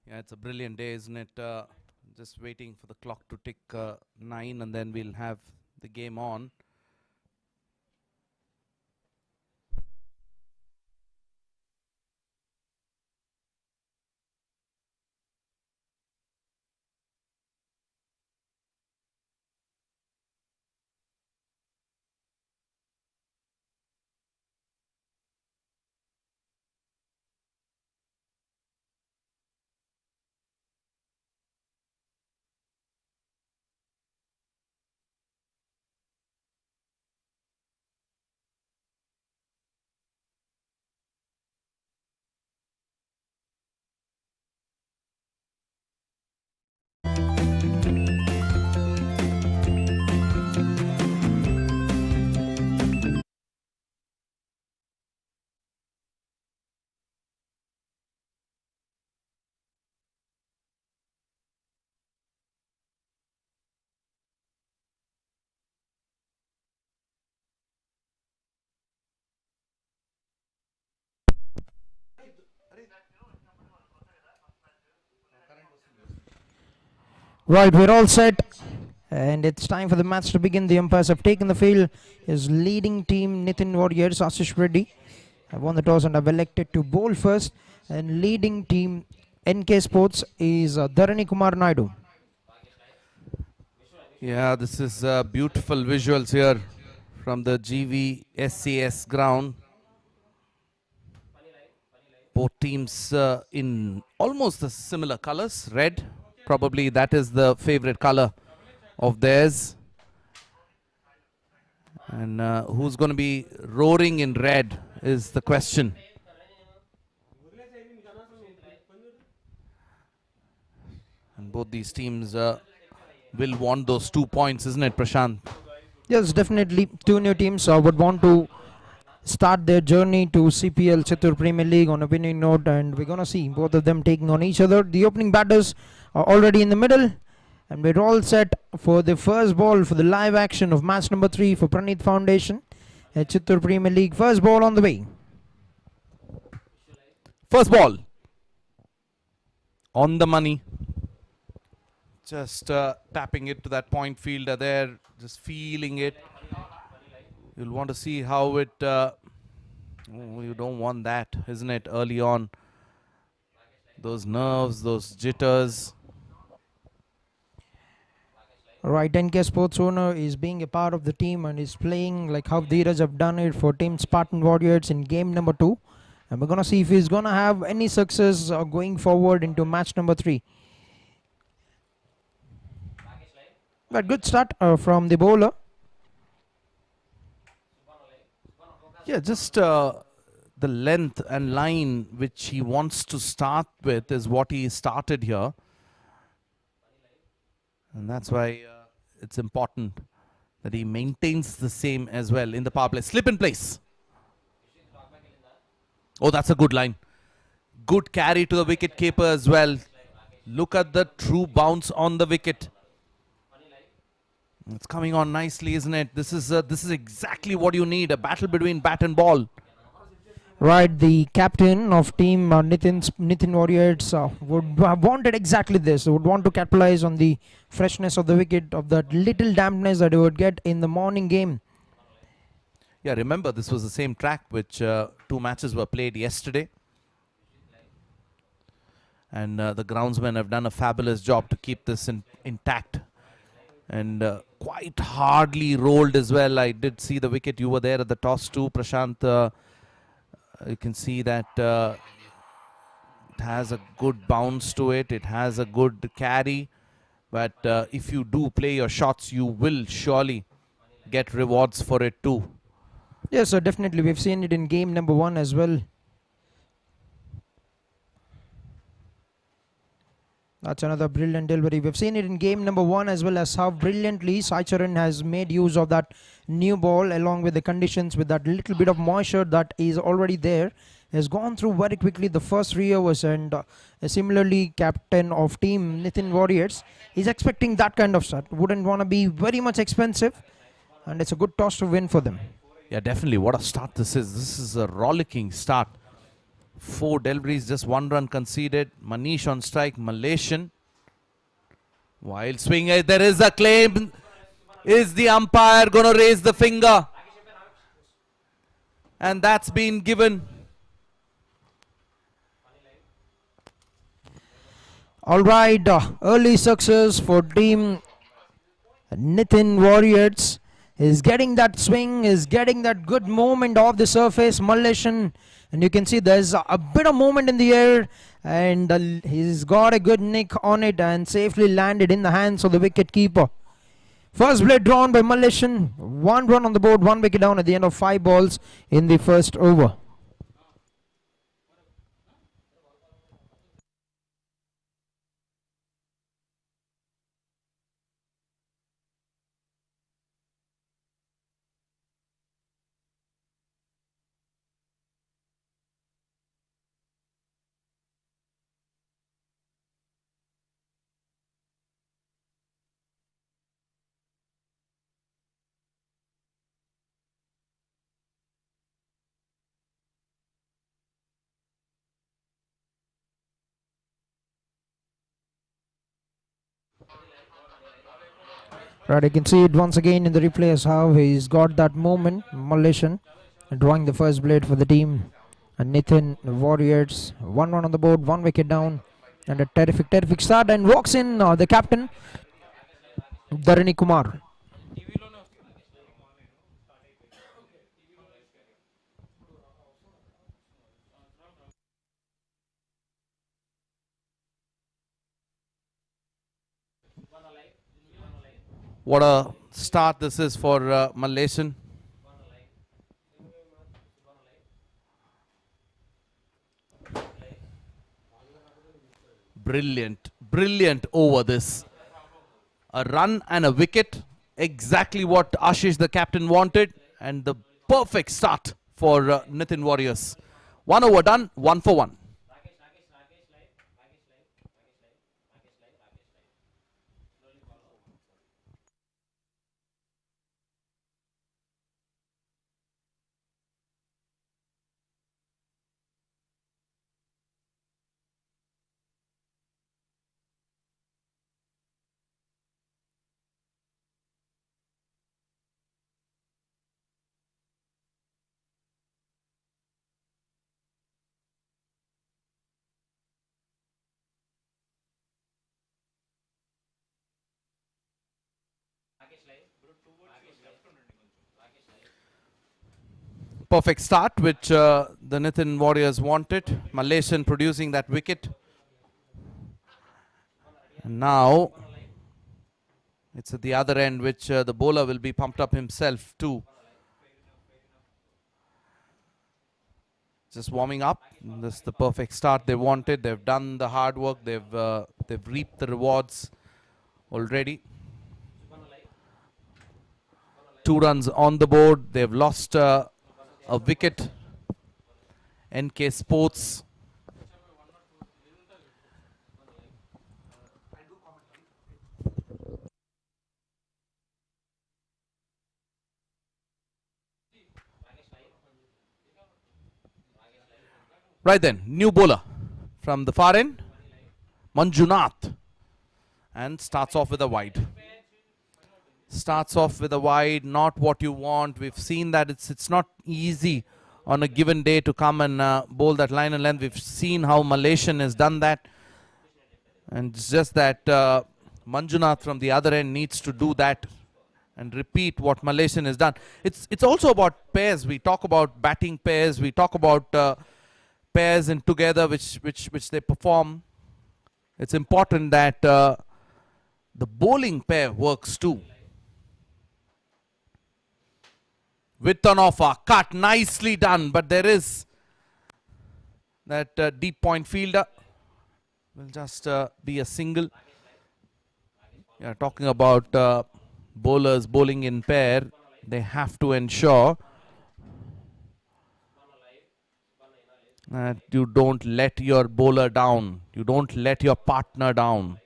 Yeah, it's a brilliant day, isn't it? Just waiting for the clock to tick 9 and then we'll have the game on. Right, we're all set, and it's time for the match to begin. The umpires have taken the field. His leading team, Nithan Warriors, Ashish Reddy, have won the toss and have elected to bowl first. And leading team, NK Sports, is Dharani Kumar Naidu. Yeah, this is beautiful visuals here from the GVSCS ground. Both teams in almost the similar colors, red. Probably that is the favorite color of theirs. And who's going to be roaring in red is the question. And both these teams will want those 2 points, isn't it, Prashant? Yes, definitely. Two new teams would want to start their journey to CPL Chittoor Premier League on a winning note, and we're going to see both of them taking on each other. The opening batters are already in the middle, and we're all set for the first ball for the live action of match number 3 for Praneeth Foundation at Chittoor Premier League. First ball on the way. First ball. On the money. Just tapping it to that point fielder there, just feeling it. You'll want to see how it, you don't want that, isn't it, early on. Those nerves, those jitters. Right, NK Sports owner is being a part of the team and is playing like how Dheeraj have done it for Team Spartan Warriors in game number 2. And we're going to see if he's going to have any success going forward into match number 3. But good start from the bowler. Yeah, just the length and line which he wants to start with is what he started here. And that's why it's important that he maintains the same as well in the power play. Slip in place. Oh, that's a good line. Good carry to the wicket keeper as well. Look at the true bounce on the wicket. It's coming on nicely, isn't it? This is exactly what you need, a battle between bat and ball. Right, the captain of team Nithan Warriors would have wanted exactly this. Would want to capitalize on the freshness of the wicket, of that little dampness that he would get in the morning game. Yeah, remember this was the same track which 2 matches were played yesterday. And the groundsmen have done a fabulous job to keep this intact. And quite hardly rolled as well. I did see the wicket. You were there at the toss too, Prashant. You can see that it has a good bounce to it. It has a good carry. But if you do play your shots, you will surely get rewards for it too. Yes, so definitely. We've seen it in game number 1 as well. That's another brilliant delivery. We've seen it in game number 1 as well as how brilliantly Sai Charan has made use of that new ball along with the conditions with that little bit of moisture that is already there. Has gone through very quickly the first 3 overs, and similarly captain of team Nithan Warriors is expecting that kind of start. Wouldn't want to be very much expensive, and it's a good toss to win for them. Yeah, definitely. What a start this is. This is a rollicking start. 4 deliveries, just 1 run conceded. Manish on strike, Malaysian. Wild swing, there is a claim. Is the umpire going to raise the finger? And that's been given. All right, early success for team Nithan Warriors. Is getting that swing, is getting that good movement off the surface. Malaysian, and you can see there's a bit of movement in the air, and he's got a good nick on it and safely landed in the hands of the wicket keeper. First blade drawn by Malaysian. 1 run on the board, 1 wicket down at the end of 5 balls in the first over. Right, you can see it once again in the replay as how he's got that moment. Malaysian drawing the first blade for the team. And Nithan Warriors, 1 run on the board, 1 wicket down, and a terrific start. And walks in the captain, Dharani Kumar. What a start this is for Malaysian. Brilliant over this. A run and a wicket. Exactly what Ashish, the captain, wanted. And the perfect start for Nithan Warriors. 1 over done, 1 for 1. Perfect start, which the Nithan Warriors wanted. Malaysian producing that wicket. And now it's at the other end, which the bowler will be pumped up himself too. Just warming up. This is the perfect start they wanted. They've done the hard work. They've reaped the rewards already. 2 runs on the board. They've lost a wicket. NK Sports. Right then, new bowler from the far end, Manjunath, and starts off with a wide. Starts off with a wide, not what you want. We've seen that it's not easy on a given day to come and bowl that line and length. We've seen how Malaysian has done that, and it's just that Manjunath from the other end needs to do that and repeat what Malaysian has done. It's also about pairs. We talk about batting pairs. We talk about pairs and together which they perform. It's important that the bowling pair works too. With an offer, cut, nicely done, but there is that deep point fielder. Will just be a single. Yeah, talking about bowlers bowling in pair, they have to ensure that you don't let your bowler down. You don't let your partner down.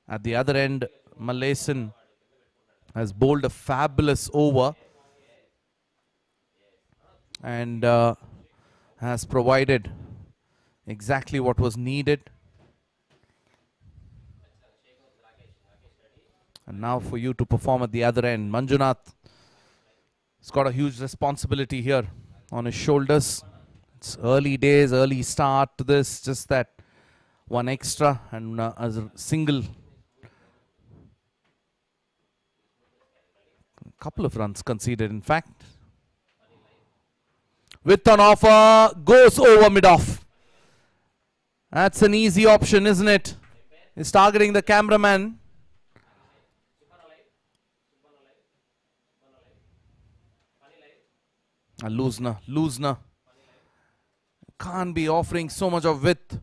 At the other end, Malaysian has bowled a fabulous over and has provided exactly what was needed. And now for you to perform at the other end. Manjunath has got a huge responsibility here on his shoulders. It's early days, early start to this, just that one extra and as a single. A couple of runs conceded, in fact. With an offer, goes over mid-off. That's an easy option, isn't it? He's targeting the cameraman. Loosner. Can't be offering so much of width.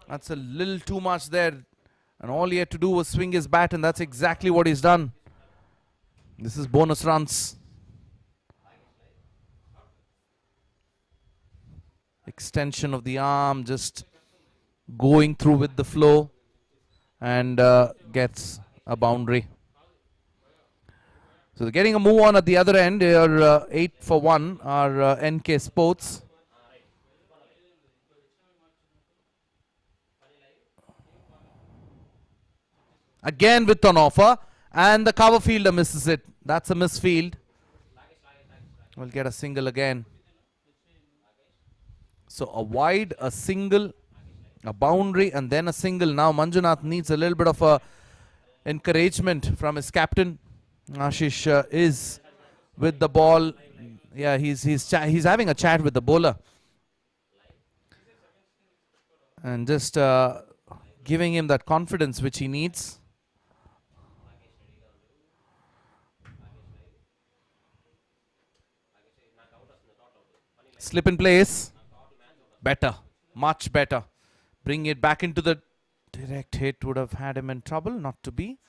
That's a little too much there. And all he had to do was swing his bat, and that's exactly what he's done. This is bonus runs. Extension of the arm, just going through with the flow, and gets a boundary. So they're getting a move on at the other end. They are 8 for 1 are NK Sports. Again with an offer, and the cover fielder misses it. That's a misfield. We'll get a single again. So a wide, a single, a boundary, and then a single. Now Manjunath needs a little bit of a encouragement from his captain. Ashish is with the ball. Yeah, he's having a chat with the bowler, and just giving him that confidence which he needs. Slip in place. Better. Much better. Bring it back into the direct hit would have had him in trouble. Not to be.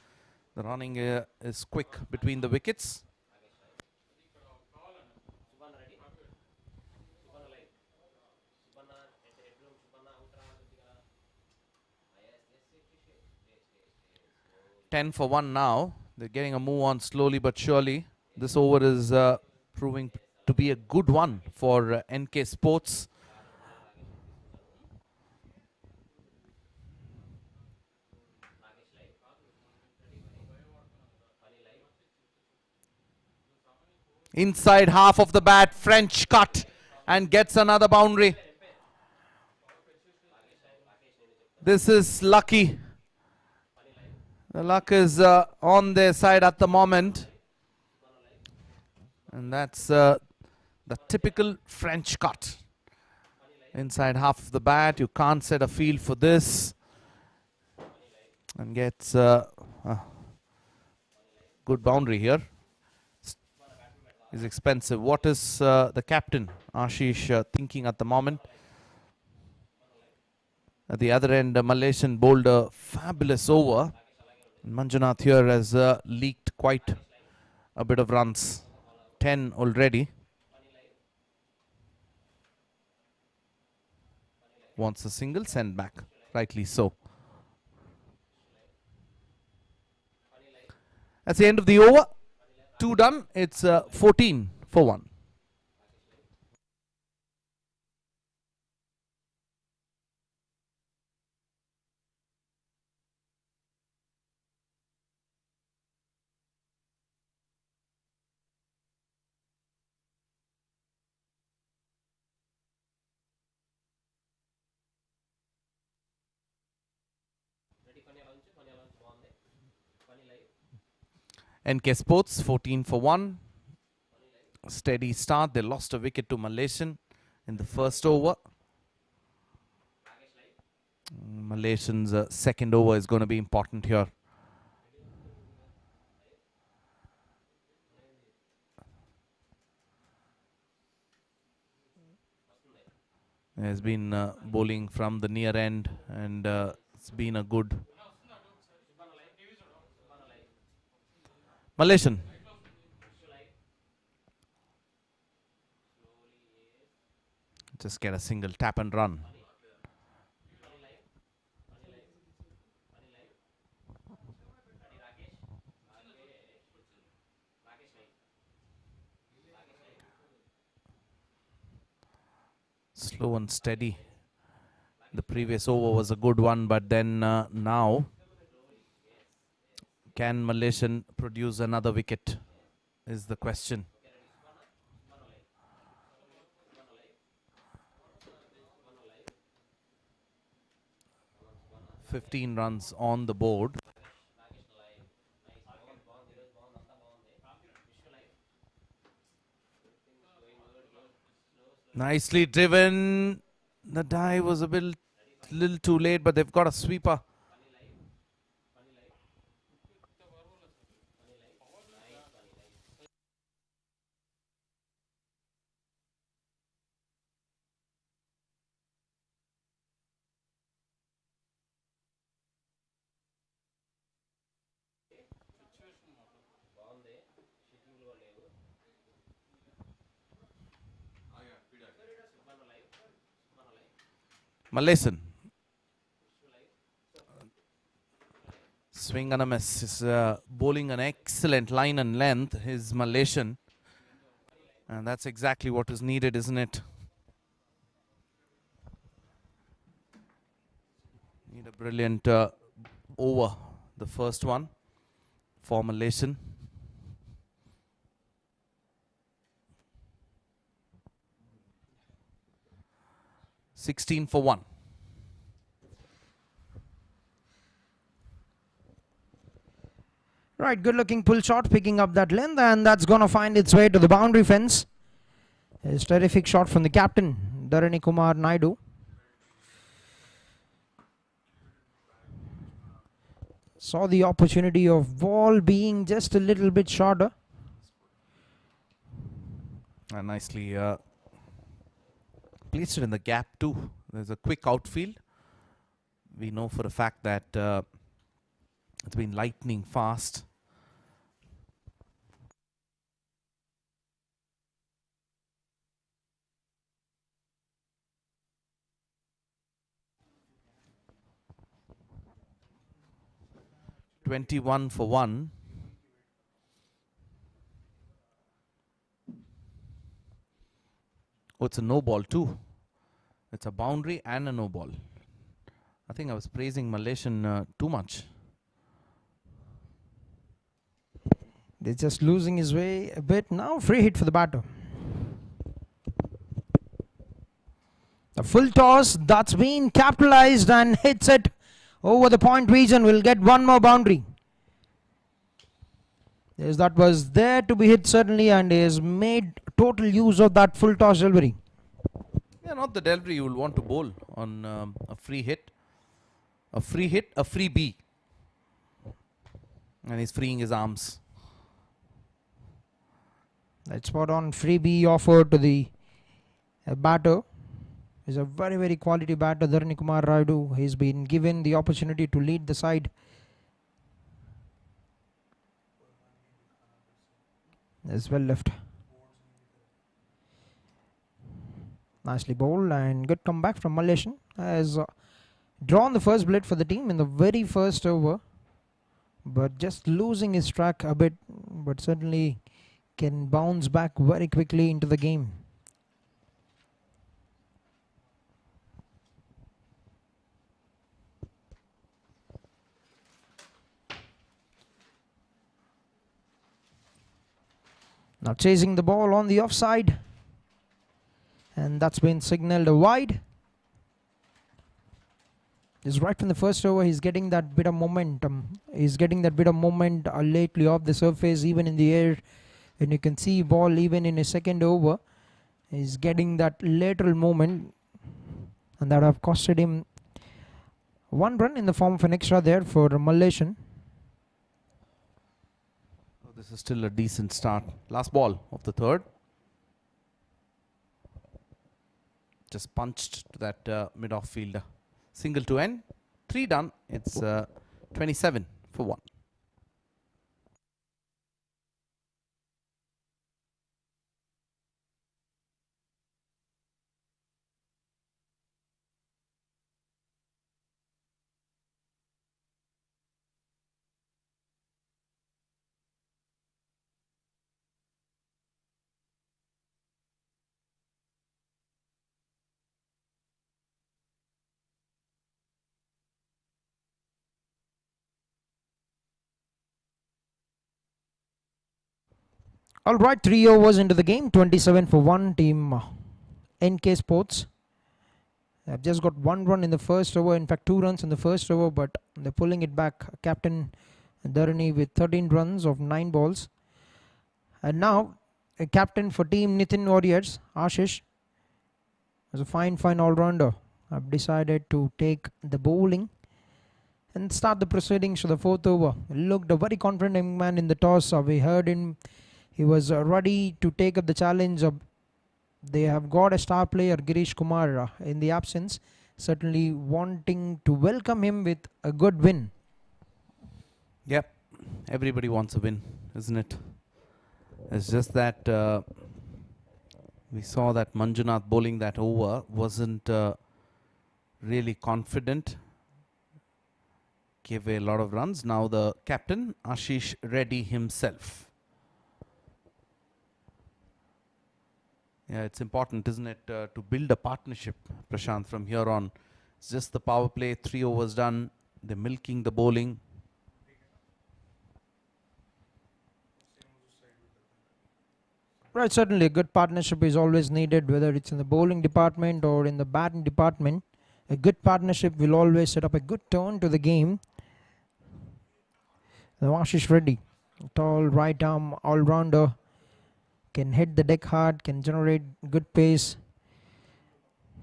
The running is quick between the wickets. Ten for 1 now. They're getting a move on slowly but surely. This over is proving to be a good one for NK Sports. Inside half of the bat, French cut, and gets another boundary. This is lucky. The luck is on their side at the moment. And that's the typical French cut. Inside half of the bat, you can't set a field for this. And gets a good boundary here. Is expensive. What is the captain, Ashish, thinking at the moment? At the other end, Malaysian bowled a fabulous over. Manjunath here has leaked quite a bit of runs. 10 already. Wants a single, send back. Rightly so. That's the end of the over. 2 done. It's 14 for 1. NK Sports 14 for 1. Steady start. They lost a wicket to Malaysian in the first over. Malaysian's second over is going to be important here. Has been bowling from the near end, and it's been a good Malaysian. Just get a single, tap and run. Slow and steady. The previous over was a good one, but then now can Malaysian produce another wicket is the question. "15 runs on the board." Nicely driven. The dive was a little too late, but they've got a sweeper. Malaysian. Swing and a miss. Is bowling an excellent line and length. His Malaysian. And that's exactly what is needed, isn't it? Need a brilliant over, the first one for Malaysian. "16 for 1. Right, good looking pull shot, picking up that length, and that's going to find its way to the boundary fence. It's a terrific shot from the captain, Dharani Kumar Naidu. Saw the opportunity of ball being just a little bit shorter. And nicely placed it in the gap too. There's a quick outfield. We know for a fact that it's been lightning fast. "21 for 1. Oh, it's a no ball too. It's a boundary and a no ball. I think I was praising Malaysian too much. They're just losing his way a bit. Now free hit for the batter. The full toss, that's been capitalized and hits it over the point region. Will get one more boundary. Yes, that was there to be hit certainly, and he has made total use of that full toss delivery. Yeah, not the delivery you will want to bowl on a free hit. A free hit, a free B. And he's freeing his arms. That spot on freebie offered to the batter. He's a very, very quality batter, Dharani Kumar Naidu. He's been given the opportunity to lead the side. As well left. Nicely bowled and good comeback from Malaysian. Has drawn the first blade for the team in the very first over. But just losing his track a bit. But certainly can bounce back very quickly into the game. Now chasing the ball on the offside. And that's been signalled a wide. Just right from the first over, he's getting that bit of momentum. He's getting that bit of moment lately off the surface, even in the air. And you can see ball even in his second over. He's getting that lateral movement. And that have costed him one run in the form of an extra there for Malaysian. This is still a decent start. Last ball of the third. Just punched to that mid-off fielder. Single to end. 3 done. It's 27 for 1. Alright, 3 overs into the game, 27 for 1 team NK Sports. They've just got 1 run in the first over, in fact 2 runs in the first over, but they're pulling it back. Captain Dharani with 13 runs of 9 balls. And now a captain for team Nithin Warriors, Ashish, is a fine all-rounder. I've decided to take the bowling and start the proceedings for the 4th over. Looked a very confident young man in the toss. We heard him. He was ready to take up the challenge. They have got a star player, Girish Kumar, in the absence. Certainly wanting to welcome him with a good win. Yep, everybody wants a win, isn't it? It's just that we saw that Manjunath bowling that over wasn't really confident. Gave away a lot of runs. Now the captain, Ashish Reddy himself. Yeah, it's important, isn't it, to build a partnership, Prashant, from here on. It's just the power play, 3 overs done. They're milking the bowling. Right, certainly a good partnership is always needed, whether it's in the bowling department or in the batting department. A good partnership will always set up a good tone to the game. The Ashish Reddy, tall right arm all-rounder, can hit the deck hard, can generate good pace.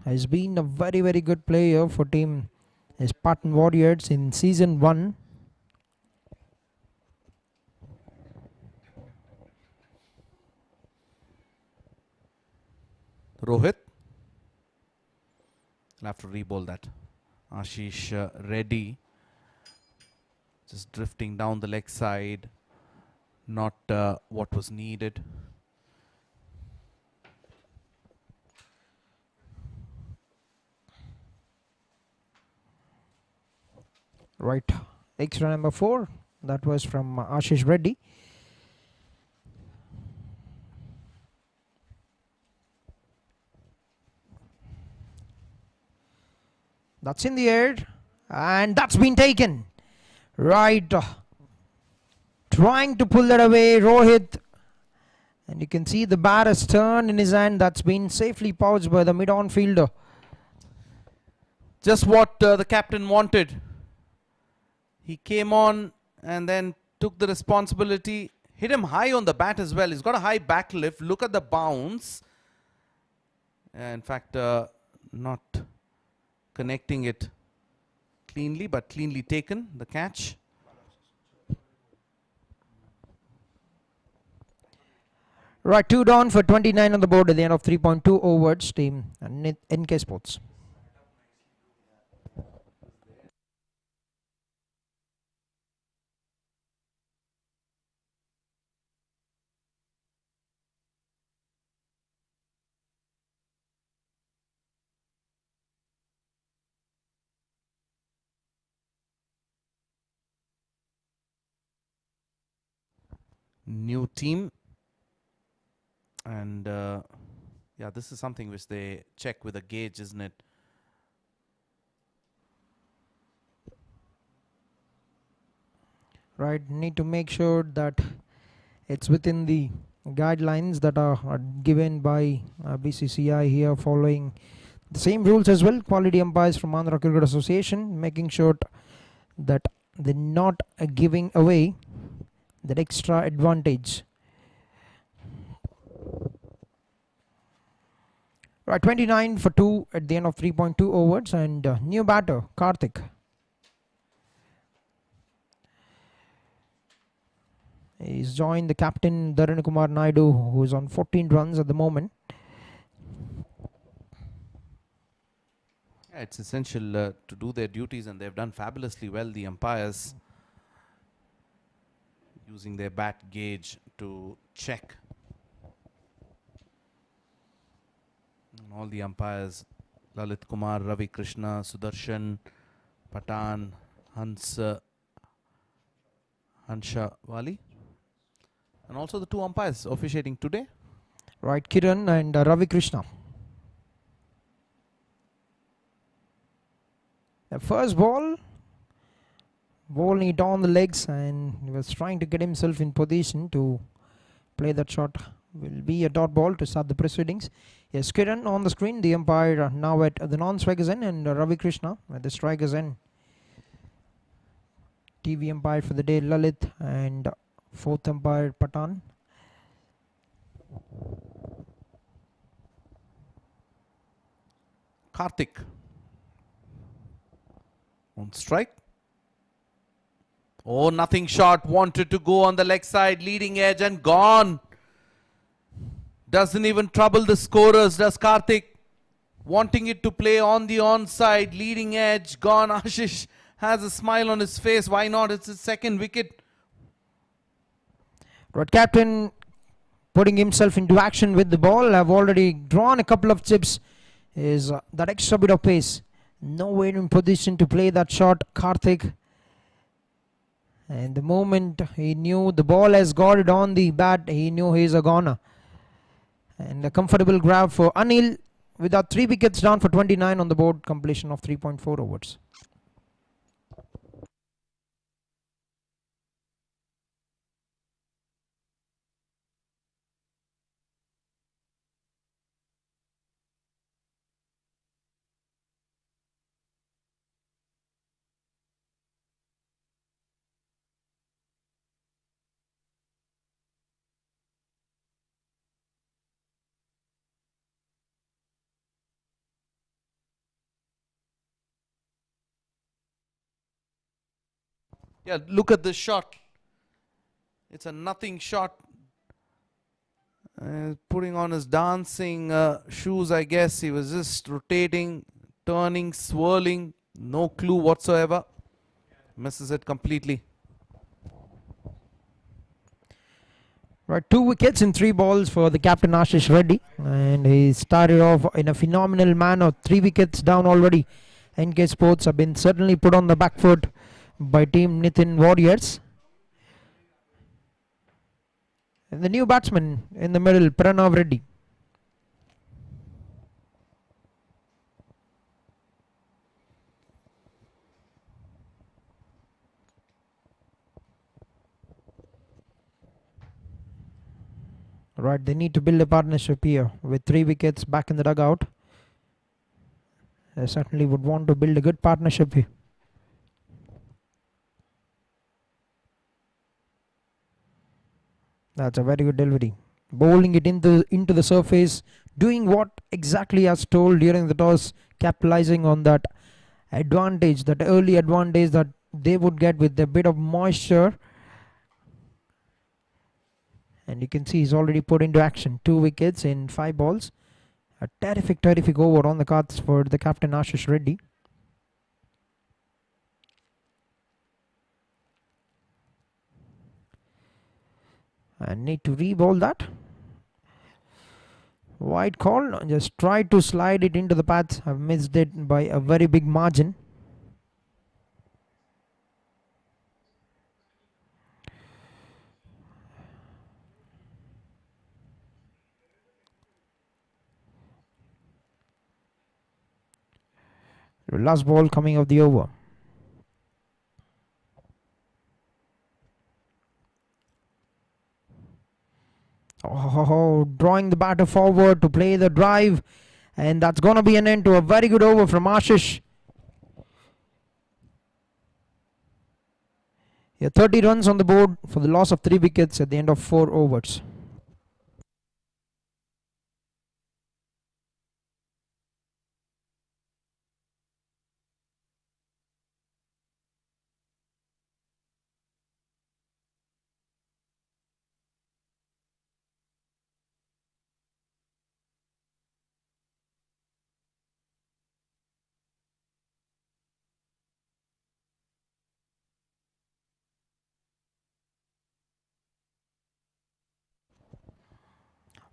Has been a very good player for team Spartan Warriors in season 1. Rohit. I'll have to re-bowl that. Ashish Reddy. Just drifting down the leg side. Not what was needed. Right, extra number 4. That was from Ashish Reddy. That's in the air, and that's been taken. Right, trying to pull that away, Rohit. And you can see the bat has turned in his hand. That's been safely pouched by the mid-on fielder. Just what the captain wanted. He came on and then took the responsibility. Hit him high on the bat as well. He's got a high back lift. Look at the bounce. In fact, not connecting it cleanly, but cleanly taken, the catch. Right, 2 down for 29 on the board at the end of 3.2 overs, team NK Sports. New team. And yeah, this is something which they check with a gauge, isn't it? Right, need to make sure that it's within the guidelines that are given by BCCI here, following the same rules as well. Quality umpires from Andhra Cricket Association, making sure that they're not giving away that extra advantage. Right, 29 for 2 at the end of 3.2 overs, and new batter, Karthik. He's joined the captain, Dharani Kumar Naidu, who is on 14 runs at the moment. Yeah, it's essential to do their duties, and they've done fabulously well, the umpires, using their bat gauge to check. And all the umpires, Lalit Kumar, Ravi Krishna, Sudarshan, Patan, Hansha Wali, and also the 2 umpires officiating today. Right, Kiran and Ravi Krishna. The first ball, bowling it on the legs, and he was trying to get himself in position to play that shot. Will be a dot ball to start the proceedings. Yes, Kiran on the screen. The umpire now at the non-strikers end, and Ravi Krishna at the strikers end. TV umpire for the day Lalit, and fourth umpire Patan. Karthik on strike. Oh, nothing short. Wanted to go on the leg side, leading edge, and gone. Doesn't even trouble the scorers, does Karthik? Wanting it to play on the onside, leading edge, gone. Ashish has a smile on his face. Why not? It's his second wicket. Right, captain putting himself into action with the ball. Have already drawn a couple of chips. Is that extra bit of pace. Nowhere in position to play that shot, Karthik. And the moment he knew the ball has got it on the bat, he knew he's a goner. And a comfortable grab for Anil with our 3 wickets down for 29 on the board, completion of 3.4 overs. Yeah, look at this shot. It's a nothing shot. Putting on his dancing shoes, I guess. He was just rotating, turning, swirling. No clue whatsoever. Misses it completely. Right, 2 wickets in 3 balls for the captain Ashish Reddy. And he started off in a phenomenal manner. 3 wickets down already. NK Sports have been certainly put on the back foot by team Nithan Warriors. And the new batsman in the middle, Pranav Reddy. Right, they need to build a partnership here with 3 wickets back in the dugout. They certainly would want to build a good partnership here. That's a very good delivery. Bowling it into the surface, doing what exactly as told during the toss, capitalizing on that advantage, that early advantage that they would get with a bit of moisture. And you can see he's already put into action 2 wickets in 5 balls. A terrific over on the cards for the captain Ashish Reddy. And need to re-bowl that. Wide call. Just try to slide it into the paths. Have missed it by a very big margin. Last ball coming of the over. Oh, drawing the batter forward to play the drive, and that's going to be an end to a very good over from Ashish. Yeah, 30 runs on the board for the loss of 3 wickets at the end of 4 overs.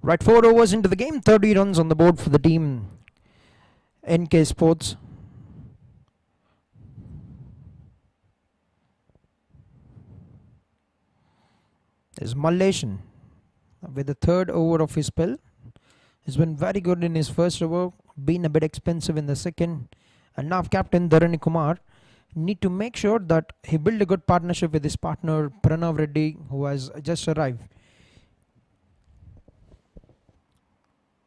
Right, 4 overs into the game, 30 runs on the board for the team NK Sports. There's Malaysian with the 3rd over of his spell. He's been very good in his first over, been a bit expensive in the second. And now captain Dharani Kumar need to make sure that he build a good partnership with his partner Pranav Reddy, who has just arrived.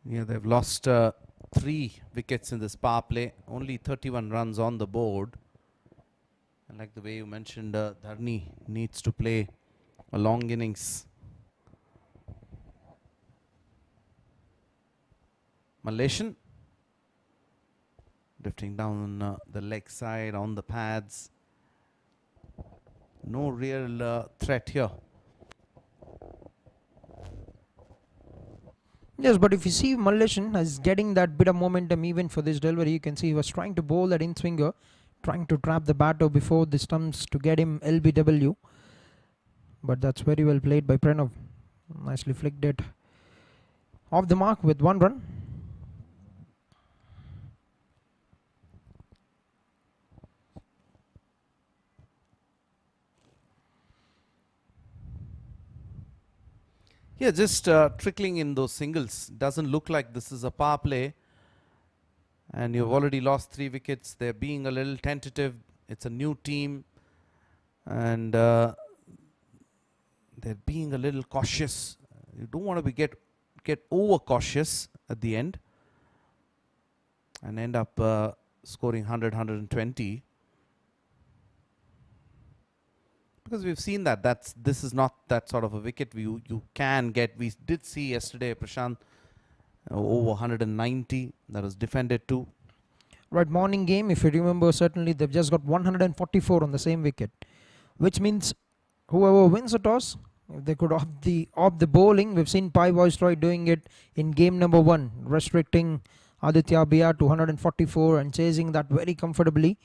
Yeah, they've lost 3 wickets in this power play. Only 31 runs on the board. I like the way you mentioned Dharni needs to play a long innings. Malaysian drifting down the leg side on the pads. No real threat here. Yes, but if you see Malaysian is getting that bit of momentum even for this delivery, you can see he was trying to bowl that in swinger, trying to trap the batter before the stumps to get him LBW. But that's very well played by Pranav. Nicely flicked it off the mark with 1 run. Yeah, just trickling in those singles. Doesn't look like this is a power play. And you've already lost 3 wickets. They're being a little tentative. It's a new team. And they're being a little cautious. You don't want to get over cautious at the end. And end up scoring 100, 120. Because we've seen that. This is not that sort of a wicket you can get. We did see yesterday, Prashant, over 190. That was defended too. Right, morning game, if you remember, certainly they've just got 144 on the same wicket. Which means whoever wins the toss, if they could opt the bowling. We've seen Pai Viceroy doing it in game number 1, restricting Aditya Bia to 144 and chasing that very comfortably.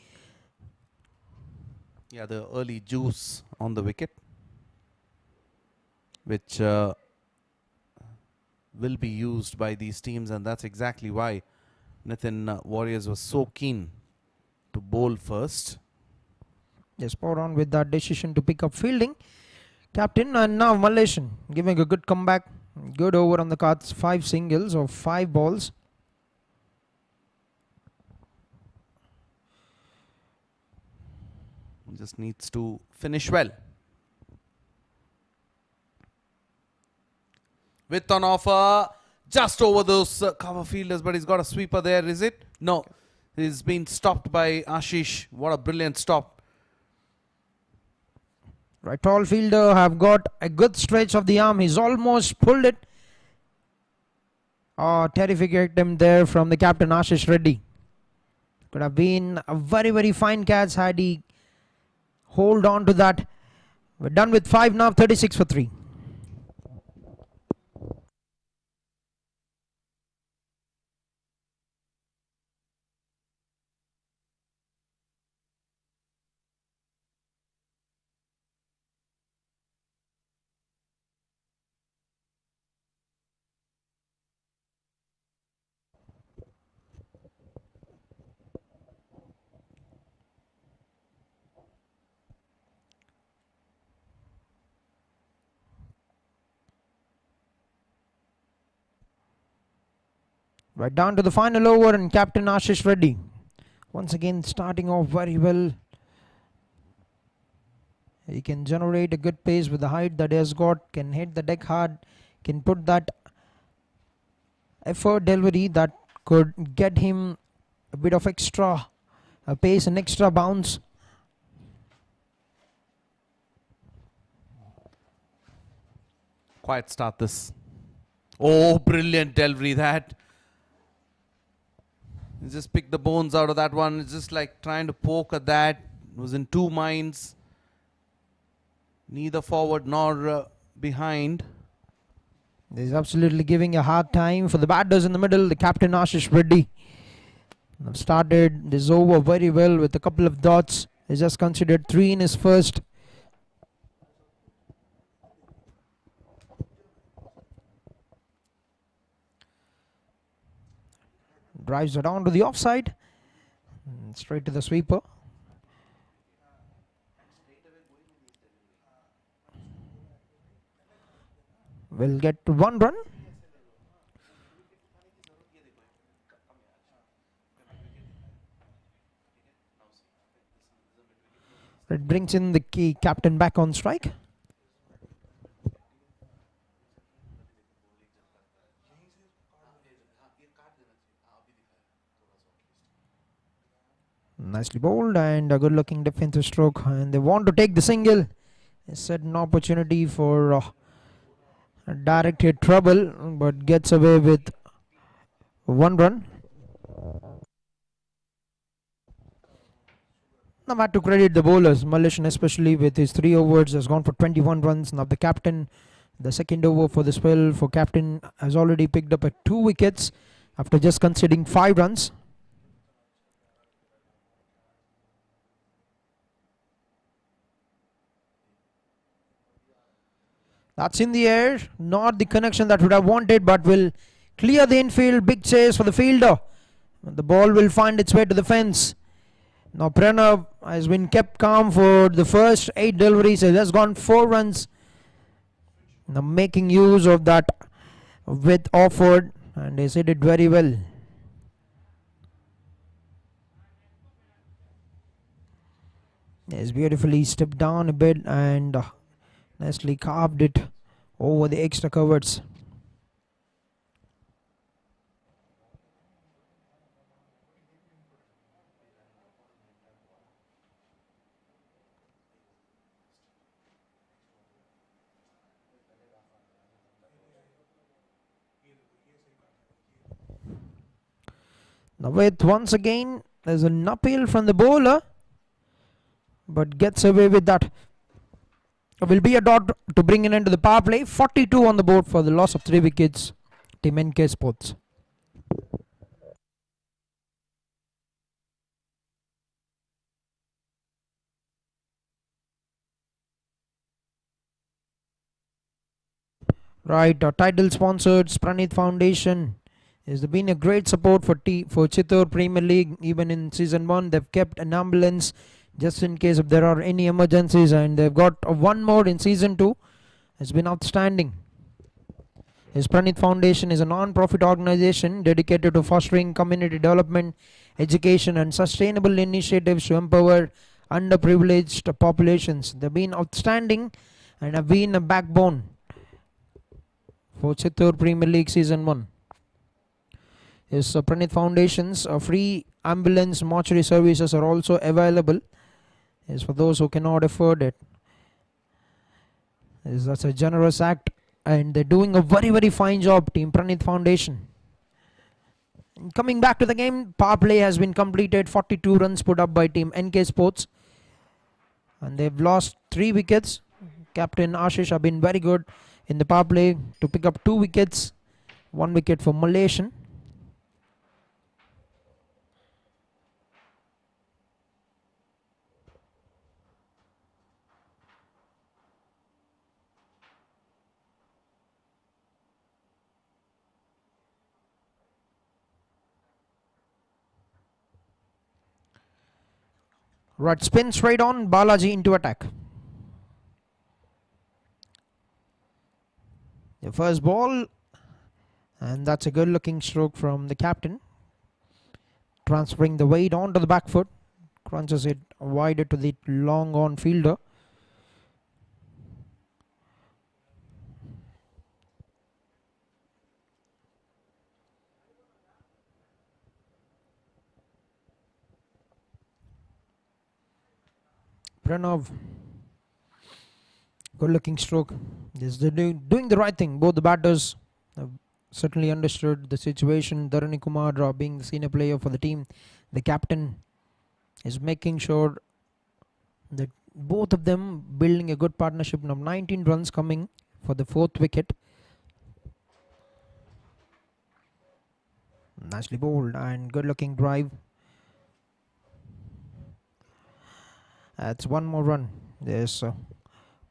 Yeah, the early juice on the wicket, which will be used by these teams, and that's exactly why Nithan Warriors was so keen to bowl first. Yes, spot on with that decision to pick up fielding. Captain, and now Malaysian giving a good comeback. Good over on the cards, 5 singles or 5 balls. Just needs to finish well. With an offer just over those cover fielders, but he's got a sweeper there, is it? No, he's been stopped by Ashish. What a brilliant stop. Right, tall fielder have got a good stretch of the arm. He's almost pulled it. Oh, terrific attempt there from the captain Ashish Reddy. Could have been a very, very fine catch had he hold on to that. We're done with 5 now, 36 for 3. Right down to the final over, and captain Ashish Reddy once again starting off very well. He can generate a good pace with the height that he has got, can hit the deck hard, can put that effort delivery that could get him a bit of extra pace and extra bounce. Quiet start this. Oh, brilliant delivery that. He just picked the bones out of that one. It's just like trying to poke at that. It was in 2 minds. Neither forward nor behind. He's absolutely giving a hard time for the batters in the middle. The captain Ashish Reddy have started this over very well with a couple of dots. He's just considered 3 in his first. Drives it down to the offside. Straight to the sweeper. Will get 1 run. It brings in the key captain back on strike. Nicely bowled and a good looking defensive stroke, and they want to take the single. It's an opportunity for direct hit trouble, but gets away with 1 run. Now I have to credit the bowlers. Malaysian, especially with his 3 overs, has gone for 21 runs. Now the captain, the second over for the spell for captain, has already picked up 2 wickets after just conceding 5 runs. That's in the air, not the connection that would have wanted, but will clear the infield. Big chase for the fielder. The ball will find its way to the fence. Now Pranav has been kept calm for the first 8 deliveries. He has gone 4 runs. Now making use of that width offered, and he's hit it very well. He's beautifully stepped down a bit and nicely carved it over the extra covers. Now with once again, there's an appeal from the bowler, but gets away with that. Will be a dot to bring it into the power play. 42 on the board for the loss of 3 wickets. Team NK Sports. Right, title sponsored Pranith Foundation has been a great support for Chittoor Premier League. Even in season 1, they've kept an ambulance just in case if there are any emergencies, and they've got one more in season 2. It's been outstanding. His Pranith Foundation is a non-profit organization dedicated to fostering community development, education and sustainable initiatives to empower underprivileged populations. They've been outstanding and have been a backbone for Chittoor Premier League season 1. His Pranith Foundation's free ambulance mortuary services are also available. Is for those who cannot afford it. That's a generous act, and they're doing a very fine job, Team Pranith Foundation. And coming back to the game, power play has been completed. 42 runs put up by Team NK Sports, and they've lost 3 wickets. Captain Ashish have been very good in the power play to pick up 2 wickets. 1 wicket for Malaysian. Right, spin straight on, Balaji into attack. The first ball, and that's a good looking stroke from the captain. Transferring the weight onto the back foot, crunches it wider to the long on fielder. Pranav, good looking stroke. They're doing the right thing. Both the batters have certainly understood the situation. Dharani Kumar being the senior player for the team, the captain is making sure that both of them building a good partnership. Now 19 runs coming for the 4th wicket. Nicely bowled and good looking drive. That's 1 more run. There's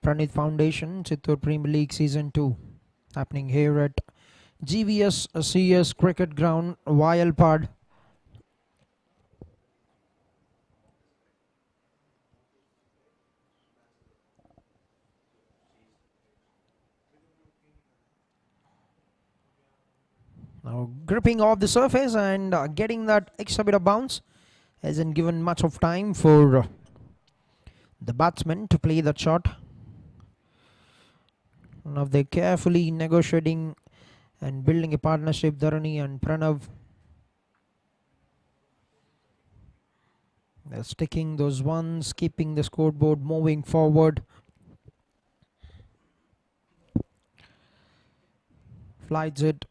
Pranith Foundation Chittoor Premier League Season 2 happening here at GVSCS Cricket Ground, Vayalpadu. Now gripping off the surface and getting that extra bit of bounce hasn't given much of time for the batsman to play that shot. Now they're carefully negotiating and building a partnership, Dharani and Pranav. They're sticking those ones, keeping the scoreboard moving forward. Flies it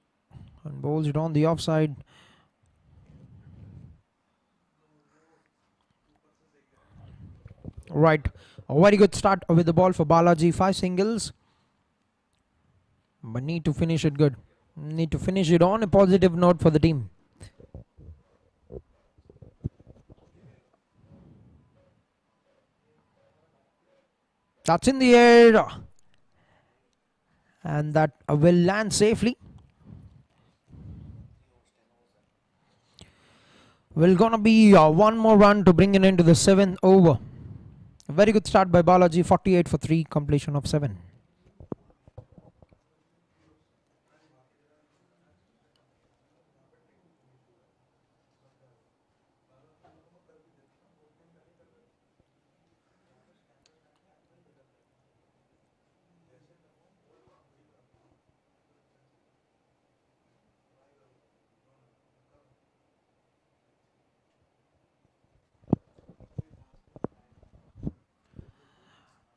and bowls it on the offside. Right, a very good start with the ball for Balaji. 5 singles, but need to finish it good. Need to finish it on a positive note for the team. That's in the air, and that will land safely. Will gonna be one more run to bring it into the 7th over. A very good start by Balaji. 48 for 3, completion of 7.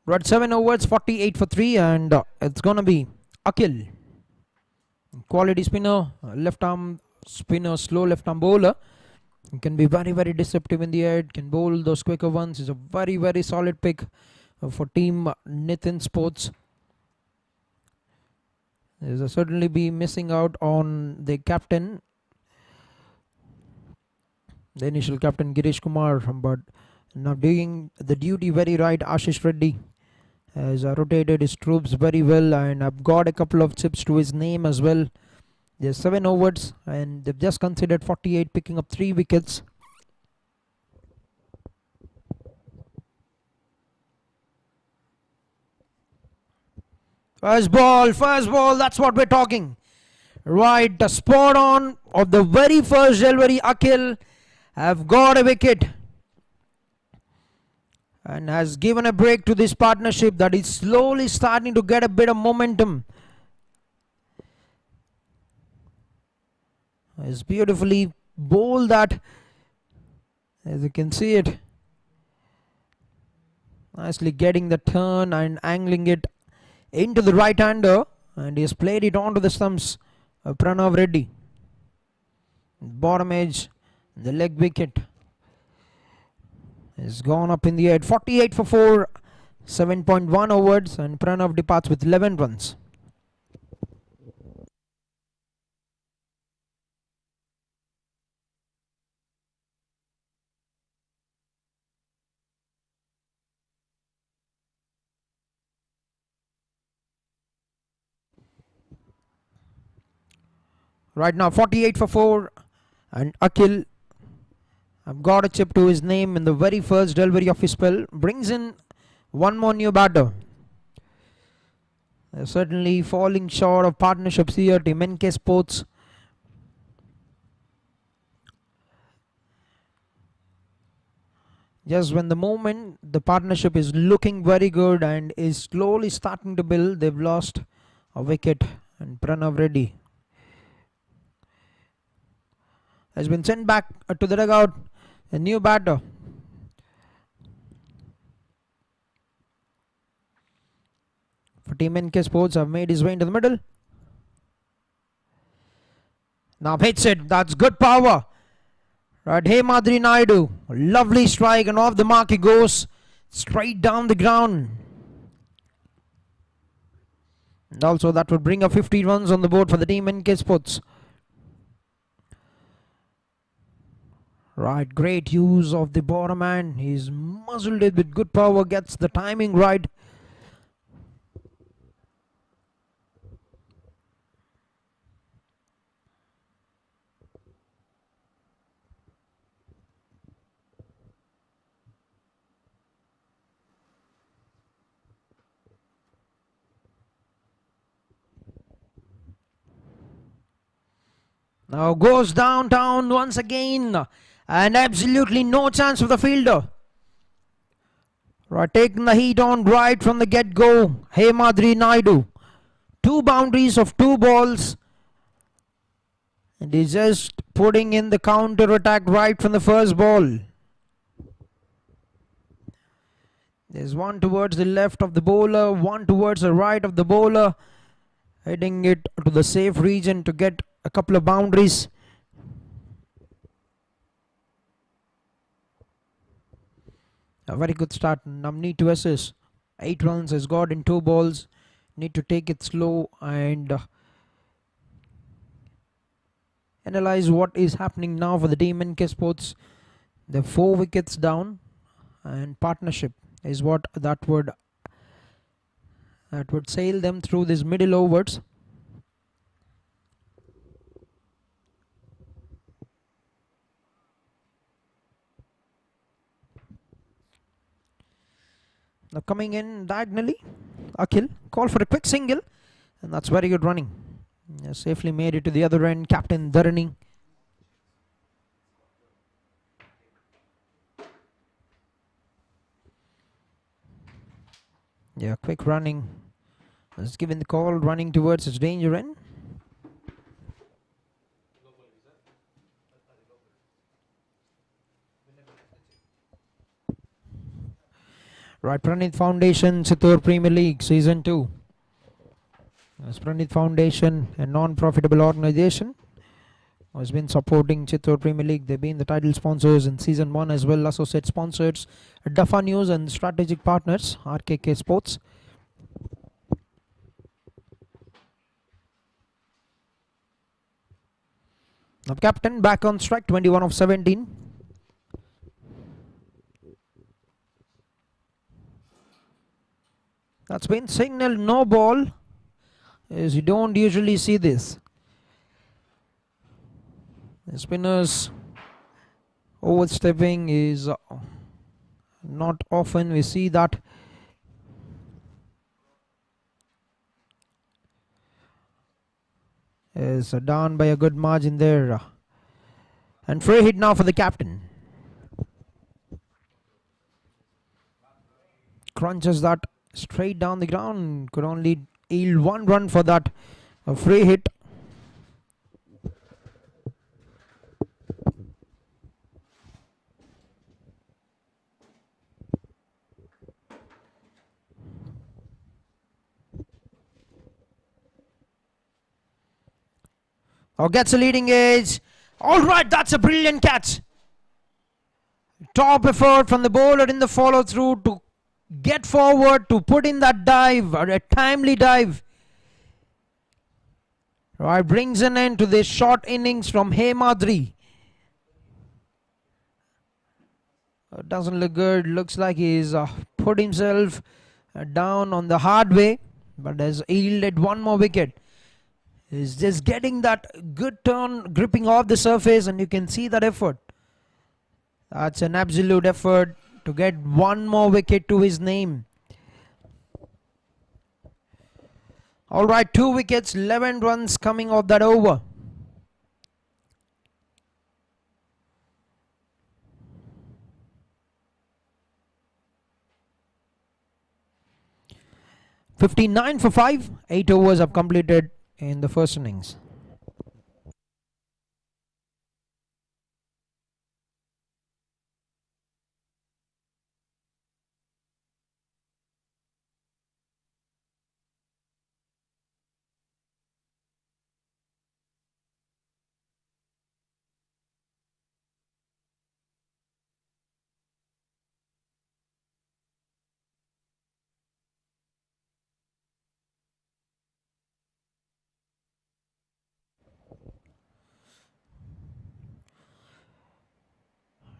Right, 7 overs, 48 for 3, and it's gonna be Akhil. Quality spinner, left arm spinner, slow left arm bowler. He can be very, very deceptive in the air. Can bowl those quicker ones. He's a very, very solid pick for team Nithin Sports. He'll certainly be missing out on the captain, the initial captain Girish Kumar, but now doing the duty very right. Ashish Reddy has rotated his troops very well, and I've got a couple of chips to his name as well. There's 7 overs, and they've just considered 48, picking up 3 wickets. First ball, that's what we're talking. Right, the spot on of the very first delivery. Akhil have got a wicket and has given a break to this partnership that is slowly starting to get a bit of momentum. It's beautifully bowled that, as you can see it. Nicely getting the turn and angling it into the right hander, and he has played it onto the stumps. Pranav Reddy. Bottom edge, the leg wicket has gone up in the air. 48 for 4, 7.1 overs, and Pranav departs with 11 runs. Right now 48 for 4, and Akhil, I've got a chip to his name in the very first delivery of his spell, brings in one more new batter. They're certainly falling short of partnerships here. Team NK Sports. Just when the moment the partnership is looking very good and is slowly starting to build, they've lost a wicket, and Pranav Reddy has been sent back to the dugout. A new batter. For Team NK Sports, have made his way into the middle. Now hits it. That's good power. Right, Madri Naidu. Lovely strike, and off the mark he goes. Straight down the ground. And also that would bring up 50 runs on the board for the Team NK Sports. Right, great use of the bottom man. He's muzzled it with good power, gets the timing right. Now goes downtown once again, and absolutely no chance for the fielder. Right, taking the heat on right from the get-go. Madri Naidu. 2 boundaries of 2 balls. And he's just putting in the counter attack right from the first ball. There's one towards the left of the bowler, one towards the right of the bowler, heading it to the safe region to get a couple of boundaries. A very good start. Now need to assist. 8 runs has got in 2 balls. Need to take it slow and analyze what is happening now for the team in NK Sports. They're 4 wickets down, and partnership is what that would sail them through these middle overs. Now coming in diagonally, Akhil call for a quick single, and that's very good running. Safely made it to the other end, Captain Dharani. Yeah, quick running. Has given the call, running towards its danger end. Right, Pranit Foundation, Chittoor Premier League, Season 2. As Pranit Foundation, a non-profitable organization, has been supporting Chittoor Premier League. They've been the title sponsors in Season 1 as well, associate sponsors, Dafa News and strategic partners, RKK Sports. Now captain back on strike, 21 of 17. That's been signaled no ball, as you don't usually see this. The spinners overstepping is not often we see that. Is down by a good margin there. And free hit now for the captain. Crunches that straight down the ground. Could only yield 1 run for that free hit. Oh, gets a leading edge. Alright, that's a brilliant catch. Top effort from the bowler in the follow through to get forward, to put in that dive, or a timely dive. Right, brings an end to this short innings from Hemadri. Doesn't look good. Looks like he's put himself down on the hard way, but has yielded 1 more wicket. He's just getting that good turn, gripping off the surface, and you can see that effort. That's an absolute effort to get 1 more wicket to his name. Alright, 2 wickets, 11 runs coming off that over. .59 for 5. 8 overs have completed in the first innings.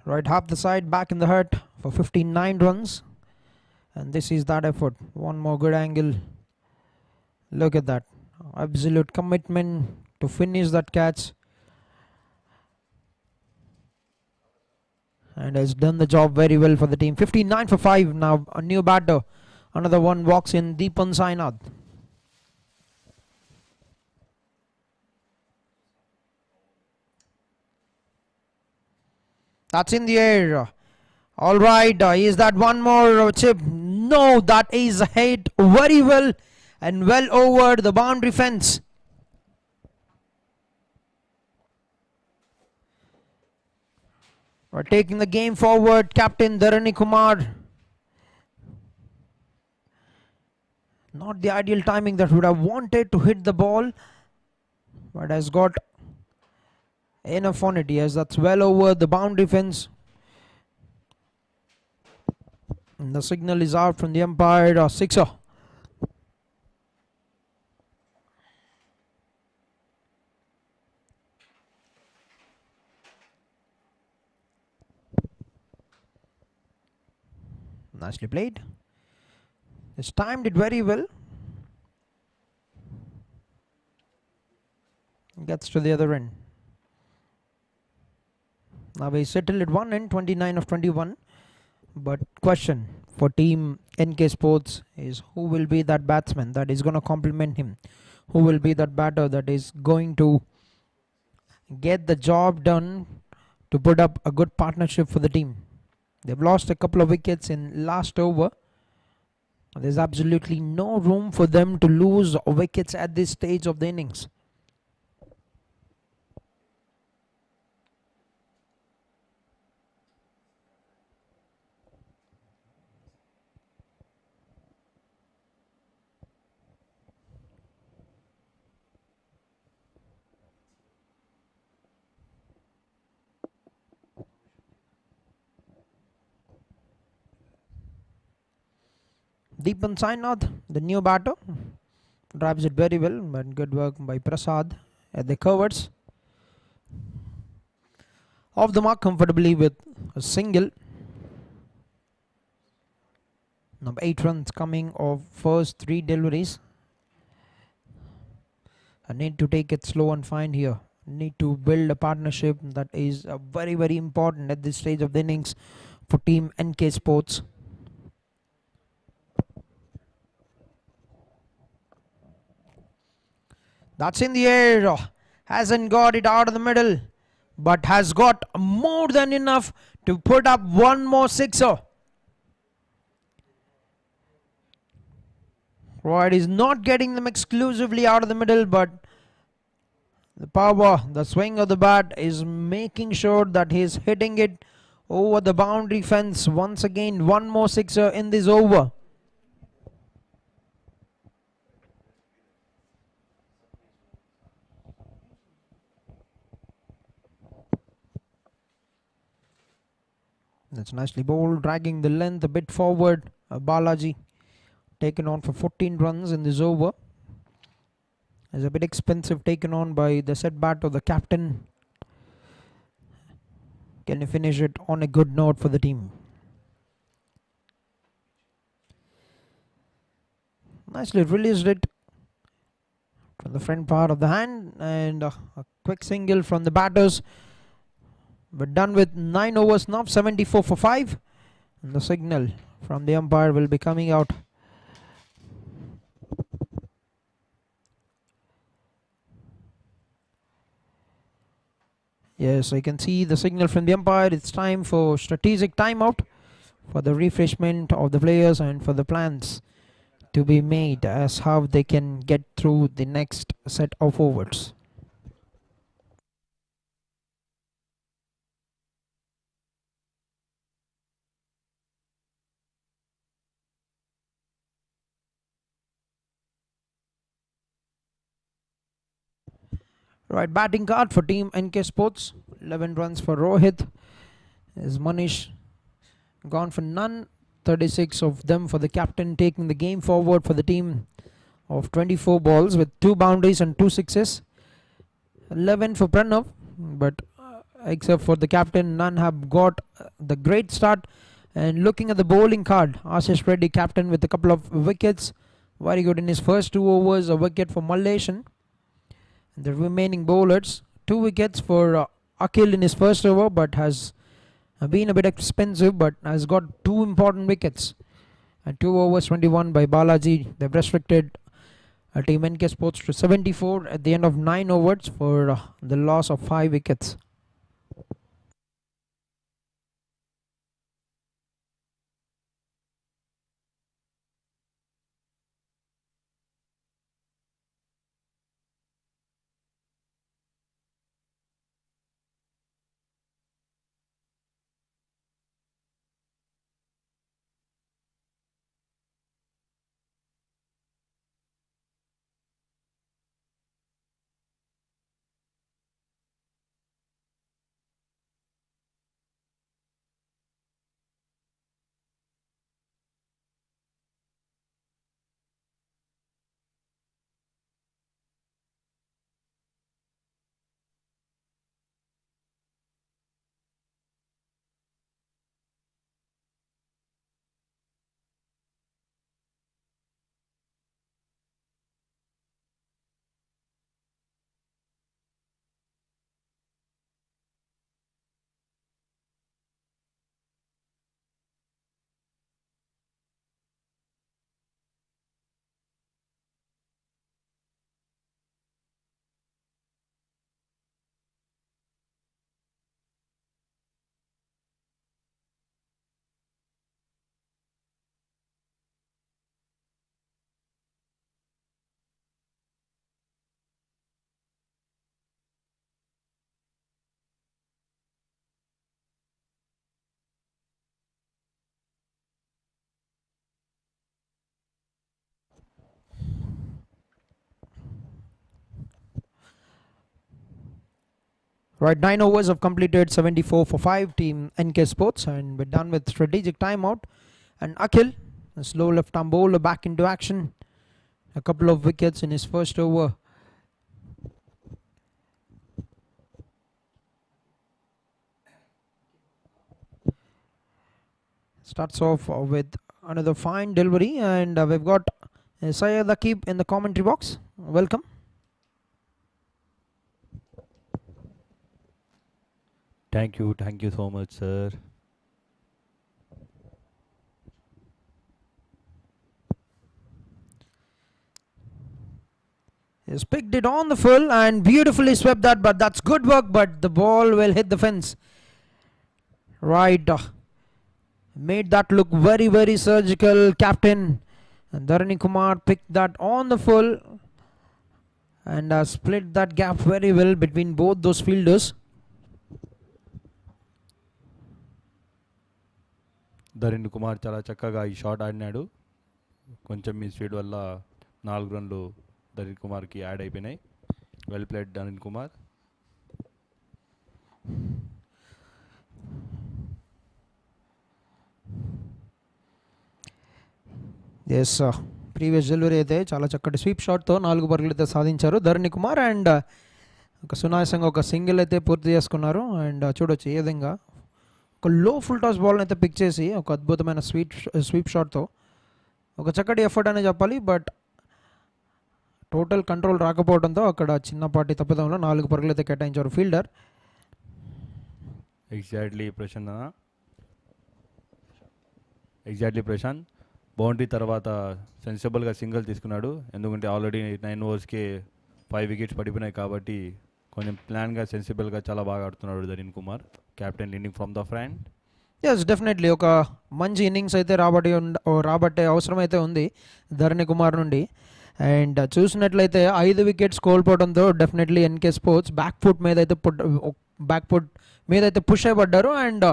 Right, half the side back in the hut for 59 runs. And this is that effort. 1 more good angle. Look at that. Absolute commitment to finish that catch. And has done the job very well for the team. 59 for 5. Now a new batter. Another one walks in, Deepan Sainath. That's in the air. Alright, is that 1 more chip? No, that is hit very well and well over the boundary fence. We're taking the game forward, Captain Dharani Kumar. Not the ideal timing that would have wanted to hit the ball, but has got enough on it. Yes, that's well over the boundary fence. And the signal is out from the umpire. A sixer. Nicely played. He's timed it very well. Gets to the other end. Now we settled at one end, 29 of 21. But question for team NK Sports is who will be that batsman that is going to complement him? Who will be that batter that is going to get the job done to put up a good partnership for the team? They've lost a couple of wickets in last over. There's absolutely no room for them to lose wickets at this stage of the innings. Deepan Sainath, the new batter, drives it very well, but good work by Prasad at the covers. Off the mark comfortably with a single. Number 8 runs coming of first 3 deliveries. I need to take it slow and fine here. Need to build a partnership that is very, very important at this stage of the innings for team NK Sports. That's in the air. Hasn't got it out of the middle, but has got more than enough to put up one more sixer. Right, he's not getting them exclusively out of the middle, but the power, the swing of the bat is making sure that he's hitting it over the boundary fence. Once again, one more sixer in this over. That's nicely bowled, dragging the length a bit forward. Balaji taken on for 14 runs in this over. Is a bit expensive, taken on by the set bat of the captain. Can he finish it on a good note for the team? Nicely released it from the front part of the hand, and a quick single from the batters. We're done with 9 overs now, 74 for 5. And the signal from the umpire will be coming out. Yes, I can see the signal from the umpire. It's time for strategic timeout for the refreshment of the players and for the plans to be made as how they can get through the next set of overs. Right, batting card for team NK Sports. 11 runs for Rohit. Is Manish gone for none. 36 of them for the captain, taking the game forward for the team of 24 balls with 2 boundaries and 2 sixes. 11 for Pranav, but except for the captain, none have got the great start. And looking at the bowling card, Ashish Reddy, captain, with a couple of wickets. Very good in his first 2 overs, a wicket for Mallesh. The remaining bowlers, 2 wickets for Akhil in his first over, but has been a bit expensive, but has got 2 important wickets. And 2 overs 21 by Balaji. They've restricted Team NK Sports to 74 at the end of 9 overs for the loss of 5 wickets. Right, 9 overs have completed, 74 for 5, team NK Sports, and we're done with strategic timeout. And Akhil, a slow left arm bowler, back into action. A couple of wickets in his first over. Starts off with another fine delivery, and we've got Syed Akib in the commentary box. Welcome. Thank you so much, sir. He's picked it on the full and beautifully swept that, but that's good work, but the ball will hit the fence. Right. Made that look very, very surgical, captain. And Dharani Kumar picked that on the full and split that gap very well between both those fielders. ధరణి కుమార్ చాలా చక్కగా ఈ shot ఆడినాడు. కొంచెం మీ speed వల్ల 4 రన్లు ధరణి కుమార్కి add అయిపోయినాయి. Well played ధరణి Kumar. Yes, previous delivery అయితే చాలా చక్కటి స్వీప్ షాట్తో 4 పరుగులు అయితే సాధించారు ధరణి కుమార్. అండ్ ఒక సునాయాసంగా ఒక సింగిల్ అయితే పూర్తి చేసుకున్నారు. అండ్ చూడొచ్చు ఏ విధంగా ఒక లో ఫుల్ టాస్ బాల్ని అయితే పిక్ చేసి ఒక అద్భుతమైన స్వీప్ షాట్తో ఒక చక్కటి ఎఫర్ట్ అనే చెప్పాలి. బట్ టోటల్ కంట్రోల్ రాకపోవడంతో అక్కడ చిన్నపాటి తప్పిదంలో 4 పరుగులు అయితే కేటాయించారు ఫీల్డర్. ఎగ్జాక్ట్లీ ప్రశాంత్ బౌండరీ తర్వాత సెన్సిబుల్గా సింగిల్ తీసుకున్నాడు. ఎందుకంటే ఆల్రెడీ 9 ఓవర్స్కి 5 వికెట్స్ పడిపోయినాయి కాబట్టి కొంచెం ప్లాన్గా సెన్సిబుల్గా చాలా బాగా ఆడుతున్నాడు Dharani Kumar, captain leading from the front. Yes, definitely ఒక మంచి ఇన్నింగ్స్ అయితే రాబట్టే అవసరం అయితే ఉంది ధరణి కుమార్ నుండి. అండ్ చూసినట్లయితే 5 వికెట్స్ కోల్పోవడంతో definitely NK sports back foot మీద అయితే పుష్ అయిపడ్డారు. అండ్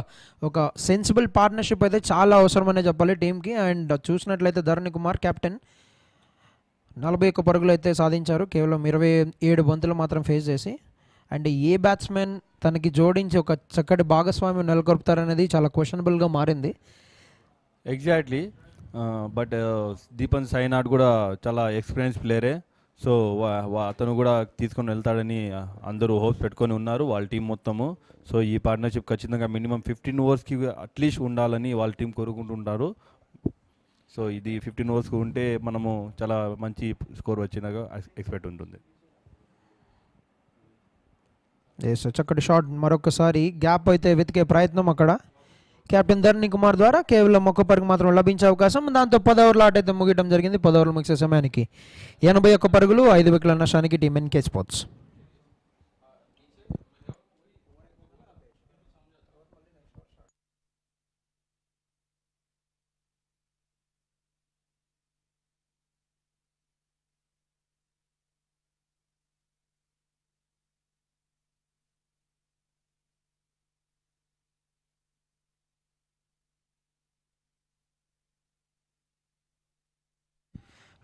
ఒక సెన్సిబుల్ పార్ట్నర్షిప్ అయితే చాలా అవసరమనే చెప్పాలి టీంకి. అండ్ చూసినట్లయితే ధరణి కుమార్ కెప్టెన్ 41 పరుగులు అయితే సాధించారు కేవలం 27 బంతులు మాత్రం ఫేస్ చేసి. అండ్ ఏ బ్యాట్స్మెన్ తనకి జోడించి ఒక చక్కటి భాగస్వామ్యం నెలకొల్పుతారనేది చాలా క్వశ్చనబుల్గా మారింది. ఎగ్జాక్ట్లీ, బట్ దీపన్ సైనాడ్ కూడా చాలా ఎక్స్పీరియన్స్ ప్లేయరే. సో అతను కూడా తీసుకొని వెళ్తాడని అందరూ హోప్స్ పెట్టుకొని ఉన్నారు వాళ్ళ టీం మొత్తము. సో ఈ పార్ట్నర్షిప్ ఖచ్చితంగా మినిమం 15 ఓవర్స్కి అట్లీస్ట్ ఉండాలని వాళ్ళ టీం కోరుకుంటుంటారు. సో ఇది 15 ఓవర్స్కి ఉంటే మనము చాలా మంచి స్కోర్ వచ్చినగా ఎక్స్పెక్ట్ ఉంటుంది. చక్కటి షాట్, మరొకసారి గ్యాప్ అయితే వెతికే ప్రయత్నం అక్కడ కెప్టెన్ ధరణి కుమార్ ద్వారా. కేవలం 1 పరుగు మాత్రం లభించే అవకాశం. దాంతో 10 ఓవర్ల ఆట అయితే ముగియడం జరిగింది. 10 ఓవర్లు ముగిసే సమయానికి 81 పరుగులు, 5 వికెట్ల నష్టానికి టీం ఎన్కే స్పోర్ట్స్.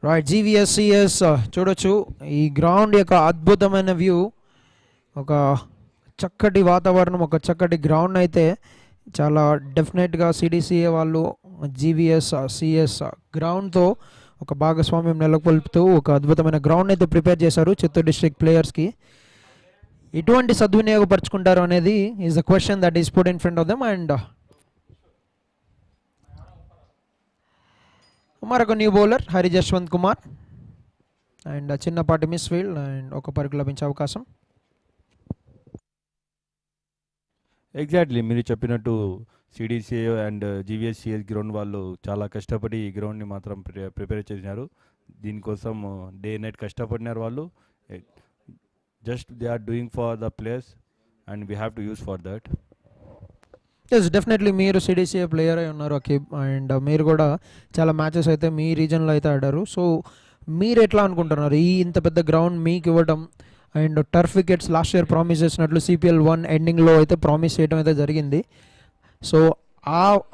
రైట్, జీవీఎస్సిఎస్ చూడొచ్చు ఈ గ్రౌండ్ యొక్క అద్భుతమైన వ్యూ. ఒక చక్కటి వాతావరణం, ఒక చక్కటి గ్రౌండ్ అయితే చాలా డెఫినెట్గా CDCA వాళ్ళు GVSCS గ్రౌండ్తో ఒక భాగస్వామ్యం నెలకొల్పుతూ ఒక అద్భుతమైన గ్రౌండ్ అయితే ప్రిపేర్ చేశారు చిత్తూరు డిస్ట్రిక్ట్ ప్లేయర్స్కి. ఎటువంటి సద్వినియోగపరుచుకుంటారు అనేది is the question that is put in front of them. And మరొక new bowler Hari Jaswanth Kumar. And చిన్నపాటి మిస్ ఫీల్డ్ అండ్ 1 పరుగు లభించే అవకాశం. ఎగ్జాక్ట్లీ మీరు చెప్పినట్టు CDCA అండ్ GVSCS గ్రౌండ్ వాళ్ళు చాలా కష్టపడి ఈ గ్రౌండ్ని మాత్రం ప్రిపేర్ చేసినారు. దీనికోసం డే నైట్ కష్టపడినారు వాళ్ళు. Just they are doing for the players and we have to use for that. Yes, definitely మీరు CDCA ప్లేయర్ అయి ఉన్నారు అకీబ్. అండ్ మీరు కూడా చాలా మ్యాచెస్ అయితే మీ రీజన్లో అయితే ఆడారు. సో మీరు ఎట్లా అనుకుంటున్నారు ఈ ఇంత పెద్ద గ్రౌండ్ మీకు ఇవ్వడం? And turf wickets last year promise చేసినట్లు CPL1 ఎండింగ్లో అయితే ప్రామిస్ చేయడం అయితే జరిగింది. సో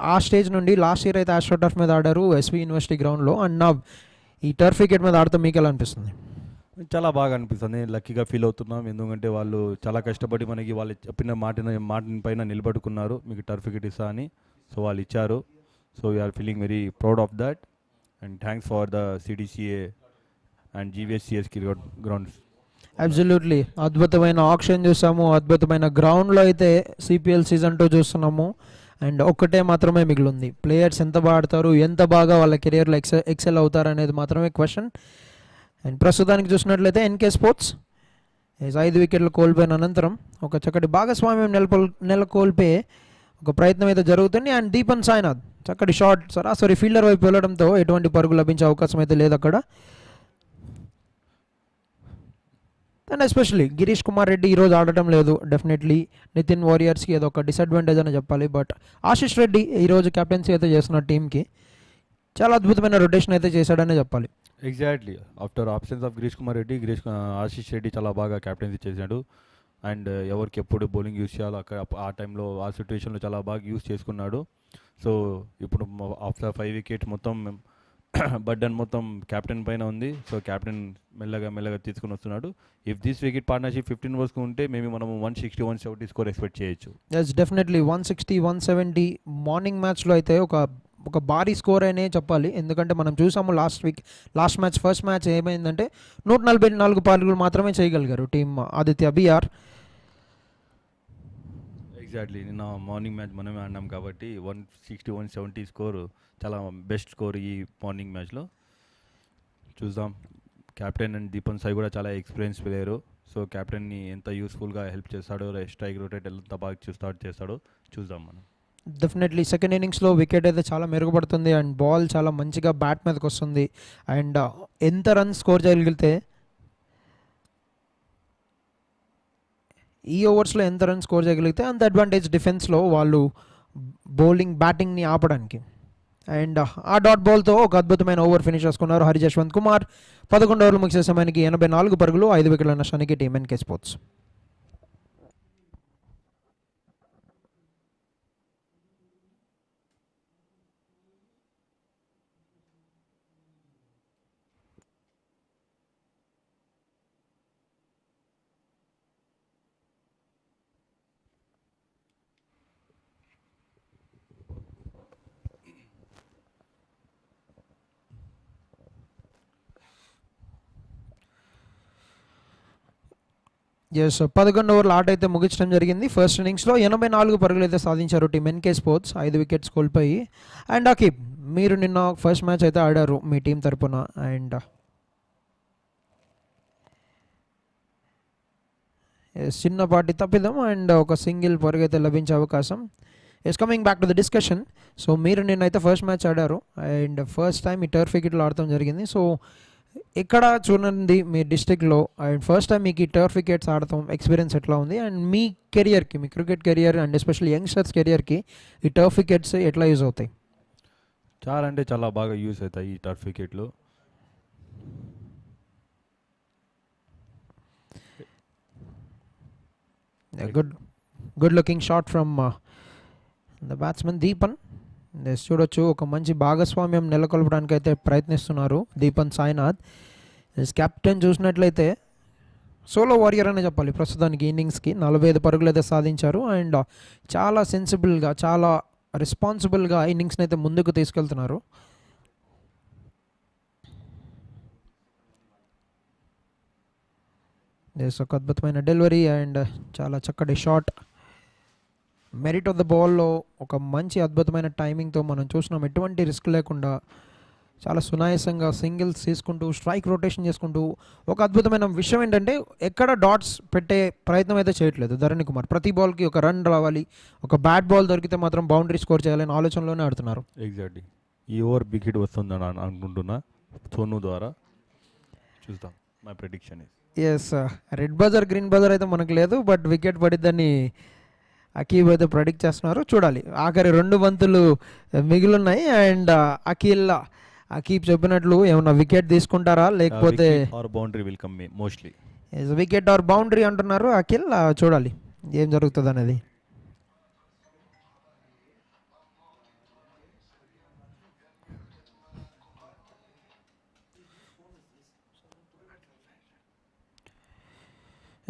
ఆ స్టేజ్ నుండి లాస్ట్ ఇయర్ అయితే ఆస్ట్రో టర్ఫ్ మీద ఆడారు SV యూనివర్సిటీ గ్రౌండ్లో. అండ్ నా ఈ టర్ఫ్ వికెట్ మీద ఆడుతూ మీకు ఎలా అనిపిస్తుంది? చాలా బాగా అనిపిస్తుంది. లక్కీగా ఫీల్ అవుతున్నాం. ఎందుకంటే వాళ్ళు చాలా కష్టపడి మనకి వాళ్ళు చెప్పిన మాట పైన నిలబడుకున్నారు. మీకు టర్ఫ్ వికెట్ ఇస్తా అని. సో వాళ్ళు ఇచ్చారు. So we are feeling very proud of that. And thanks for the CDCA and GVSCS cricket grounds. Absolutely అద్భుతమైన ఆక్షన్ చూసాము, అద్భుతమైన గ్రౌండ్లో అయితే CPL సీజన్ 2 చూస్తున్నాము. అండ్ ఒక్కటే మాత్రమే మిగిలింది, ప్లేయర్స్ ఎంత బాగా ఆడతారు, ఎంత బాగా వాళ్ళ కెరియర్లో ఎక్సెల్ అవుతారు అనేది మాత్రమే క్వశ్చన్. అండ్ ప్రస్తుతానికి చూసినట్లయితే NK స్పోర్ట్స్ 5 వికెట్లు కోల్పోయిన అనంతరం ఒక చక్కటి భాగస్వామ్యం నెలకొల్పే ఒక ప్రయత్నం అయితే జరుగుతుంది. అండ్ దీపన్ సాయినాథ్ చక్కటి షాట్ సరాసరి ఫీల్డర్ వైపు వెళ్ళడంతో ఎటువంటి పరుగు లభించే అవకాశం అయితే లేదు అక్కడ. అండ్ ఎస్పెషలీ గిరీష్ కుమార్ రెడ్డి ఈరోజు ఆడటం లేదు. డెఫినెట్లీ నితిన్ వారియర్స్కి ఏదో ఒక డిసడ్వాంటేజ్ అని చెప్పాలి. బట్ ఆశిష్ రెడ్డి ఈరోజు కెప్టెన్సీ అయితే చేస్తున్న టీంకి చాలా అద్భుతమైన రొటేషన్ అయితే చేశాడనే చెప్పాలి. Exactly after absence of Girish Kumar Reddy, Ashish Reddy చాలా బాగా క్యాప్టెన్సీ చేశాడు. అండ్ ఎవరికి ఎప్పుడు బౌలింగ్ యూస్ చేయాలో అక్కడ ఆ టైంలో ఆ సిచ్యువేషన్లో చాలా బాగా యూస్ చేసుకున్నాడు. సో ఇప్పుడు ఆఫ్టర్ 5 వికెట్ మొత్తం బర్డన్ మొత్తం క్యాప్టెన్ పైన ఉంది. సో క్యాప్టెన్ మెల్లగా తీసుకుని వస్తున్నాడు. ఇఫ్ దిస్ వికెట్ పార్ట్నర్షిప్ 15 ఓవర్స్కి ఉంటే మేబీ మనం 160, 170 స్కోర్ ఎక్స్పెక్ట్ చేయొచ్చు. ఎస్ డెఫినెట్లీ 160, 170 మార్నింగ్ మ్యాచ్లో అయితే ఒక భారీ స్కోర్ అనే చెప్పాలి. ఎందుకంటే మనం చూసాము లాస్ట్ మ్యాచ్ ఫస్ట్ మ్యాచ్ ఏమైందంటే 144 పరుగులు మాత్రమే చేయగలిగారు టీం ఆదిత్య బిఆర్. ఎగ్జాక్ట్లీ నిన్న మార్నింగ్ మ్యాచ్ మనమే ఆడినాం కాబట్టి 160, 170 స్కోర్ చాలా బెస్ట్ స్కోర్ ఈ మార్నింగ్ మ్యాచ్లో. చూద్దాం. క్యాప్టెన్ అండ్ దీపన్ సాయి కూడా చాలా ఎక్స్పీరియన్స్ ప్లేయరు. సో క్యాప్టెన్ని ఎంత యూస్ఫుల్గా హెల్ప్ చేస్తాడో, స్ట్రైక్ రొటేట్ ఎంత బాగా స్టార్ట్ చేస్తాడో చూద్దాం మనం. డెఫినెట్లీ సెకండ్ ఇన్నింగ్స్లో వికెట్ అయితే చాలా మెరుగుపడుతుంది. అండ్ బాల్ చాలా మంచిగా బ్యాట్ మీదకి వస్తుంది. అండ్ ఎంత రన్స్ స్కోర్ చేయగలిగితే ఈ ఓవర్స్లో ఎంత రన్స్ స్కోర్ చేయగలిగితే అంత అడ్వాంటేజ్ డిఫెన్స్లో వాళ్ళు బ్యాటింగ్ని ఆపడానికి. అండ్ ఆ డాట్ బాల్తో ఒక అద్భుతమైన ఓవర్ ఫినిష్ చేసుకున్నారు హరి జశ్వంత్ కుమార్. 11 ఓవర్లు ముగిసే సమయానికి 84 పరుగులు, 5 వికెట్ల నష్టానికి టీమ్ NK స్పోర్ట్స్. ఎస్ 11 ఓవర్ల ఆట అయితే ముగించడం జరిగింది. ఫస్ట్ ఇన్నింగ్స్లో 84 పరుగులు అయితే సాధించారు టీం NK స్పోర్ట్స్ 5 వికెట్స్ కోల్పోయి. అండ్ అకీబ్, మీరు నిన్న ఫస్ట్ మ్యాచ్ అయితే ఆడారు మీ టీం తరపున. అండ్ చిన్నపాటి తప్పిదం అండ్ ఒక సింగిల్ పరుగు అయితే లభించే అవకాశం. Coming back to the discussion. So మీరు నిన్నైతే ఫస్ట్ మ్యాచ్ ఆడారు అండ్ ఫస్ట్ టైం ఈ టర్ఫ్ వికెట్లో ఆడటం జరిగింది. సో ఇక్కడ చూడండి మీ డిస్ట్రిక్ట్లో అండ్ ఫస్ట్ టైం మీకు ఈ టర్ఫ్ వికెట్స్ ఆడటం ఎక్స్పీరియన్స్ ఎట్లా ఉంది? అండ్ మీ కెరియర్కి, మీ cricket career and especially youngsters కెరియర్కి ఈ టర్ఫ్ వికెట్స్ ఎట్లా యూజ్ అవుతాయి? చాలా అంటే చాలా బాగా యూస్ అవుతాయి ఈ టర్ఫ్ వికెట్లు. Good looking shot from the batsmen Deepan. చూడొచ్చు ఒక మంచి భాగస్వామ్యం నెలకొల్పడానికి అయితే ప్రయత్నిస్తున్నారు దీపన్ సాయినాథ్. కెప్టెన్ చూసినట్లయితే సోలో వారియర్ అనే చెప్పాలి. ప్రస్తుతానికి ఇన్నింగ్స్కి 45 పరుగులు అయితే సాధించారు. అండ్ చాలా సెన్సిబుల్గా, చాలా రెస్పాన్సిబుల్గా ఇన్నింగ్స్ని అయితే ముందుకు తీసుకెళ్తున్నారు. ఒక అద్భుతమైన డెలివరీ అండ్ చాలా చక్కటి షాట్. మెరిట్ ఆఫ్ ద బాల్లో ఒక మంచి అద్భుతమైన టైమింగ్తో మనం చూసినాం. ఎటువంటి రిస్క్ లేకుండా చాలా సునాయాసంగా సింగిల్స్ తీసుకుంటూ స్ట్రైక్ రొటేషన్ చేసుకుంటూ. ఒక అద్భుతమైన విషయం ఏంటంటే ఎక్కడ డాట్స్ పెట్టే ప్రయత్నం అయితే చేయట్లేదు ధరణి కుమార్. ప్రతి బాల్కి ఒక రన్ రావాలి, ఒక బ్యాట్ బాల్ దొరికితే మాత్రం బౌండరీ స్కోర్ చేయాలని ఆలోచనలోనే ఆడుతున్నారు. ఎగ్జాక్ట్లీ ఈ ఓవర్ వికెట్ వస్తుందని అనుకుంటున్నా సోను ద్వారా. చూద్దాం. My prediction yes red buzzer green buzzer అయితే మనకు లేదు, బట్ వికెట్ పడిద్దని అకీబ్ అయితే ప్రెడిక్ట్ చేస్తున్నారు. చూడాలి. ఆఖరి 2 బంతులు మిగిలిన్నాయి. అండ్ అకీబ్ చెప్పినట్లు ఏమన్నా వికెట్ తీసుకుంటారా లేకపోతే boundary will come mostly. Wicket or boundary అంటున్నారు అఖిల్. చూడాలి ఏం జరుగుతుంది అనేది.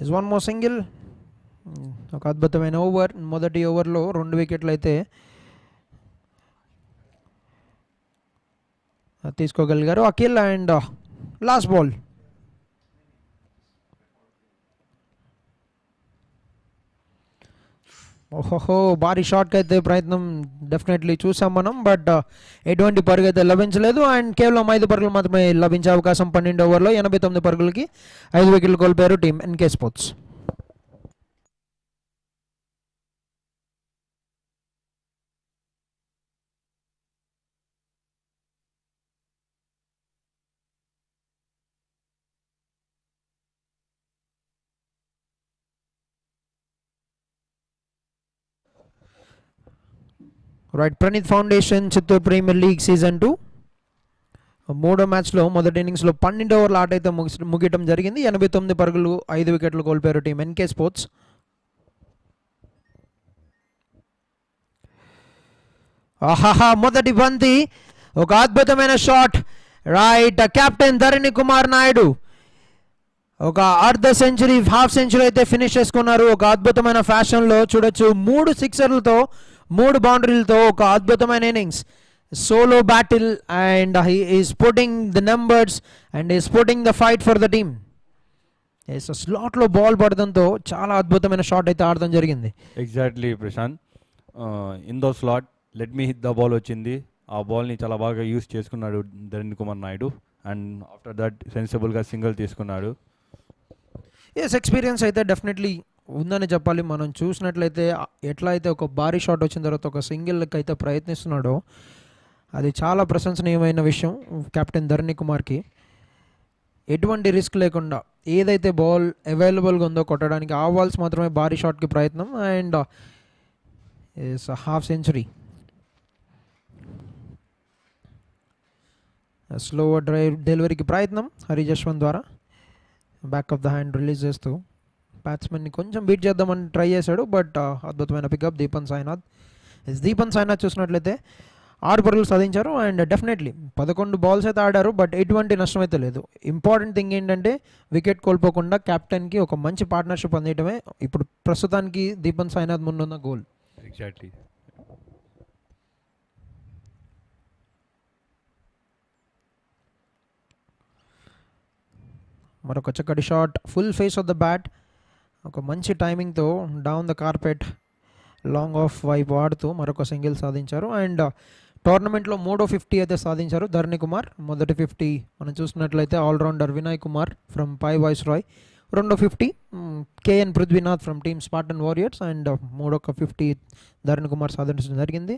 Is one more single. ఒక అద్భుతమైన ఓవర్. మొదటి ఓవర్లో 2 వికెట్లు అయితే తీసుకోగలిగారు అఖిల్. And last ball. ఓహోహో, భారీ షాట్కి అయితే ప్రయత్నం డెఫినెట్లీ చూసాం మనం. బట్ ఎటువంటి పరుగు అయితే లభించలేదు. అండ్ కేవలం 5 పరుగులు మాత్రమే లభించే అవకాశం. 12 ఓవర్లో 89 పరుగులకి 5 వికెట్లు కోల్పోయారు team NK sports. Right, Praneeth foundation Chittoor premier league season 2 మూడో మ్యాచ్లో మొదటి ఇన్నింగ్స్లో 12 ఓవర్ల ఆట అయితే ముగియటం జరిగింది. 89 పరుగులు 5 వికెట్లు కోల్పోయారు టీం ఎన్కే స్పోర్ట్స్. ఆహాహా, మొదటి బంతి, ఒక అద్భుతమైన షాట్. రైట్, కెప్టెన్ ధరణి కుమార్ నాయుడు ఒక అర్ధ సెంచరీ, హాఫ్ సెంచరీ అయితే ఫినిష్ చేసుకున్నారు. ఒక అద్భుతమైన ఫ్యాషన్లో చూడొచ్చు. 3 సిక్సర్లతో 3 బౌండరీలతో ఒక అద్భుతమైన innings. Solo battle and he is putting the numbers and is putting the fight for the team. స్లాట్లో బాల్ పడడంతో చాలా అద్భుతమైన షాట్ అయితే ఆడడం జరిగింది. Exactly Prashant, in the slot let me hit the ball వచ్చింది. ఆ బాల్ని చాలా బాగా యూస్ చేసుకున్నాడు Dharani Kumar Naidu. And after that సెన్సిబుల్గా సింగిల్ తీసుకున్నాడు. ఎక్స్పీరియన్స్ అయితే డెఫినెట్లీ ఉందని చెప్పాలి. మనం చూసినట్లయితే ఎట్లా అయితే ఒక భారీ షాట్ వచ్చిన తర్వాత ఒక సింగిల్కి అయితే ప్రయత్నిస్తున్నాడో అది చాలా ప్రశంసనీయమైన విషయం కెప్టెన్ ధరణి కుమార్కి. ఎటువంటి రిస్క్ లేకుండా ఏదైతే బాల్ అవైలబుల్గా ఉందో కొట్టడానికి ఆ బాల్స్ మాత్రమే భారీ షాట్కి ప్రయత్నం. And half century. Slow drive డెలివరీకి ప్రయత్నం హరి జశ్వంత్ ద్వారా. Back of the hand release చేస్తూ బ్యాట్స్మెన్ని కొంచెం బీట్ చేద్దామని ట్రై చేశాడు. బట్ అద్భుతమైన పికప్ దీపన్ సాయినాథ్. దీపన్ సాయినాథ్ చూసినట్లయితే 6 పరుగులు సాధించారు. అండ్ డెఫినెట్లీ 11 బాల్స్ అయితే ఆడారు. బట్ ఎటువంటి నష్టం అయితే లేదు. ఇంపార్టెంట్ థింగ్ ఏంటంటే వికెట్ కోల్పోకుండా కెప్టెన్కి ఒక మంచి పార్ట్నర్షిప్ అందించడమే ఇప్పుడు ప్రస్తుతానికి దీపన్ సాయినాథ్ ముందున్న గోల్. ఎగ్జాక్ట్లీ. మరొక చక్కటి shot, full face of the bat. ఒక మంచి టైమింగ్తో down the carpet long off వైపు ఆడుతూ మరొక సింగిల్ సాధించారు. అండ్ టోర్నమెంట్లో 3వ 50 అయితే సాధించారు ధరణి కుమార్. మొదటి 50 మనం చూసినట్లయితే ఆల్రౌండర్ వినయ్ కుమార్ ఫ్రమ్ పై వాయిస్ రాయ్. రెండో 50 KN Prithvinath from team Spartan Warriors. And మూడొక 50 ధరణి కుమార్ సాధించడం జరిగింది.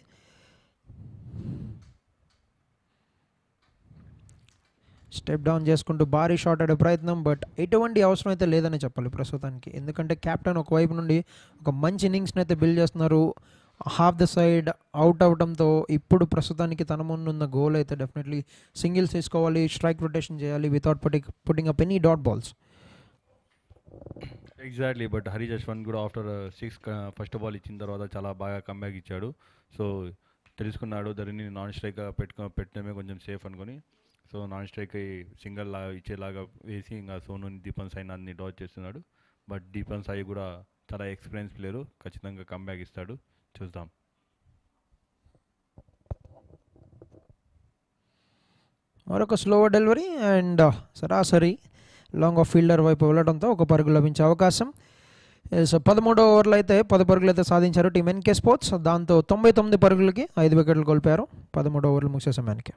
స్టెప్ డౌన్ చేసుకుంటూ భారీ షాట్ ఆడే ప్రయత్నం. బట్ ఎటువంటి అవసరం అయితే లేదని చెప్పాలి ప్రస్తుతానికి. ఎందుకంటే కెప్టెన్ ఒకవైపు నుండి ఒక మంచి ఇన్నింగ్స్ని అయితే బిల్డ్ చేస్తున్నారు. హాఫ్ ద సైడ్ అవుట్ అవడంతో ఇప్పుడు ప్రస్తుతానికి తన ముందున్న గోల్ అయితే డెఫినెట్లీ సింగిల్స్ తీసుకోవాలి, స్ట్రైక్ రొటేషన్ చేయాలి without putting up any dot balls. Exactly. But Hari Jaswanth కూడా ఆఫ్టర్ 6 ఫస్ట్ బాల్ ఇచ్చిన తర్వాత చాలా బాగా కంబ్యాక్ ఇచ్చాడు. సో తెలుసుకున్నాడు ధరణిని నాన్ స్ట్రైక్గా పెట్టడమే కొంచెం సేఫ్ అనుకుని. సో నాన్ స్ట్రైక్ సింగిల్ లాగా ఇచ్చేలాగా వేసి ఇంకా సోనుని దీపన్ సాయినాథ్ని డాచ్ చేస్తున్నాడు. బట్ దీపన్ సాయి కూడా చాలా ఎక్స్పీరియన్స్ ప్లేయరు, ఖచ్చితంగా కంబ్యాక్ ఇస్తాడు, చూద్దాం. మరొక స్లో డెలివరీ అండ్ సరాసరి లాంగ్ ఆఫ్ ఫీల్డర్ వైపు వెళ్ళడంతో ఒక పరుగు లభించే అవకాశం. 13వ ఓవర్లో అయితే 10 పరుగులు అయితే సాధించారు టీమ్ ఎన్కే స్పోర్ట్స్. దాంతో 99 పరుగులకి 5 వికెట్లు కోల్పోయారు 13 ఓవర్లు ముగిసే సమయానికి.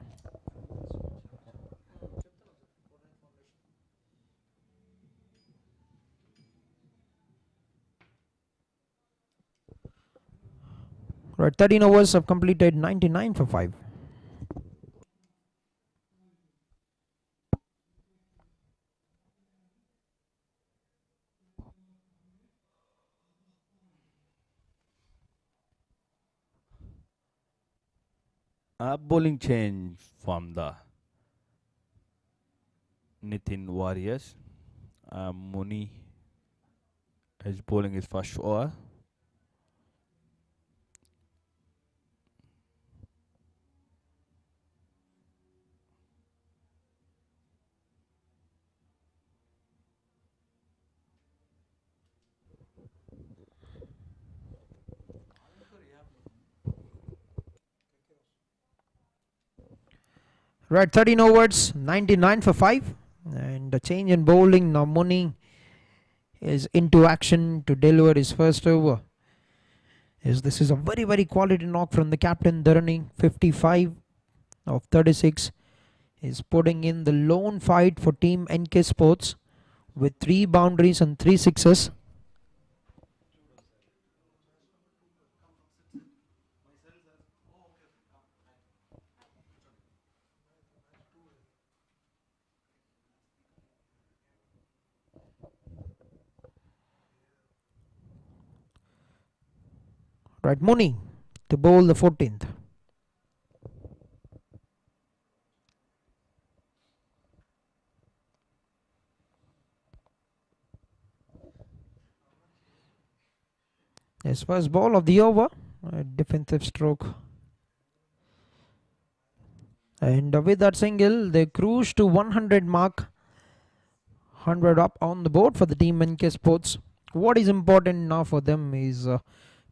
Right, 13 overs have completed 99 for 5. Bowling change from the Nithan Warriors. Muni is bowling his first over. Right, 13 overs, 99 for 5. And a change in bowling. Now Muni is into action to deliver his first over. Yes, this is a very, very quality knock from the captain Dharani. 55 of 36 is putting in the lone fight for Team NK Sports with 3 boundaries and 3 sixes. Right, Muni to bowl the 14th. His first ball of the over, a defensive stroke. And with that single, they cruise to 100 mark. 100 up on the board for the Team NK Sports. What is important now for them is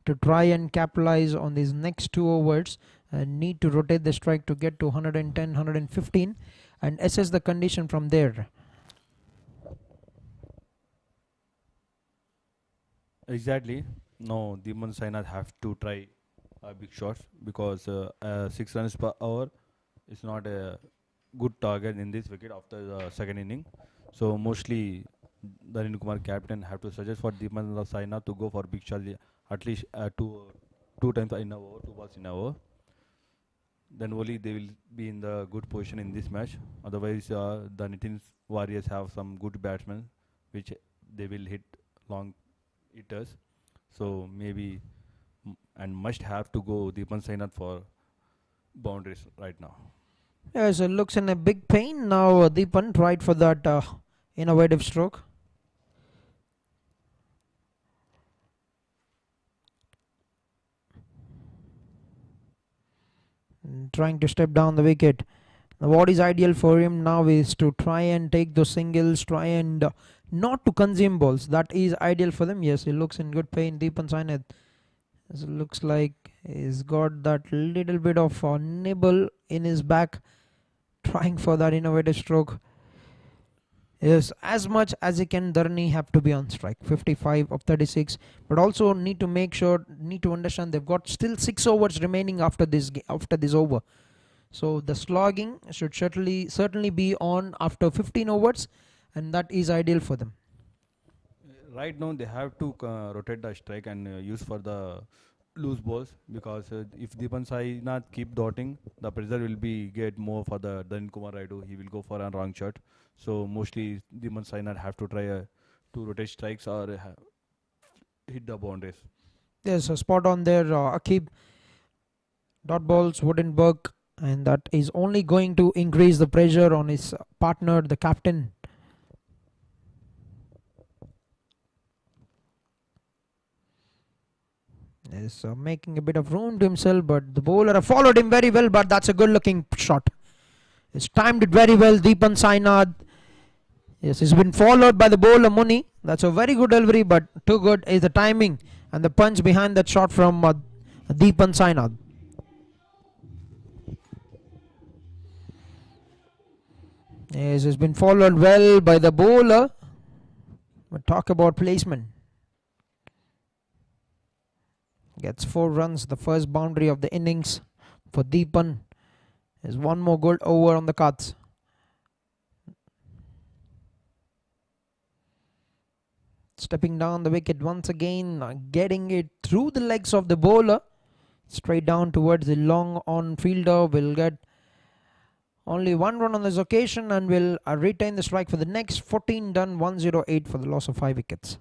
to try and capitalize on these next 2 overs and need to rotate the strike to get to 110, 115 and assess the condition from there. Exactly. No, Demon Sainath have to try big shots because 6 runs per hour is not a good target in this wicket after the second inning. So mostly Dharin Kumar captain have to suggest for Demon Sainath to go for big shots at least two times in a over, 2 balls in a over. Then only they will be in the good position in this match. Otherwise, the Nithin Warriors have some good batsmen which they will hit long hitters. So maybe and must have to go Deepan Sainath for boundaries right now. Yes, it looks in a big pain now. Deepan tried for that innovative stroke. Trying to step down the wicket. Now what is ideal for him now is to try and take those singles, try and not to consume balls. That is ideal for them. Yes, he looks in good pain. Deepan Sainath. It looks like he's got that little bit of nibble in his back, trying for that innovative stroke. Yes, as much as he can, Dharani have to be on strike. 55 of 36, but also need to make sure, need to understand they've got still 6 overs remaining after this over. So the slogging should certainly be on after 15 overs, and that is ideal for them. Right now they have to rotate the strike and use for the loose balls because if Deepan Sainath keep dotting, the pressure will be get more for the Dharin Kumar Raidu. He will go for a wrong shot. So mostly Deepan Sainath have to try to rotate strikes or hit the boundaries. There's a spot on there. Akib dot balls wouldn't work, and that is only going to increase the pressure on his partner, the captain. Is making a bit of room to himself, but the bowler followed him very well, but that's a good looking shot. He's timed it very well. Deepan Sainath. Yes, he's been followed by the bowler Muni. That's a very good delivery, but too good is the timing and the punch behind that shot from Deepan Sainath. Yes, he's been followed well by the bowler. But talk about placement. Gets 4 runs, the first boundary of the innings for Deepan. There's one more good over on the cards. Stepping down the wicket once again, getting it through the legs of the bowler. Straight down towards the long on fielder. Will get only 1 run on this occasion and will retain the strike for the next 14 done. 108 for the loss of 5 wickets.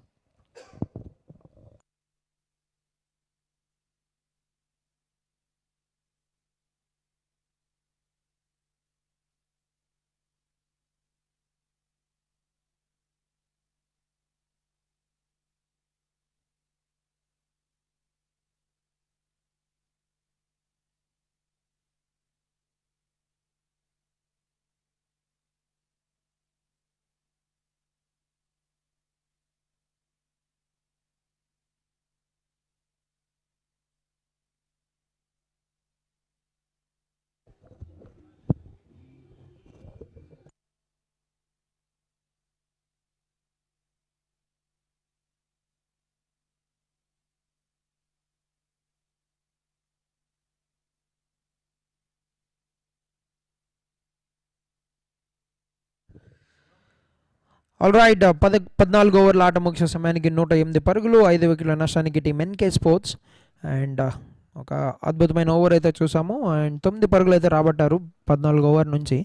All right 14 ఓవర్ల ఆట ముగిసే సమయానికి 108 పరుగులు 5 వికెట్ల నష్టానికి team NK sports. And ఒక అద్భుతమైన over అయితే చూసాము. అండ్ 9 పరుగులు అయితే రాబట్టారు 14 ఓవర్ నుంచి.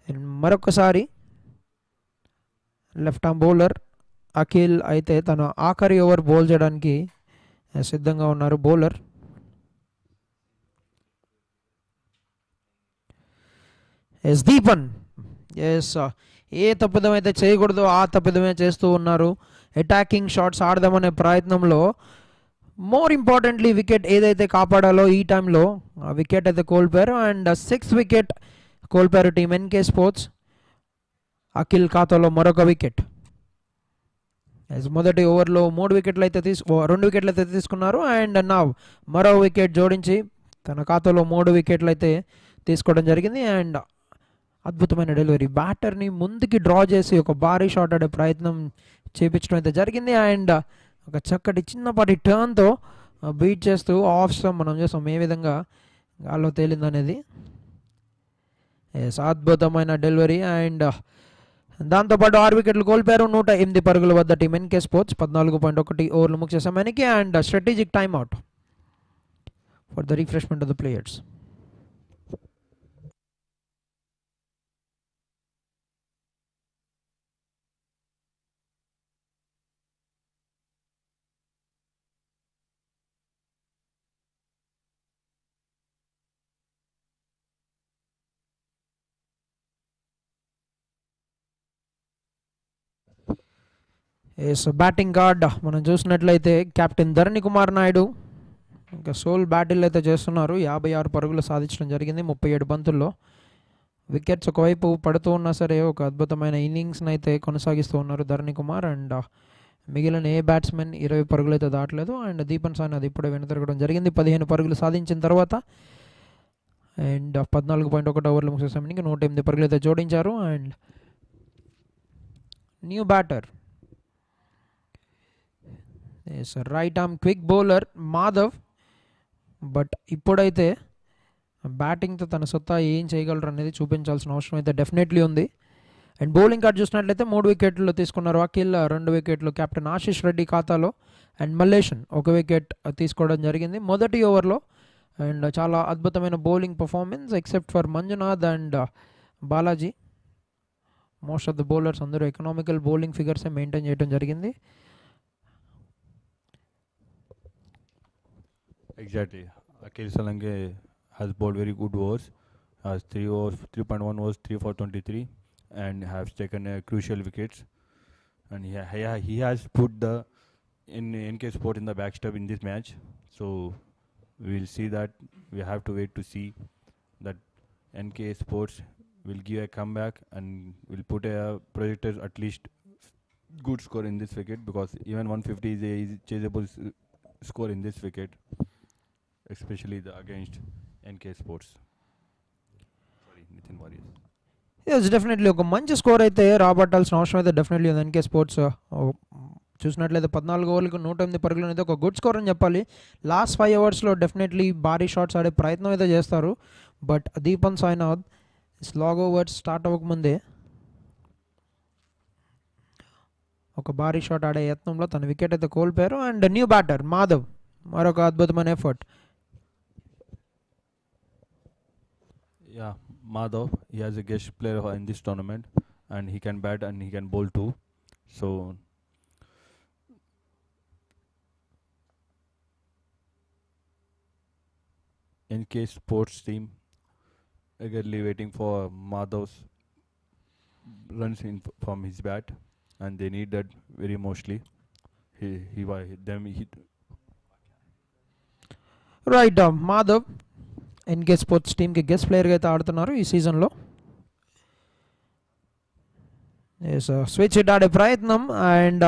అండ్ మరొకసారి లెఫ్ట్ ఆర్మ్ బౌలర్ అఖిల్ అయితే తన ఆఖరి ఓవర్ బౌల్ చేయడానికి సిద్ధంగా ఉన్నారు. Bowler S Deepan. ఎస్ ఏ తప్పిదం అయితే చేయకూడదో ఆ తప్పిదమే చేస్తూ ఉన్నారు. అటాకింగ్ షాట్స్ ఆడదామనే ప్రయత్నంలో మోర్ ఇంపార్టెంట్లీ వికెట్ ఏదైతే కాపాడాలో ఈ టైంలో ఆ వికెట్ అయితే కోల్పోయారు. అండ్ 6th వికెట్ కోల్పోయారు టీం ఎన్కే స్పోర్ట్స్. అఖిల్ ఖాతాలో మరొక వికెట్. మొదటి ఓవర్లో 2 వికెట్లు అయితే తీసుకున్నారు. అండ్ నా మరో వికెట్ జోడించి తన ఖాతాలో 3 వికెట్లు అయితే తీసుకోవడం జరిగింది. అండ్ అద్భుతమైన డెలివరీ, బ్యాటర్ని ముందుకి డ్రా చేసి ఒక భారీ షాట్ ఆడే ప్రయత్నం చేపించడం అయితే జరిగింది. అండ్ ఒక చక్కటి చిన్నపాటి టర్న్తో బీట్ చేస్తూ ఆఫ్ స్టంప్ మనం చూసాం ఏ విధంగా గాల్లో తేలిందనేది. అద్భుతమైన డెలివరీ. అండ్ దాంతోపాటు 6 వికెట్లు కోల్పోయారు. 108 పరుగుల వద్ద టీం ఎన్కే స్పోర్ట్స్ 14.1 ఓవర్లు ముగిసే సమయానికి. And strategic timeout for the refreshment of the players. Batting guard మనం చూసినట్లయితే కెప్టెన్ ధరణి కుమార్ నాయుడు ఇంకా సోల్ బ్యాటిల్ అయితే చేస్తున్నారు. 56 పరుగులు సాధించడం జరిగింది 37 బంతుల్లో. వికెట్స్ ఒకవైపు పడుతూ ఉన్నా సరే ఒక అద్భుతమైన ఇన్నింగ్స్ని అయితే కొనసాగిస్తూ ఉన్నారు ధరణి కుమార్. అండ్ మిగిలిన ఏ బ్యాట్స్మెన్ 20 పరుగులు అయితే దాటలేదు. అండ్ దీపన్ సాయ్ అది ఇప్పుడే వెనుతిరగడం జరిగింది 15 పరుగులు సాధించిన తర్వాత. అండ్ 14.1 ఓవర్లు ముగిసే సమయానికి 108 పరుగులు అయితే జోడించారు. And new batter right arm quick bowler Madhav. But ఇప్పుడైతే బ్యాటింగ్తో తన సొత్తా ఏం చేయగలరు అనేది చూపించాల్సిన అవసరం అయితే డెఫినెట్లీ ఉంది. అండ్ బౌలింగ్ కార్డ్ చూసినట్లయితే 3 వికెట్లు తీసుకున్నారు అఖిల్, 2 వికెట్లు కెప్టెన్ ఆశీష్ రెడ్డి ఖాతాలో. అండ్ మల్లేషన్ 1 వికెట్ తీసుకోవడం జరిగింది మొదటి ఓవర్లో. అండ్ చాలా అద్భుతమైన bowling performance except for Manjunath and Balaji. Most of the bowlers అందరూ ఎకనామికల్ బౌలింగ్ ఫిగర్సే మెయింటైన్ చేయడం జరిగింది. Exactly. Akhil Salange has bowled very good overs. Has 3.1 overs, 3 for 23, and has taken crucial wickets. And he has put the NK Sport in the backstop in this match. So we will see that. We have to wait to see that NK Sports will give a comeback and will put a projected at least good score in this wicket, because even 150 is a chaseable score in this wicket, especially against NK Sports. Sorry, Nithan Warriors. Yes definitely ఒక మంచి score అయితే రాబట్టాల్సిన అవసరం అయితే definitely ఉంది NK sports. చూసినట్లయితే 14 ఓవర్లకు 108 పరుగులు అనేది ఒక గుడ్ స్కోర్ అని చెప్పాలి. లాస్ట్ 5 ఓవర్స్లో డెఫినెట్లీ భారీ షాట్స్ ఆడే ప్రయత్నం అయితే చేస్తారు. But Deepan Sainath slog overs start అవ్వకముందే ఒక భారీ షాట్ ఆడే యత్నంలో తన వికెట్ అయితే కోల్పోయారు. అండ్ న్యూ బ్యాటర్ మాధవ్ మరొక అద్భుతమైన effort. Yeah, Madhav, he has a guest player in this tournament, and he can bat and he can bowl too. So NK Sports team eagerly waiting for Madhav's runs in from his bat, and they need that very mostly. Right Madhav NK sports టీమ్కి guest ప్లేయర్గా అయితే ఆడుతున్నారు ఈ సీజన్లో. Switch hit ఆడే ప్రయత్నం and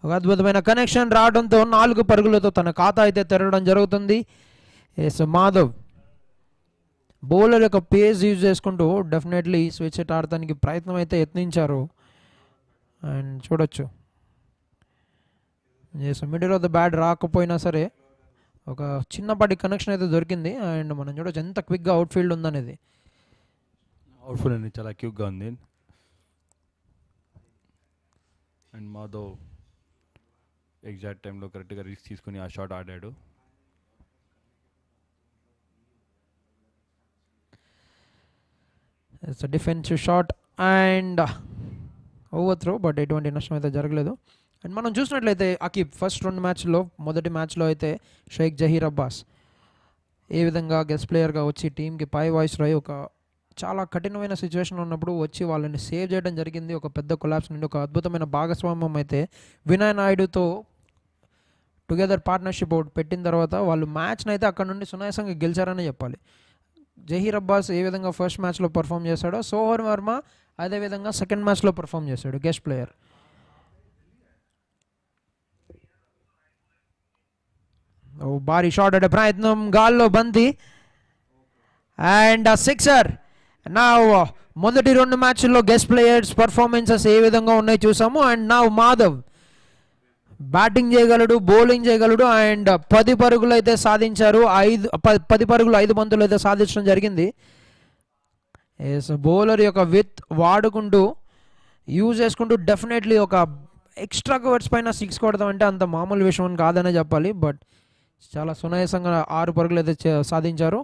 ఒక అద్భుతమైన కనెక్షన్ రావడంతో 4 పరుగులతో తన ఖాతా అయితే తెరవడం జరుగుతుంది. మాధవ్ బౌలర్ యొక్క పేస్ యూజ్ చేసుకుంటూ డెఫినెట్లీ స్విచ్ హిట్ ఆడటానికి ప్రయత్నం అయితే యత్నించారు. అండ్ చూడొచ్చు మిడిల్ ఆఫ్ ద బ్యాట్ రాకపోయినా సరే ఒక చిన్నపాటి కనెక్షన్ అయితే దొరికింది. అండ్ మనం చూడొచ్చు ఎంత క్విక్గా అవుట్ఫీల్డ్ ఉందనేది. అవుట్ఫీల్డ్ అనేది చాలా క్విక్గా ఉంది. అండ్ మాధవ్ ఎగ్జాక్ట్ టైంలో కరెక్ట్గా రిస్క్ తీసుకుని ఆ షాట్ ఆడాడు. It's a defensive shot and over throw, but ఎటువంటి నష్టం అయితే జరగలేదు. అండ్ మనం చూసినట్లయితే అకీబ్ ఫస్ట్ 2 మ్యాచ్లో, మొదటి మ్యాచ్లో అయితే షేక్ జహీర్ అబ్బాస్ ఏ విధంగా గెస్ట్ ప్లేయర్గా వచ్చి టీంకి పై వాయిస్ రై ఒక చాలా కఠినమైన సిచ్యువేషన్ ఉన్నప్పుడు వచ్చి వాళ్ళని సేవ్ చేయడం జరిగింది. ఒక పెద్ద కొలాప్స్ నుండి ఒక అద్భుతమైన భాగస్వామ్యం అయితే వినయ్ నాయుడుతో టుగెదర్ పార్ట్నర్షిప్ ఒకటి పెట్టిన తర్వాత వాళ్ళు మ్యాచ్ని అయితే అక్కడ నుండి సునాయాసంగా గెలిచారని చెప్పాలి. జహీర్ అబ్బాస్ ఏ విధంగా ఫస్ట్ మ్యాచ్లో పర్ఫామ్ చేశాడో సోహర్ వర్మ అదేవిధంగా సెకండ్ మ్యాచ్లో పర్ఫామ్ చేశాడు గెస్ట్ ప్లేయర్. భారీ షాట్ ఆడే ప్రయత్నం, గాల్లో బంతి అండ్ సిక్సర్. నా మొదటి 2 మ్యాచ్ల్లో గెస్ట్ ప్లేయర్స్ పర్ఫార్మెన్సెస్ ఏ విధంగా ఉన్నాయి చూసాము. అండ్ నా మాధవ్ బ్యాటింగ్ చేయగలడు, బౌలింగ్ చేయగలడు అండ్ 10 పరుగులు అయితే సాధించారు. 10 పరుగులు 5 బంతులు అయితే సాధించడం జరిగింది. బౌలర్ యొక్క విత్ వాడుకుంటూ యూజ్ చేసుకుంటూ డెఫినెట్లీ ఒక ఎక్స్ట్రా కవర్స్ పైన 6 కొడతామంటే అంత మామూలు విషయం కాదనే చెప్పాలి. బట్ చాలా సునాయాసంగా 6 పరుగులు అయితే సాధించారు.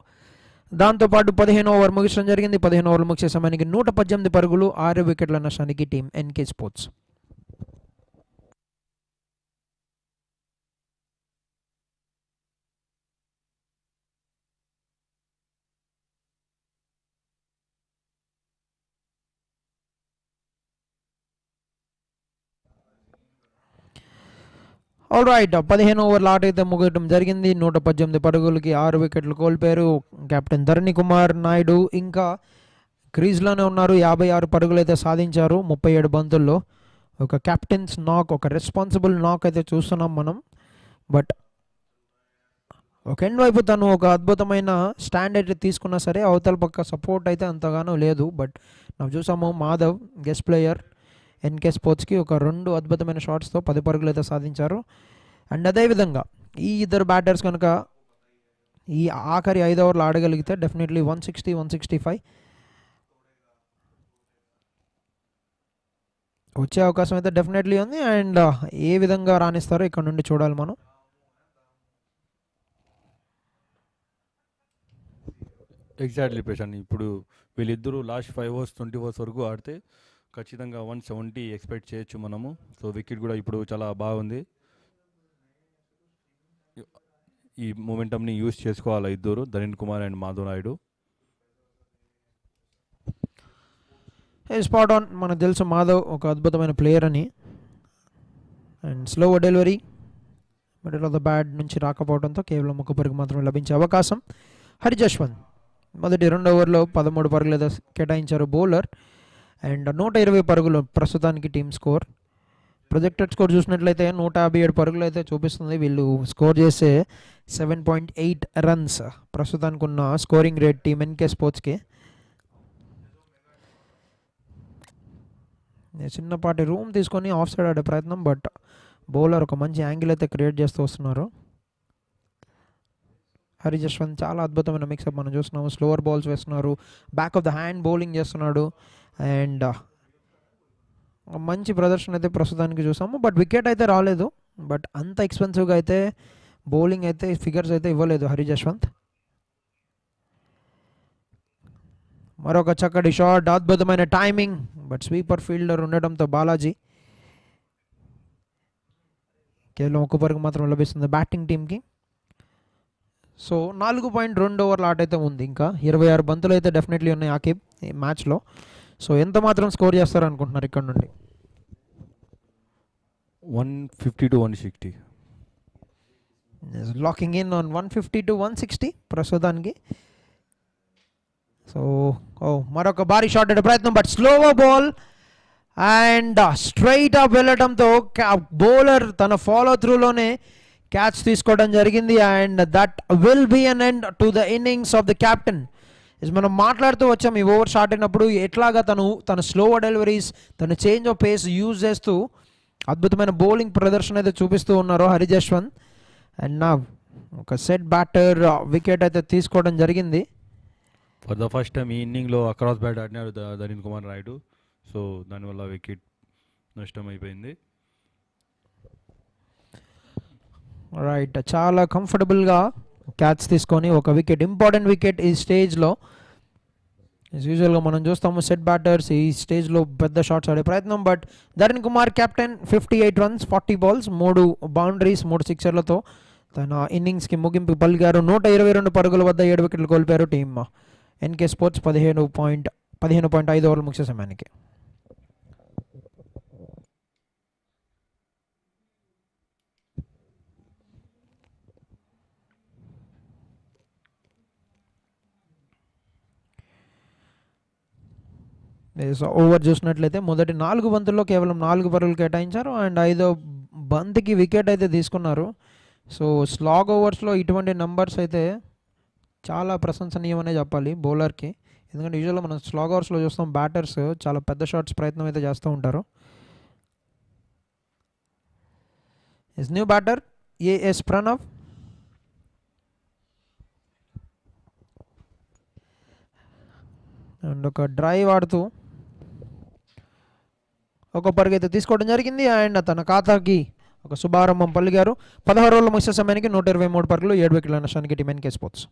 దాంతోపాటు 15 ఓవర్ ముగించడం జరిగింది. 15 ఓవర్లు ముగిసే సమయానికి 118 పరుగులు, 6 వికెట్ల నష్టానికి team NK sports. All right, 15 ఓవర్ల ఆట అయితే ముగటం జరిగింది. 118 పరుగులకి 6 వికెట్లు కోల్పోయారు. కెప్టెన్ ధరణి కుమార్ నాయుడు ఇంకా క్రీజ్లోనే ఉన్నారు. 56 పరుగులు అయితే సాధించారు 37 బంతుల్లో. ఒక కెప్టెన్స్ నాక్, ఒక రెస్పాన్సిబుల్ నాక్ అయితే చూస్తున్నాం మనం. బట్ ఒక ఎండ్ వైపు తను ఒక అద్భుతమైన స్టాండ్ అయితే తీసుకున్నా సరే అవతల పక్క సపోర్ట్ అయితే అంతగానో లేదు. బట్ మనం చూసాము మాధవ్ గెస్ట్ ప్లేయర్ ఎన్కే స్పోర్ట్స్కి ఒక 2 అద్భుతమైన షాట్స్తో 10 పరుగులు అయితే సాధించారు. అండ్ అదేవిధంగా ఈ ఇద్దరు బ్యాటర్స్ కనుక ఈ ఆఖరి 5 ఓవర్లు ఆడగలిగితే డెఫినెట్లీ 160, 165 వచ్చే అవకాశం అయితే డెఫినెట్లీ ఉంది. అండ్ ఏ విధంగా రాణిస్తారో ఇక్కడ నుండి చూడాలి మనం. ఎగ్జాక్ట్లీ ప్రశాంత్, ఇప్పుడు వీళ్ళిద్దరూ లాస్ట్ 5 ఓవర్స్ 20 ఓవర్స్ వరకు ఆడితే ఖచ్చితంగా 170 ఎక్స్పెక్ట్ చేయొచ్చు మనము. సో వికెట్ కూడా ఇప్పుడు చాలా బాగుంది. ఈ మొమెంటమ్ని యూజ్ చేసుకోవాలి ఇద్దరు, Dharani Kumar and Madhav Naidu. Spot on, మనకు తెలుసు మాధవ్ ఒక అద్భుతమైన ప్లేయర్ అని. And slow delivery middle of the bat నుంచి రాకపోవడంతో కేవలం 1 పరుగు మాత్రమే లభించే అవకాశం. హరి జశ్వంత్ మొదటి 2 ఓవర్లో 13 పరుగులు అయితే కేటాయించారు బౌలర్. అండ్ 120 పరుగులు ప్రస్తుతానికి టీమ్ స్కోర్. ప్రొజెక్టెడ్ స్కోర్ చూసినట్లయితే 157 పరుగులు అయితే చూపిస్తుంది. వీళ్ళు స్కోర్ చేసే 7.8 రన్స్ ప్రస్తుతానికి ఉన్న స్కోరింగ్ రేట్ టీమ్ ఎన్కే స్పోర్ట్స్కి. చిన్నపాటి రూమ్ తీసుకొని ఆఫ్ సైడ్ ఆడే ప్రయత్నం, బట్ బౌలర్ ఒక మంచి యాంగిల్ అయితే క్రియేట్ చేస్తూ వస్తున్నారు. హరి జశ్వంత్ చాలా అద్భుతమైన మిక్సప్ మనం చూస్తున్నాము. స్లోవర్ బాల్స్ వేస్తున్నారు, back of the hand bowling చేస్తున్నాడు. అండ్ మంచి ప్రదర్శన అయితే ప్రస్తుతానికి చూసాము. బట్ వికెట్ అయితే రాలేదు. బట్ అంత ఎక్స్పెన్సివ్గా అయితే బౌలింగ్ అయితే ఫిగర్స్ అయితే ఇవ్వలేదు హరి జశ్వంత్. మరొక చక్కటి షాట్, అద్భుతమైన టైమింగ్, బట్ స్వీపర్ ఫీల్డర్ ఉండడంతో బాలాజీ కేవలం 1 పరుగు మాత్రం లభిస్తుంది బ్యాటింగ్ టీంకి. సో 4.2 ఓవర్ల ఆట అయితే ఉంది. ఇంకా 26 బంతులు అయితే డెఫినెట్లీ ఉన్నాయి ఆకిబ్ ఈ మ్యాచ్లో. సో ఎంత మాత్రం స్కోర్ చేస్తారు అనుకుంటున్నారు ఇక్కడ నుండి? 150 to 160. Lacking in on 150 to 160 ప్రస్తుతానికి. సో మరొక భారీ షాట్ అనే ప్రయత్నం, but slower ball and straight up వెళ్ళడంతో బౌలర్ తన ఫాలో త్రూలోనే క్యాచ్ తీసుకోవడం జరిగింది. And that will be an end to the innings of the captain. మనం మాట్లాడుతూ వచ్చాం ఈ ఓవర్ షాట్ అయినప్పుడు ఎట్లాగా తన స్లోవర్ డెలివరీస్, తన చేంజ్ ఆఫ్ పేస్ యూజ్ చేస్తూ అద్భుతమైన బౌలింగ్ ప్రదర్శన అయితే చూపిస్తూ ఉన్నారు హరి జశ్వంత్. అండ్ నా ఒక సెట్ బ్యాటర్ వికెట్ అయితే తీసుకోవడం జరిగింది. ఫర్ ద ఫస్ట్ టైం ఈ ఇన్నింగ్లో అక్రాస్ బ్యాట్ ఆడినాడు ధరణి కుమార్ నాయుడు. సో దానివల్ల వికెట్ నష్టం అయిపోయింది. రైట్, చాలా కంఫర్టబుల్గా క్యాచ్ తీసుకొని ఒక వికెట్, ఇంపార్టెంట్ వికెట్ ఈ స్టేజ్లో. యూజువల్గా మనం చూస్తాము సెట్ బ్యాటర్స్ ఈ స్టేజ్లో పెద్ద షాట్స్ ఆడే ప్రయత్నం, but Dharan Kumar captain 58 runs 40 balls, 3 boundaries 3 సిక్సర్లతో తన ఇన్నింగ్స్కి ముగింపు పలికారు. 122 పరుగుల వద్ద 7 వికెట్లు కోల్పోయారు టీమ్ ఎన్కే స్పోర్ట్స్ 15.5 ఓవర్లు ముగిసే సమయానికి. ఓవర్ చూసినట్లయితే మొదటి 4 బంతుల్లో కేవలం 4 పరుగులు కేటాయించారు అండ్ 5వ బంతికి వికెట్ అయితే తీసుకున్నారు. సో స్లాగ్ ఓవర్స్లో ఇటువంటి నంబర్స్ అయితే చాలా ప్రశంసనీయమనే చెప్పాలి బౌలర్కి. ఎందుకంటే యూజువల్గా మనం స్లాగ్ ఓవర్స్లో చూస్తాం బ్యాటర్స్ చాలా పెద్ద షాట్స్ ప్రయత్నం అయితే చేస్తూ ఉంటారు. Is new batter A S Pranav. And ఒక డ్రైవ్ ఆడుతూ ఒక పరుగు అయితే తీసుకోవడం జరిగింది అండ్ తన ఖాతాకి ఒక శుభారంభం పలిగారు. 16 ఓవర్ల ముగిసే సమయానికి 123 పరుగులు 7 వికెట్ల నష్టానికి team NK sports.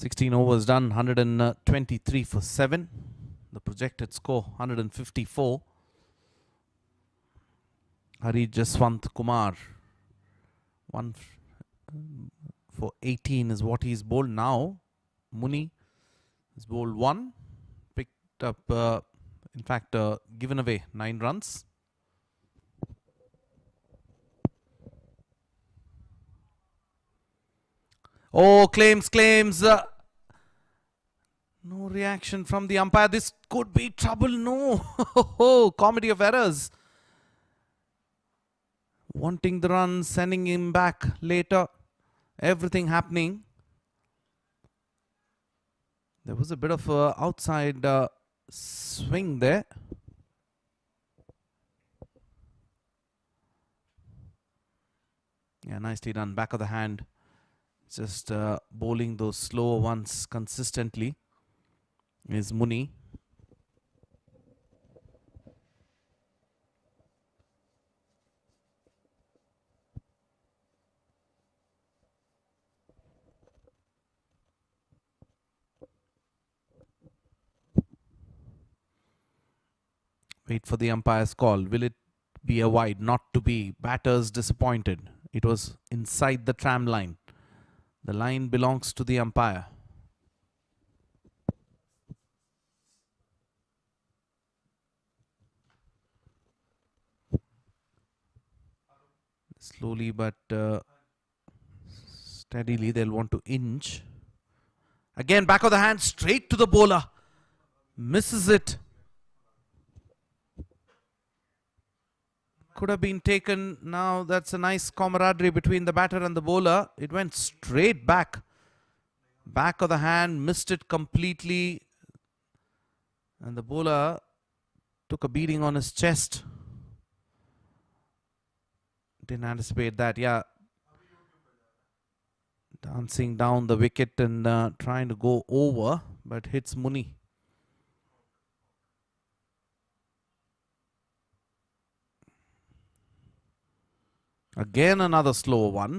Sixteen overs done, 123 for 7. The projected score 154. Hari Jaswant Kumar 1 for 18 is what he's bowled now. Muni has bowled 1, picked up in fact given away 9 runs. Oh, claims. No reaction from the umpire. This could be trouble. No. Comedy of errors. Wanting the run, sending him back later. Everything happening. There was a bit of outside swing there. Yeah, nicely done. Back of the hand. Just bowling those slower ones consistently is Muni. Wait for the umpire's call. Will it be a wide? Not to be. Batters disappointed. It was inside the tram line. The line belongs to the umpire. Slowly but steadily they'll want to inch. Again, back of the hand, straight to the bowler. Misses it. Could have been taken. Now that's a nice camaraderie between the batter and the bowler. It went straight back. Back of the hand, missed it completely. And the bowler took a beating on his chest. Didn't anticipate that. Yeah. Dancing down the wicket and trying to go over, but hits Muni. Again another slow one.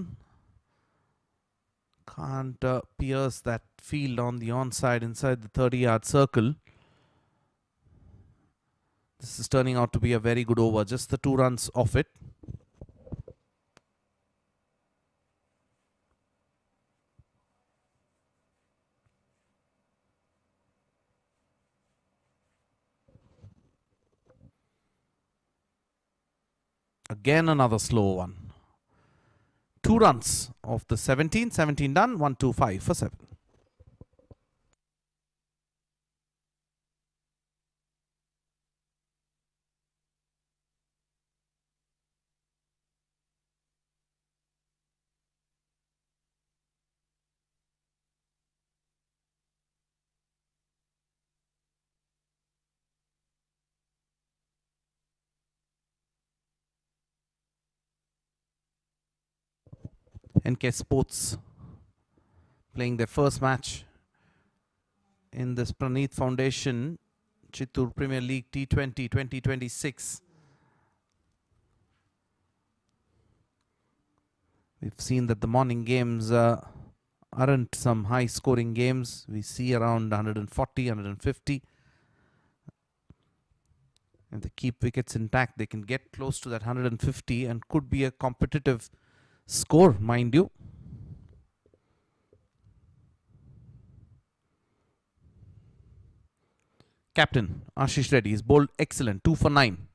Can't pierce that field on the onside inside the 30-yard circle. This is turning out to be a very good over. Just the 2 runs off it. Again another slow one. 2 runs off the 17. 17 done. 125 for 7. NK Sports playing their first match in this Praneeth Foundation Chittoor Premier League T20 2026. We've seen that the morning games aren't some high scoring games. We see around 140, 150. If they keep wickets intact, they can get close to that 150 and could be a competitive score, mind you. Captain Ashish Reddy is bowled excellent, 2 for 9.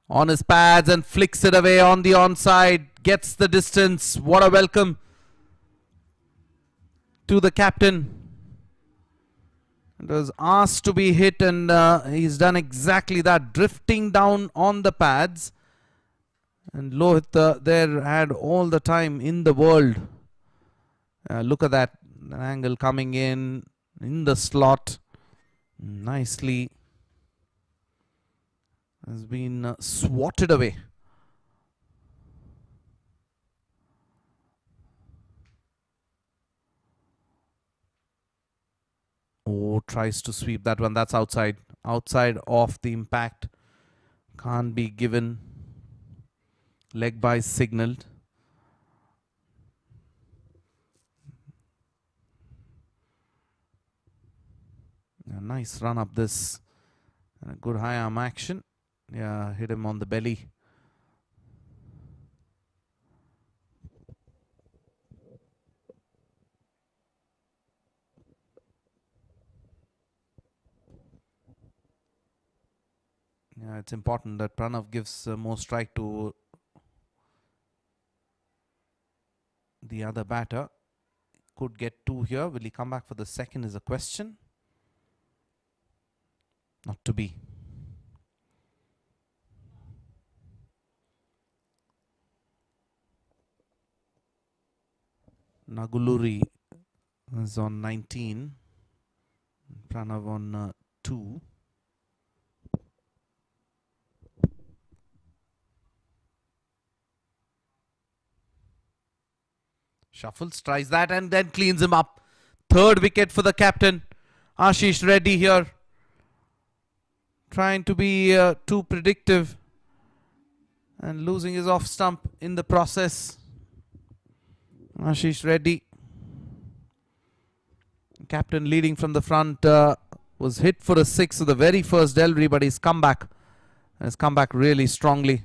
On his pads and flicks it away on the onside, gets the distance. What a welcome to the captain. It was asked to be hit and he's done exactly that, drifting down on the pads. And Lohit there had all the time in the world. Look at that, an angle coming in the slot. Nicely has been swatted away. Oh, tries to sweep that one. That's outside. Outside of the impact. Can't be given. Leg by signaled. A nice run up this. And a good high arm action. Yeah, hit him on the belly. Yeah, it's important that Pranav gives more strike to the other batter. Could get 2 here. Will he come back for the second is a question. Not to be. Naguluri is on 19. Pranav on 2. Shuffles, tries that and then cleans him up. Third wicket for the captain. Ashish Reddy here. Trying to be too predictive and losing his off stump in the process. Ashish Reddy, captain leading from the front, was hit for a 6 of the very first delivery, but he's come back. Has come back really strongly.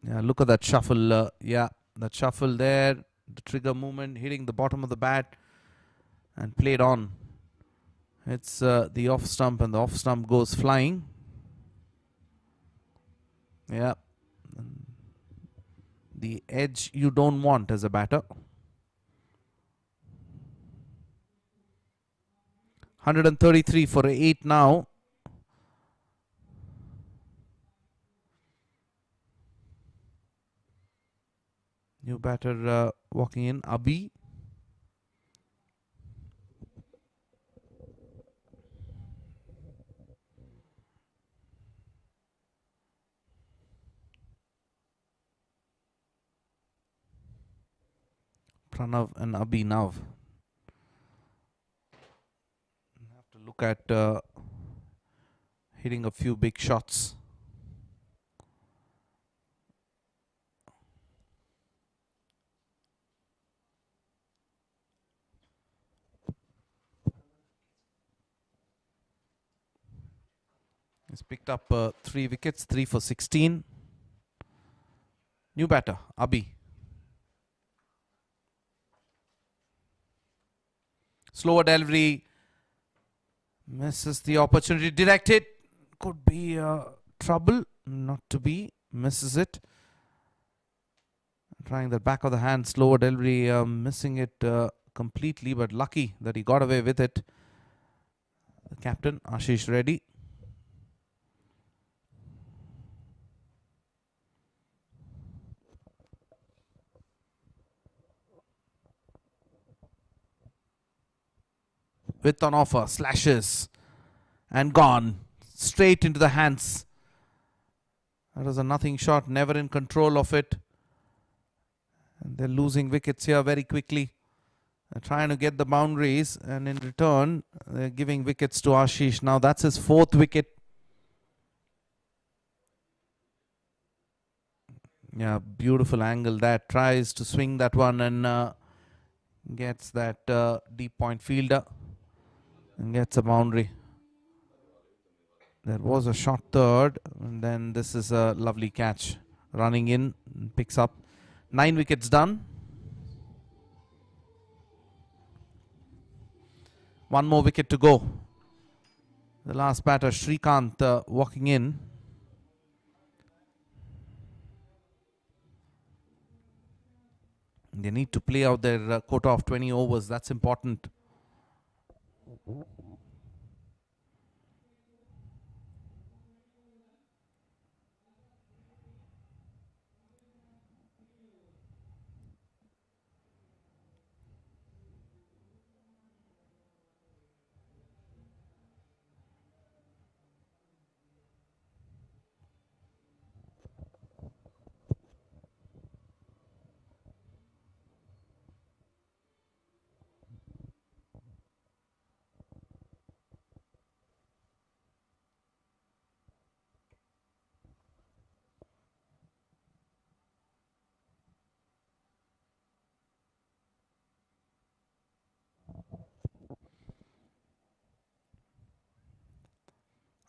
Yeah, look at that shuffle. Yeah, that shuffle there, the trigger movement, hitting the bottom of the bat and played on. It's the off stump and the off stump goes flying. Yeah, the edge you don't want as a batter. 133 for 8 now. New batter walking in, Abhi. Pranav and Abhinav. Have to look at hitting a few big shots. He's picked up 3 wickets, 3 for 16. New batter, Abhi. Slower delivery. Misses the opportunity. Directed. Could be trouble. Not to be. Misses it. Trying the back of the hand. Slower delivery. Missing it completely. But lucky that he got away with it. The captain, Ashish Reddy. With on offer, slashes and gone straight into the hands That was a nothing shot, never in control of it. And they're losing wickets here very quickly. They're trying to get the boundaries, and in return, they're giving wickets to Ashish. Now that's his 4th wicket. Yeah, beautiful angle that. Tries to swing that one and gets that deep point fielder and gets a boundary. There was a shot third, and then this is a lovely catch. Running in, picks up. 9 wickets done. 1 more wicket to go. The last batter, Shrikant, walking in. They need to play out their quota of 20 overs. That's important.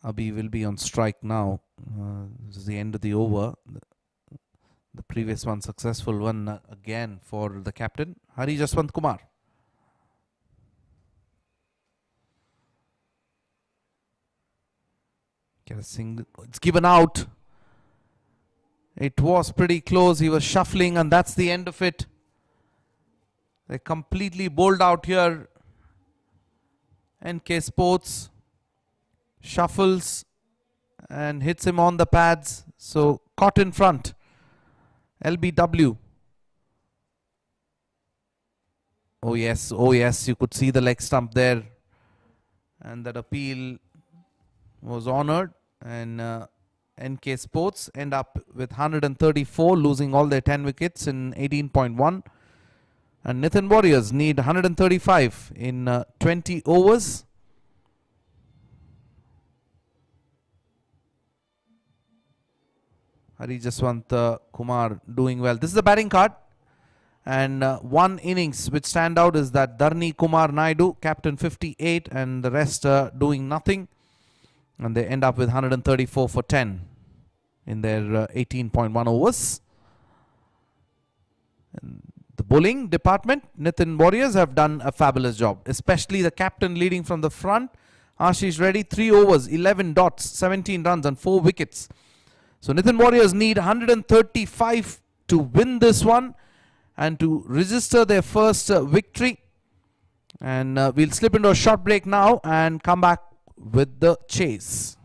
Abhi will be on strike now. This is the end of the over. The previous one, successful one again for the captain, Hari Jaswant Kumar. Get a single. It's given out. It was pretty close. He was shuffling, and that's the end of it. They completely bowled out here. NK Sports shuffles and hits him on the pads. So caught in front. LBW. Oh yes, you could see the leg stump there. And that appeal was honoured. And NK Sports end up with 134, losing all their 10 wickets in 18.1. And Nithan Warriors need 135 in 20 overs. Hari Jaswant Kumar doing well. This is the batting card. And one innings which stand out is that Dharni Kumar Naidu, captain 58, and the rest doing nothing. And they end up with 134 for 10 in their 18.1 overs. And the bowling department, Nithan Warriors have done a fabulous job, especially the captain leading from the front. Ashish Reddy, 3 overs, 11 dots, 17 runs and 4 wickets. So Nithan Warriors need 135 to win this one and to register their first victory. And we'll slip into a short break now and come back with the chase.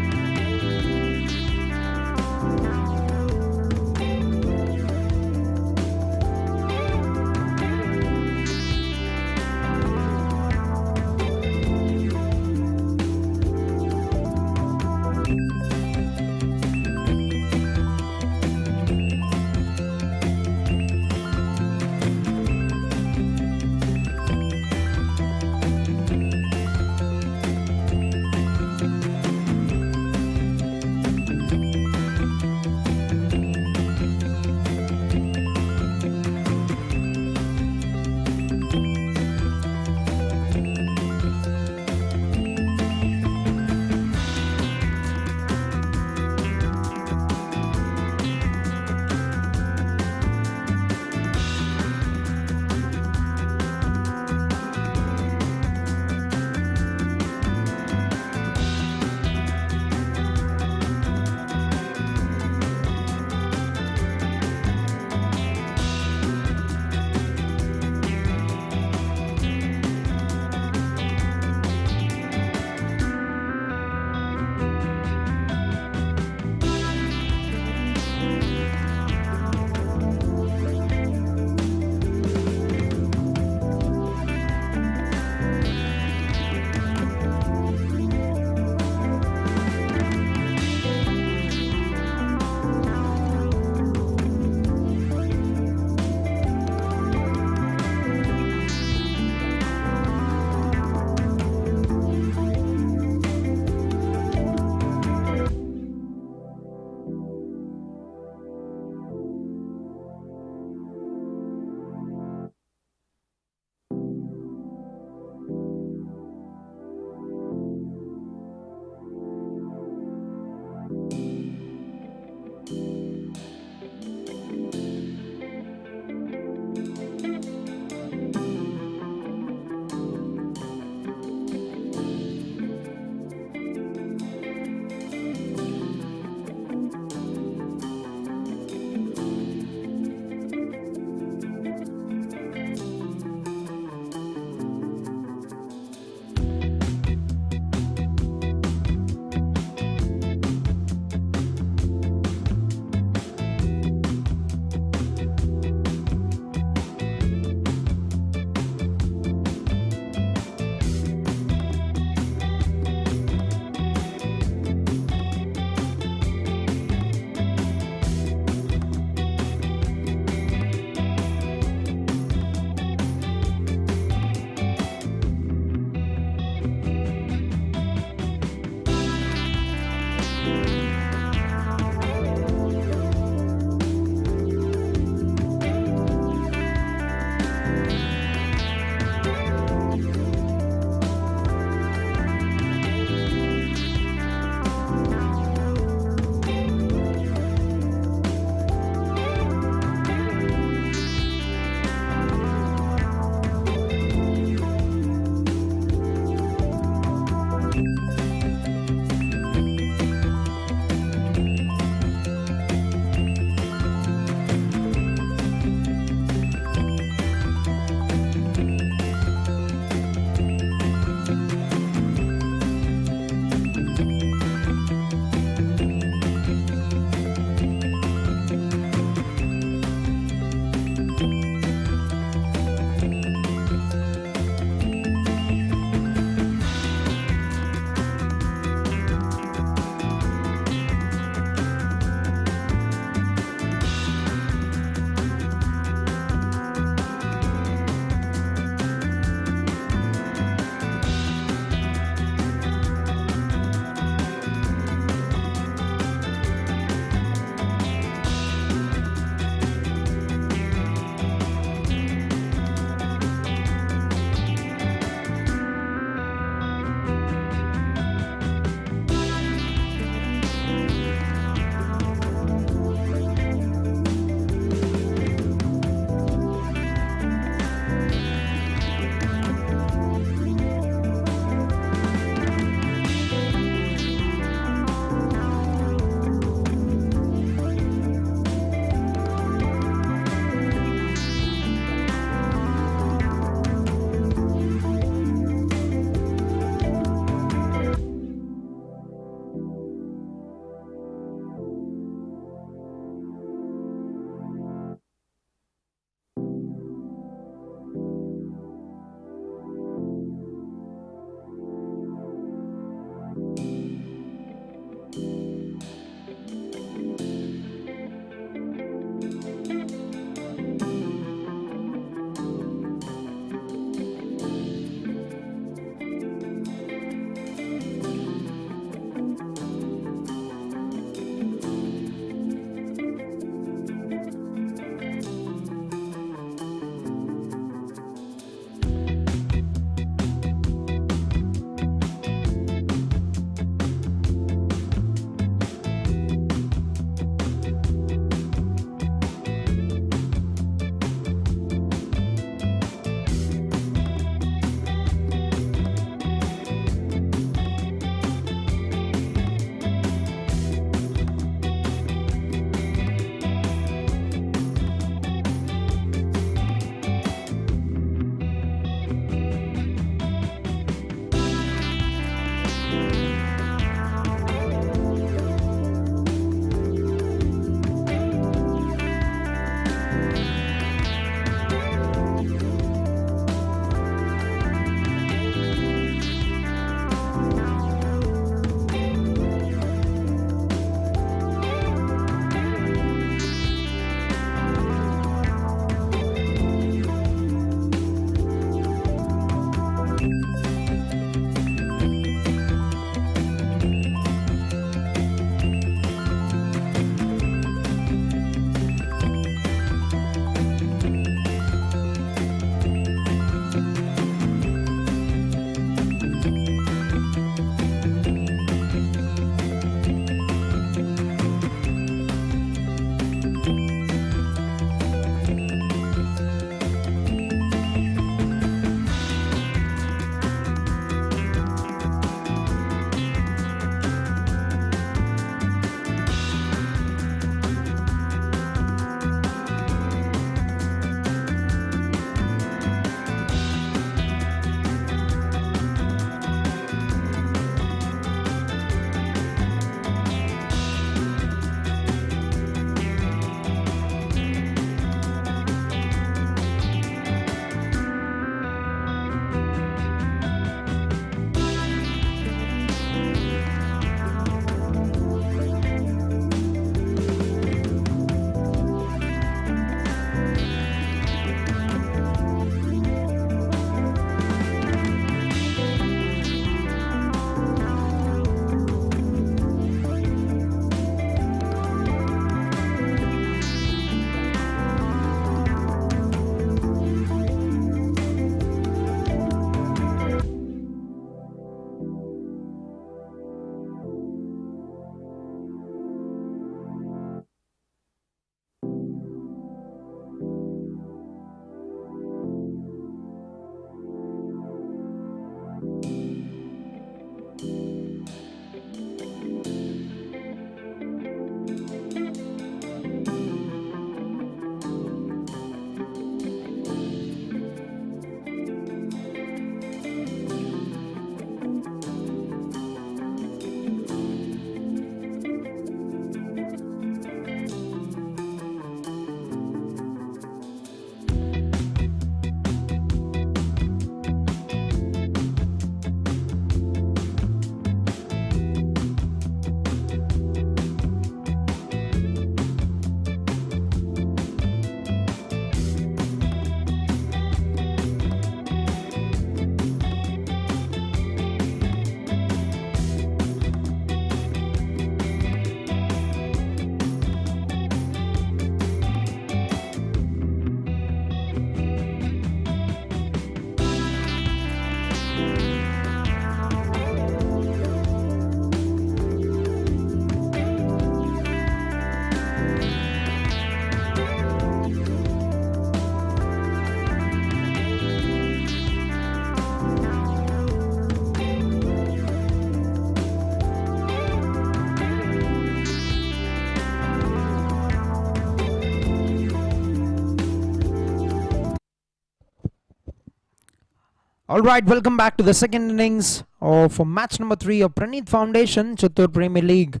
Alright, welcome back to the second innings of match number 3 of Pranith Foundation Chittoor Premier League.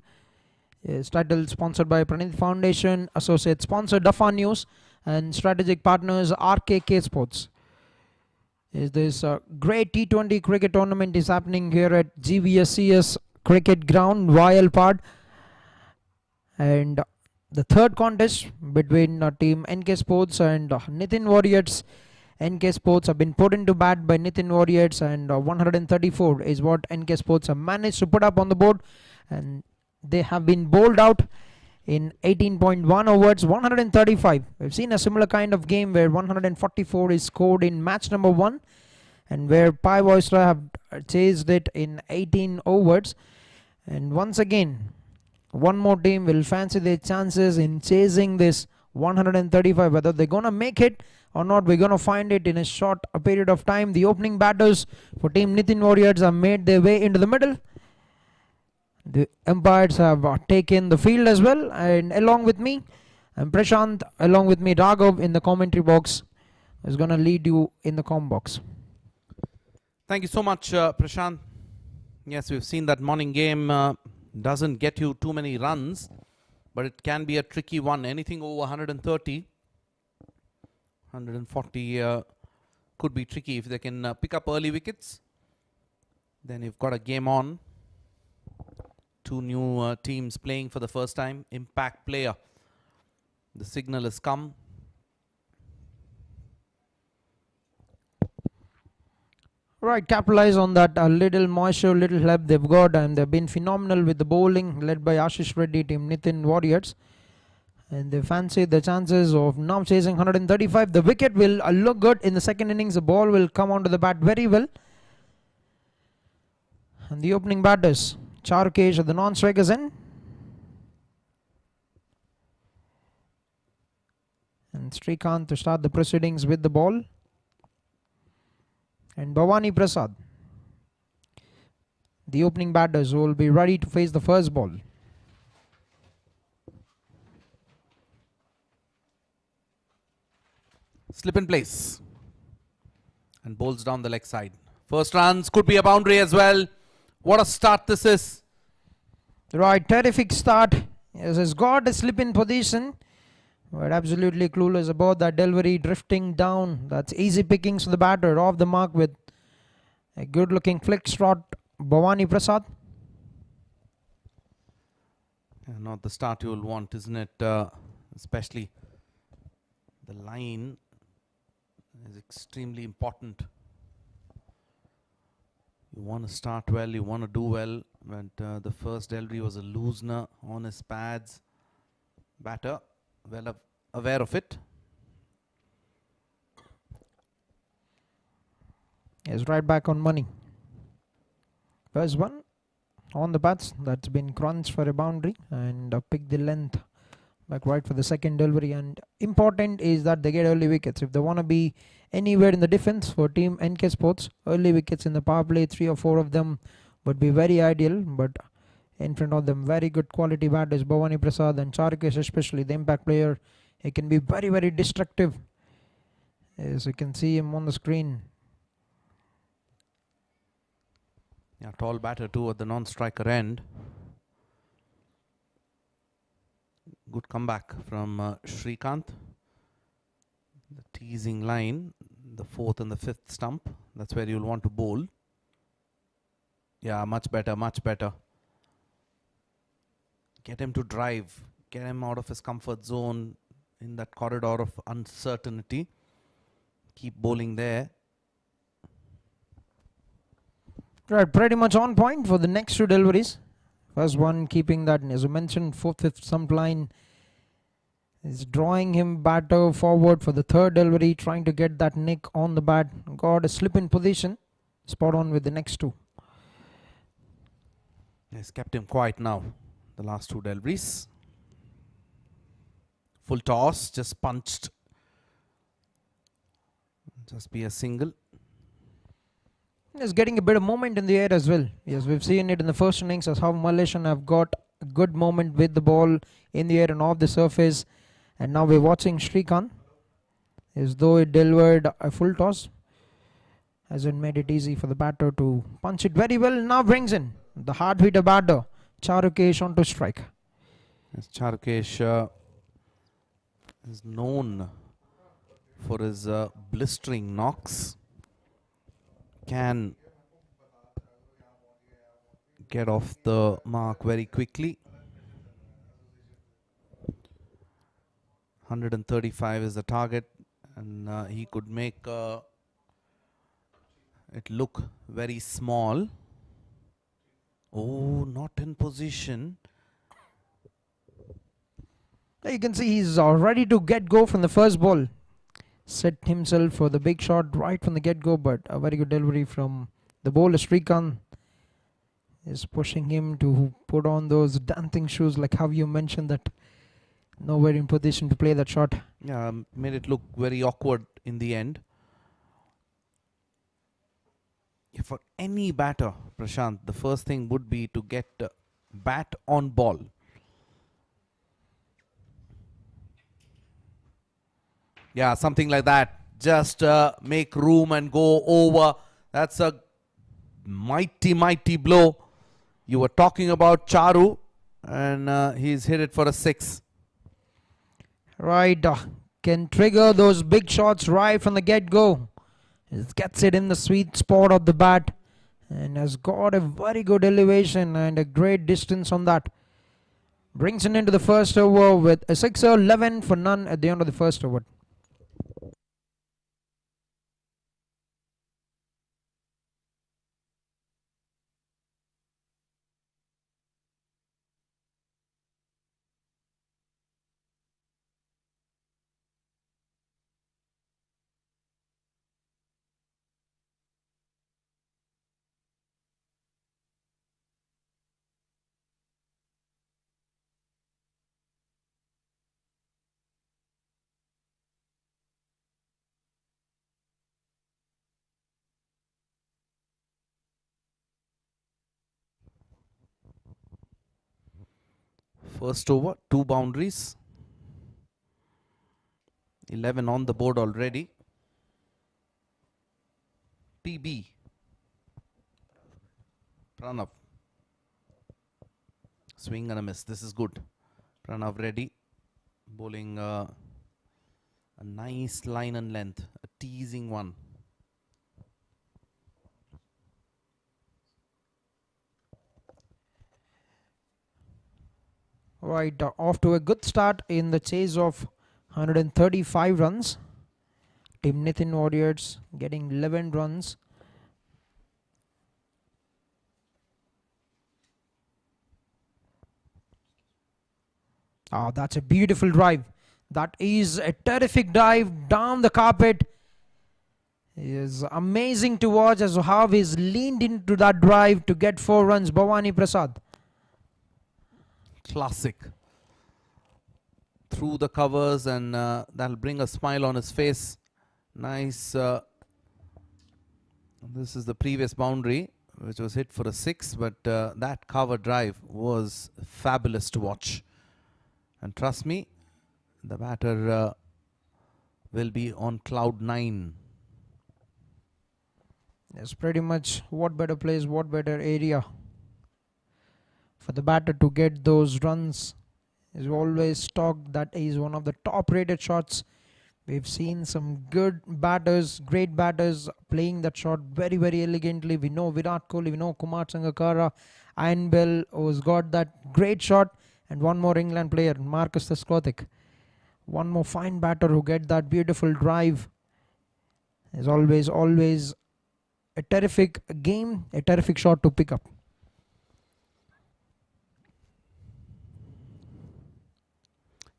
Is title sponsored by Pranith Foundation, associate sponsor Dafa News, and strategic partners RKK Sports. Is this great T20 cricket tournament is happening here at GVSCS Cricket Ground, Vayalpadu, and the third contest between team NK Sports and Nithan Warriors. NK Sports have been put into bat by Nithan Warriors, and 134 is what NK Sports have managed to put up on the board, and they have been bowled out in 18.1 overs, 135. We've seen a similar kind of game where 144 is scored in match number 1, and where Pai Voisra have chased it in 18 overs. And once again, one more team will fancy their chances in chasing this 135. Whether they're gonna make it or not, we're gonna find it in a short period of time. The opening batters for team Nithan Warriors have made their way into the middle. The umpires have taken the field as well, and along with me, and Prashant, along with me, Raghav in the commentary box is gonna lead you in the comm box. Thank you so much, Prashant. Yes, we've seen that morning game doesn't get you too many runs, but it can be a tricky one. Anything over 130, 140 could be tricky. If they can pick up early wickets, then you've got a game on. Two new teams playing for the first time. Impact player. The signal has come. Right, capitalize on that little moisture, little help they've got, and they've been phenomenal with the bowling led by Ashish Reddy team Nithan Warriors, and they fancy the chances of now chasing 135. The wicket will look good in the second innings. The ball will come onto the bat very well, and the opening batters, Charukesh at the non-strikers end, and Srikanth to start the proceedings with the ball, and Bhavani Prasad, the opening batters, who will be ready to face the first ball. Slip in place and bowls down the leg side. First runs could be a boundary as well. What a start this is. Right, terrific start. Yes, has got a slip in position, but absolutely clueless about that delivery, drifting down. That's easy pickings for the batter, off the mark with a good looking flick shot, Bhavani Prasad. Not the start you will want, isn't it? Especially the line is extremely important. You want to start well, you want to do well, but the first delivery was a loosener on his pads. Batter well aware of it. Is right back on money. First one on the bats, that's been crunched for a boundary, and pick the length back right for the second delivery. And important is that they get early wickets. If they want to be anywhere in the defense for team NK Sports, early wickets in the power play, 3 or 4 of them would be very ideal. But in front of them, very good quality batters, Bhavani Prasad and Charukesh, especially the impact player. He can be very, very destructive, as you can see him on the screen. Yeah, tall batter too at the non-striker end. Good comeback from Srikanth. The teasing line, the 4th and the 5th stump. That's where you'll want to bowl. Yeah, much better, much better. Get him to drive. Get him out of his comfort zone in that corridor of uncertainty. Keep bowling there. Right, pretty much on point for the next 2 deliveries. First one keeping that, as I mentioned, 4th, 5th stump line is drawing him batter forward for the third delivery, trying to get that nick on the bat. Got a slip in position, spot on with the next 2. He's kept him quiet now, the last 2 deliveries. Full toss, just punched. Just be a single. Is getting a bit of moment in the air as well. Yes, we've seen it in the first innings as how Malaysian have got a good moment with the ball in the air and off the surface. And now we're watching Srikanth as though it delivered a full toss. Hasn't made it easy for the batter to punch it very well. Now brings in the hard hitter batter, Charukesh on to strike. Yes, Charukesh is known for his blistering knocks. Can get off the mark very quickly. 135 is the target, and he could make it look very small. Oh, not in position. You can see he's ready to get go from the first ball. Set himself for the big shot right from the get-go, but a very good delivery from the bowler. Srikanth is pushing him to put on those dancing shoes, like how you mentioned that. Nowhere in position to play that shot. Yeah, made it look very awkward in the end. If for any batter, Prashant, the first thing would be to get bat on ball. Yeah, something like that. Just make room and go over. That's a mighty, mighty blow. You were talking about Charu, and he's hit it for a 6. Right, can trigger those big shots right from the get-go. Gets it in the sweet spot of the bat and has got a very good elevation and a great distance on that. Brings it into the first over with a 6er, 11 for none at the end of the first over. First over, 2 boundaries. 11 on the board already. PB. Pranav. Swing and a miss. This is good. Pranav ready. Bowling a nice line and length. A teasing one. Right, off to a good start in the chase of 135 runs. Team Nithan Warriors getting 11 runs. That's a beautiful drive. That is a terrific dive down the carpet. It is amazing to watch as how he's leaned into that drive to get 4 runs. Bhavani Prasad. Classic. Through the covers, and that'll bring a smile on his face. Nice. This is the previous boundary, which was hit for a 6, but that cover drive was fabulous to watch. And trust me, the batter will be on cloud 9. That's pretty much what better place, what better area for the batter to get those runs. Is always talked that is one of the top rated shots. We've seen some good batters, great batters playing that shot very, very elegantly. We know Virat Kohli, we know Kumar Sangakkara, Ian Bell, who's got that great shot, and one more England player, Marcus Trescothick. One more fine batter who get that beautiful drive. Is always a terrific game, a terrific shot to pick up.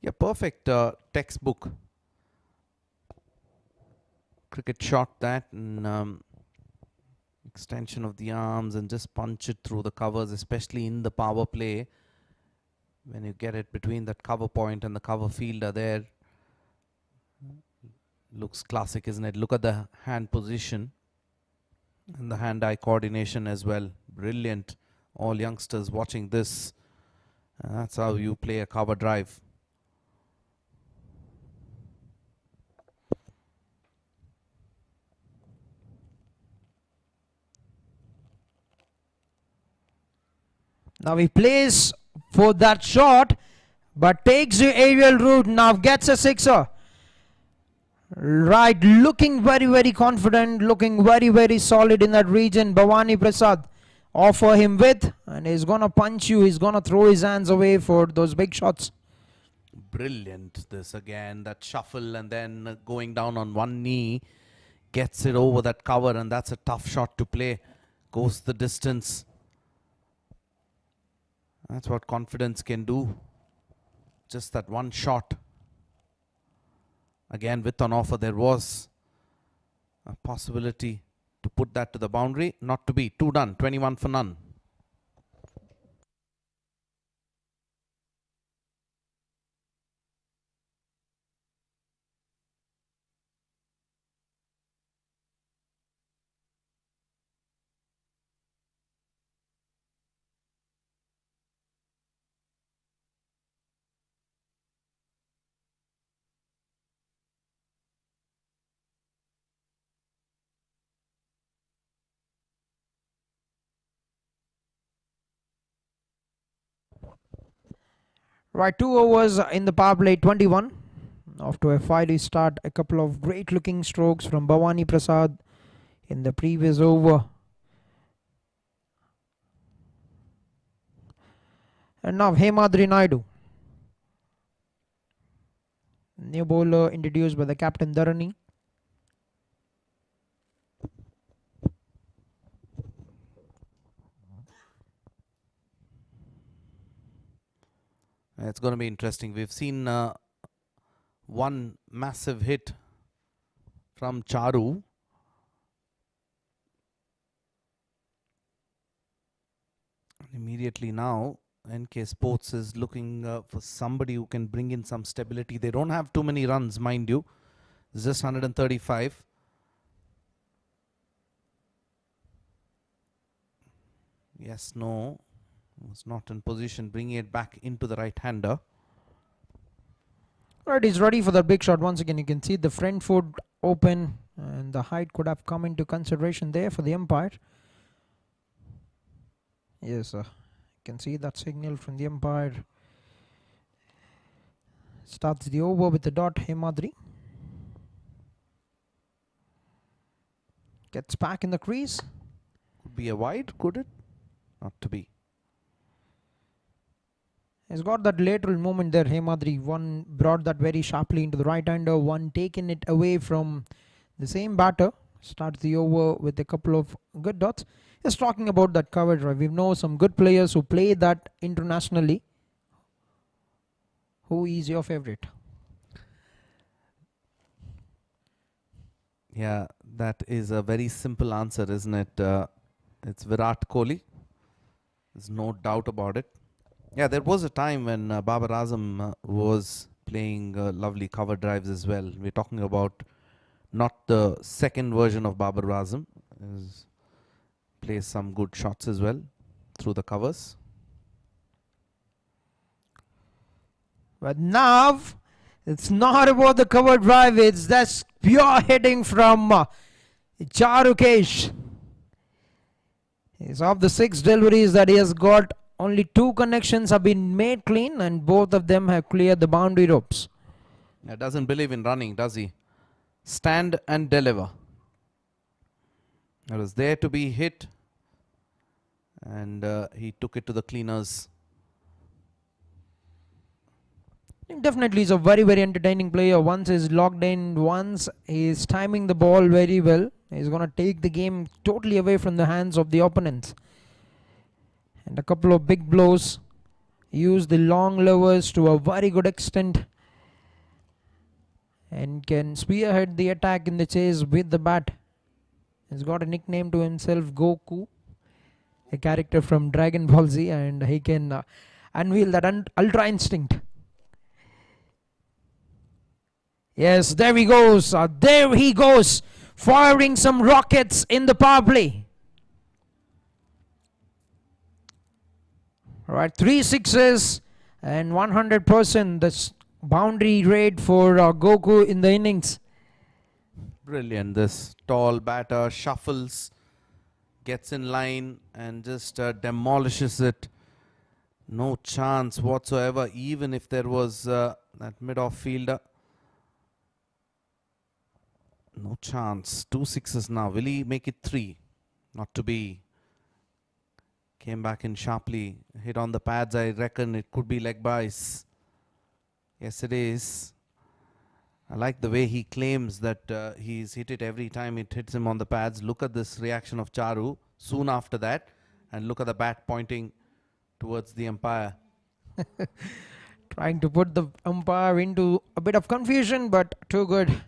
Yeah, perfect textbook cricket shot that, and extension of the arms and just punch it through the covers, especially in the power play. When you get it between that cover point and the cover fielder there, looks classic, isn't it? Look at the hand position and the hand-eye coordination as well. Brilliant. All youngsters watching this. That's how you play a cover drive. Now he plays for that shot, but takes the aerial route. Now gets a sixer. Right, looking very, very confident, looking very, very solid in that region. Bhavani Prasad offer him width, and he's gonna punch you. He's gonna throw his hands away for those big shots. Brilliant. This again, that shuffle and then going down on one knee, gets it over that cover, and that's a tough shot to play. Goes the distance. That's what confidence can do. Just that one shot. Again, with an offer, there was a possibility to put that to the boundary. Not to be. 2 done. 21 for none. Right, 2 overs in the power play, 21. After a fiery start, a couple of great looking strokes from Bhavani Prasad in the previous over. And now Hemadri Naidu. New bowler introduced by the captain Dharani. It's going to be interesting. We've seen one massive hit from Charu. Immediately now, NK Sports is looking for somebody who can bring in some stability. They don't have too many runs, mind you. It's just 135. Yes, no. Was not in position, bringing it back into the right-hander. Right, he's ready for the big shot. Once again, you can see the front foot open, and the height could have come into consideration there for the umpire. Yes, you can see that signal from the umpire. Starts the over with the dot, Hemadri. Gets back in the crease. Could be a wide, could it? Not to be. He's got that lateral movement there, Hemadri. One brought that very sharply into the right-hander, one taken it away from the same batter. Starts the over with a couple of good dots. Just talking about that cover drive. We know some good players who play that internationally. Who is your favorite? Yeah, that is a very simple answer, isn't it? It's Virat Kohli. There's no doubt about it. Yeah, there was a time when Babar Azam was playing lovely cover drives as well. We're talking about not the second version of Babar Azam. Plays some good shots as well through the covers. But now, it's not about the cover drive. It's just pure hitting from Charukesh. He's of the 6 deliveries that he has got. Only 2 connections have been made clean, and both of them have cleared the boundary ropes. He doesn't believe in running, does he? Stand and deliver. It was there to be hit, and he took it to the cleaners. Definitely is a very, very entertaining player. Once he's locked in, once he's timing the ball very well, he's going to take the game totally away from the hands of the opponents. And a couple of big blows. Use the long levers to a very good extent, and can spearhead the attack in the chase with the bat. He's got a nickname to himself, Goku, a character from Dragon Ball Z, and he can unveil that ultra instinct. Yes, there he goes. There he goes, firing some rockets in the power play. Alright, 3 sixes and 100%. This boundary rate for Goku in the innings. Brilliant. This tall batter shuffles, gets in line, and just demolishes it No chance whatsoever, even if there was that mid-off fielder. No chance. 2 sixes now. Will he make it 3? Not to be. Came back in sharply. Hit on the pads. I reckon it could be leg byes. Yes, it is. I like the way he claims that he's hit it every time it hits him on the pads. Look at this reaction of Charu soon after that. And look at the bat pointing towards the umpire. Trying to put the umpire into a bit of confusion, but too good.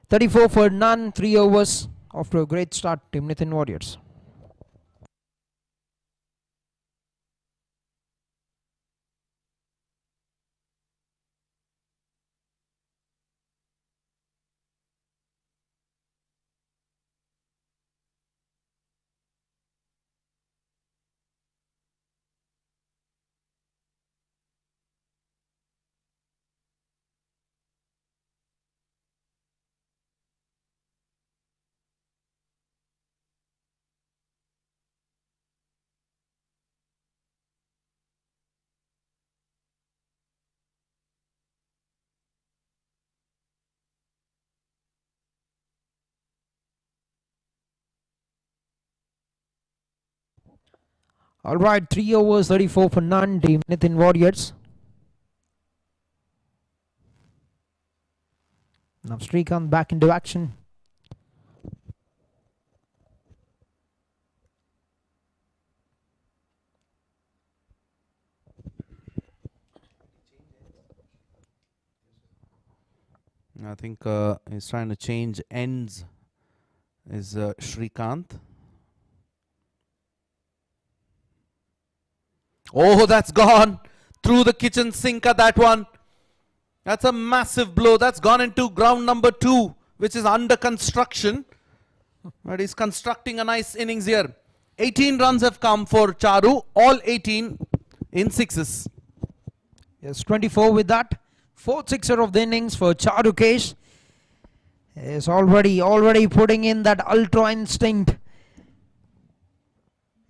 34 for none, 3 overs after a great start, Team Nithan Warriors. Alright, 3 overs, 34 for none, Team Nithan Warriors. Now Srikanth back into action. I think he's trying to change ends. Is Srikanth. Oh, that's gone through the kitchen sink at that one. That's a massive blow. That's gone into ground number 2, which is under construction. But he's constructing a nice innings here. 18 runs have come for Charu, all 18 in sixes. Yes, 24 with that. 4th sixer of the innings for Charu Kesh. Is already putting in that ultra instinct.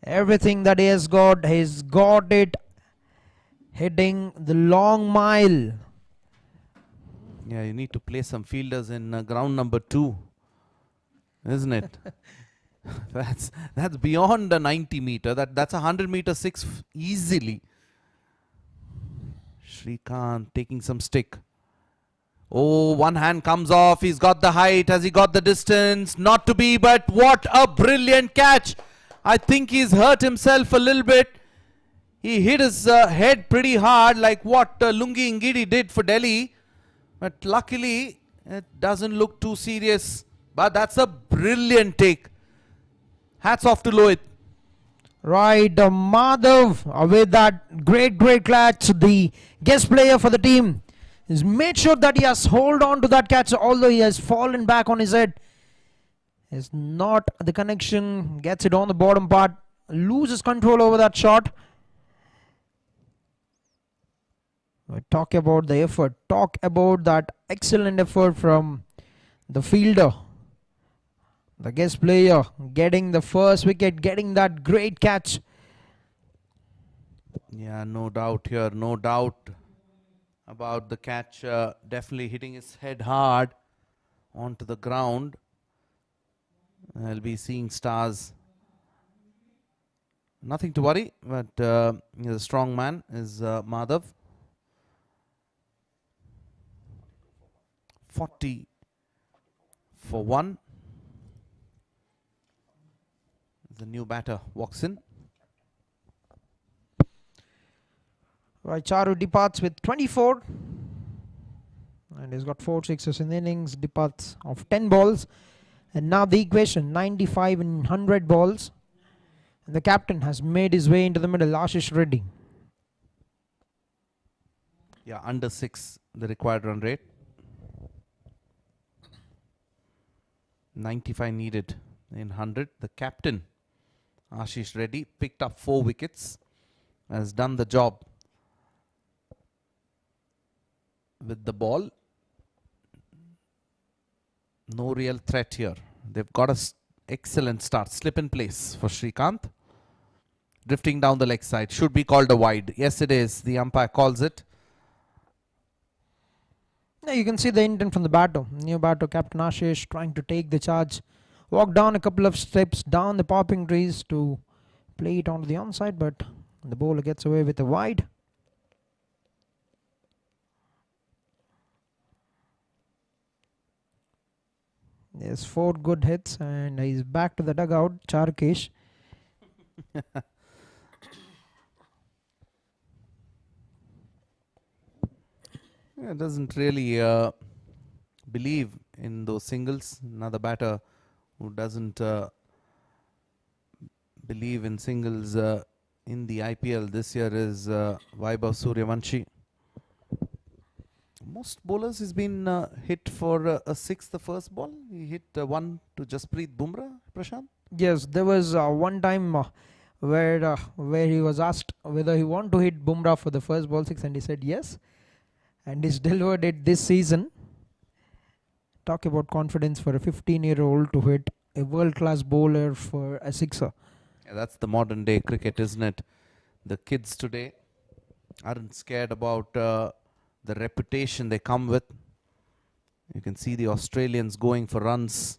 Everything that he has got, he's got it hitting the long mile. Yeah, you need to play some fielders in ground number 2, isn't it? that's beyond the 90 meter. That's a 100 meter 6 easily. Srikanth taking some stick. Oh, one hand comes off. He's got the height. Has he got the distance? Not to be, but what a brilliant catch. I think he's hurt himself a little bit. He hit his head pretty hard, like what Lungi Ngidi did for Delhi. But luckily, it doesn't look too serious. But that's a brilliant take. Hats off to Lohit. Right, Madhav with that great catch. The guest player for the team has made sure that he has hold on to that catch, although he has fallen back on his head. Is not the connection, gets it on the bottom part, loses control over that shot. We talk about the effort, talk about that excellent effort from the fielder, the guest player, getting the first wicket, getting that great catch. Yeah, no doubt here, no doubt about the catch. Definitely hitting his head hard onto the ground. I'll be seeing stars. Nothing to worry, but he's a strong man, is Madhav. 40 for 1. The new batter walks in. Right, Charu departs with 24. And he's got 4 sixes in the innings, departs of 10 balls. And now the equation, 95 in 100 balls. And the captain has made his way into the middle, Ashish Reddy. Yeah, under 6, the required run rate. 95 needed in 100. The captain, Ashish Reddy, picked up 4 wickets, has done the job with the ball. No real threat here. They've got an excellent start. Slip in place for Srikanth. drifting down the leg side. Should be called a wide. Yes, it is. The umpire calls it. Yeah, you can see the intent from the batter. New batter, Captain Ashish, trying to take the charge. Walk down a couple of steps down the popping trees to play it onto the onside, but the bowler gets away with a wide. There's 4 good hits, and he's back to the dugout. Charkesh. Yeah, doesn't really believe in those singles. Another batter who doesn't believe in singles in the IPL this year is Vaibhav Suryavanshi. Most bowlers has been hit for a six the first ball. He hit one to Jasprit Bumrah, Prashant. Yes, there was one time where he was asked whether he want to hit Bumrah for the first ball 6, and he said yes, and he's delivered it this season. Talk about confidence for a 15-year-old to hit a world-class bowler for a sixer. Yeah, that's the modern day cricket, isn't it? The kids today aren't scared about the reputation they come with. You can see the Australians going for runs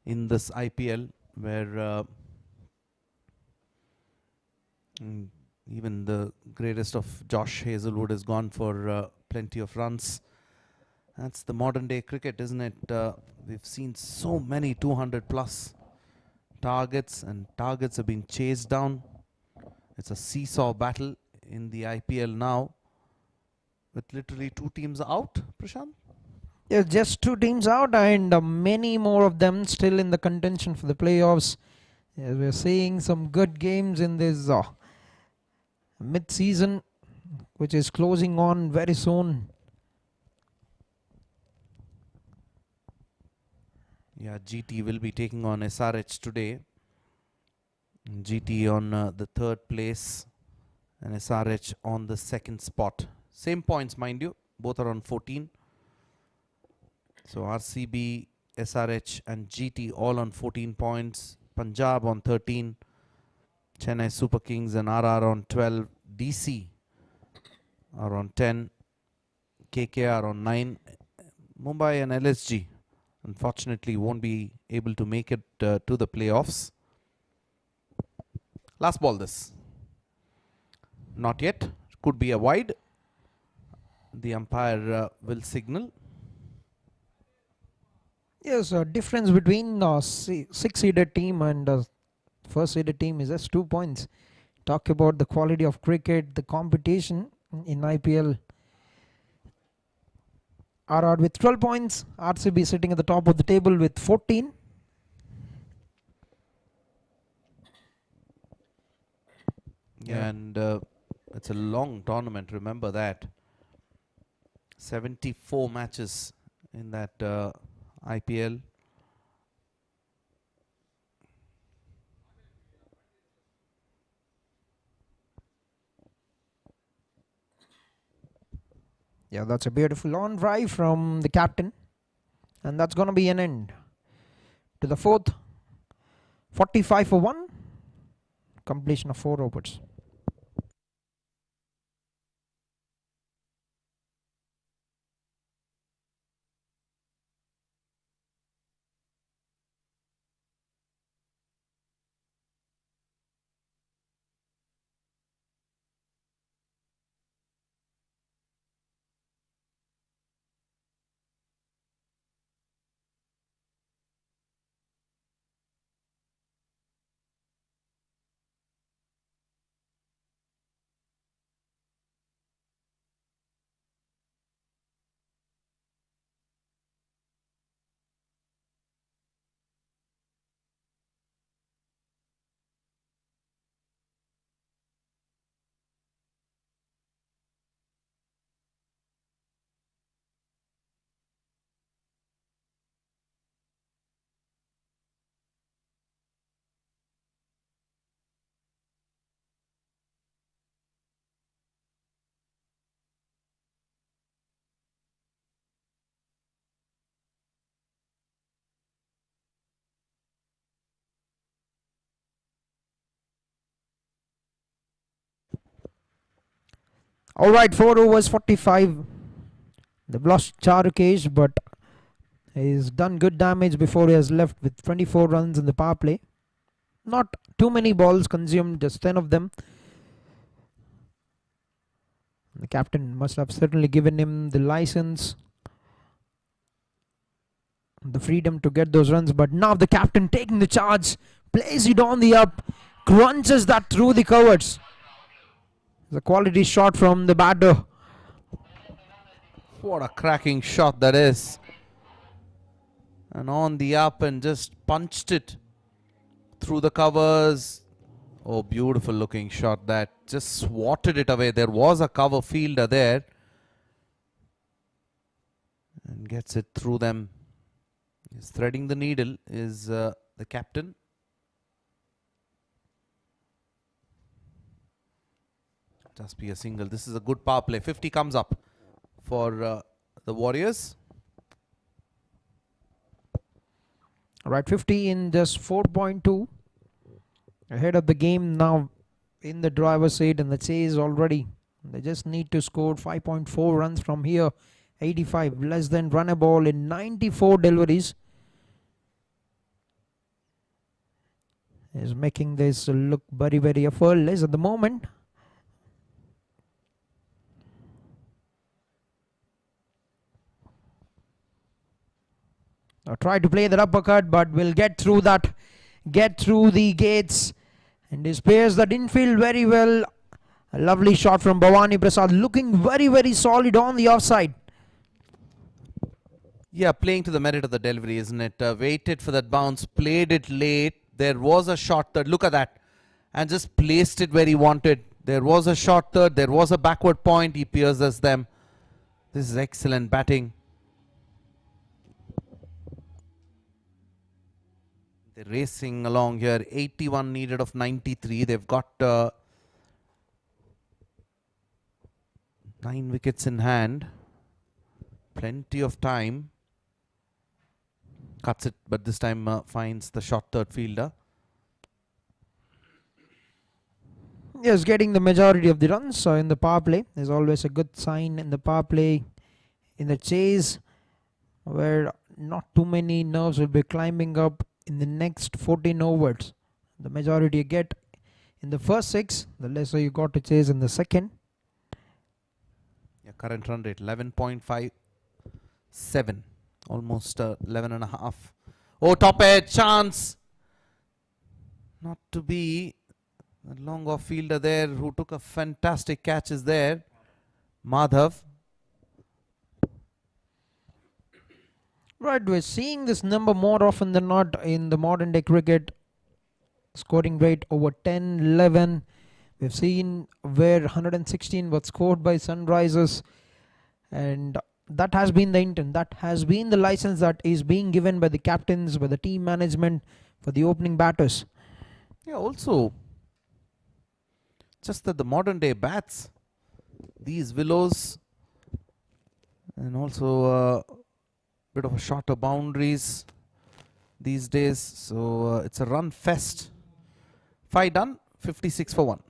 in this IPL, where even the greatest of Josh Hazelwood has gone for plenty of runs. That's the modern day cricket, isn't it? We've seen so many 200 plus targets, and targets have been chased down. It's a seesaw battle in the IPL now, with literally 2 teams out, Prashant. There's just 2 teams out, and many more of them still in the contention for the playoffs. Yes, we're seeing some good games in this mid-season, which is closing on very soon. Yeah, GT will be taking on SRH today. GT on the 3rd place and SRH on the 2nd spot. Same points, mind you. Both are on 14. So RCB, SRH and GT all on 14 points. Punjab on 13. Chennai Super Kings and RR on 12. DC are on 10. KKR on 9. Mumbai and LSG unfortunately won't be able to make it to the playoffs. Last ball this. Not yet. Could be a wide. The umpire will signal. Yes, difference between 6-seeded team and first-seeded team is just 2 points. Talk about the quality of cricket, the competition in IPL. RR with 12 points. RCB sitting at the top of the table with 14. Yeah, and it's a long tournament. Remember that. 74 matches in that IPL. Yeah, that's a beautiful on drive from the captain. And that's going to be an end to the 4th. 45 for 1. Completion of 4 overs. Alright, 4 overs, 45. They've lost Charukesh, but he's done good damage before he has left with 24 runs in the power play. Not too many balls consumed, just 10 of them. The captain must have certainly given him the license, the freedom to get those runs, but now the captain taking the charge, plays it on the up, crunches that through the covers. The quality shot from the batter. What a cracking shot that is. And on the up and just punched it through the covers. Oh, beautiful looking shot that. Just swatted it away. There was a cover fielder there. And gets it through them. He's threading the needle is the captain. Just be a single. This is a good power play. 50 comes up for the Warriors. Right, 50 in just 4.2. Ahead of the game now in the driver's seat and the chase already. They just need to score 5.4 runs from here. 85 less than run a ball in 94 deliveries. Is making this look very, very effortless at the moment. I'll try to play that uppercut, but will get through that, get through the gates, and disappears that infield very well. A lovely shot from Bhavani Prasad, looking very, very solid on the offside. Yeah, playing to the merit of the delivery, isn't it? Waited for that bounce, played it late. There was a short third, look at that, and just placed it where he wanted. There was a short third, there was a backward point, he pierces them. This is excellent batting. They're racing along here, 81 needed of 93. They've got 9 wickets in hand. Plenty of time. Cuts it, but this time finds the short third fielder. Yes, getting the majority of the runs in the power play is always a good sign in the power play. In the chase, where not too many nerves will be climbing up in the next 14 overs. The majority you get in the first 6, the lesser you got to chase in the second. Yeah, current run rate 11.57, almost 11 and a half. Oh, top edge chance. Not to be. A long off fielder there who took a fantastic catch is there. Madhav. Right, we're seeing this number more often than not in the modern day cricket. Scoring rate over 10, 11. We've seen where 116 was scored by Sunrisers, and that has been the intent. That has been the license that is being given by the captains, by the team management for the opening batters. Yeah, also just that the modern day bats, these willows, and also bit of a shorter boundaries these days, so it's a run fest. 5 done, 56 for 1.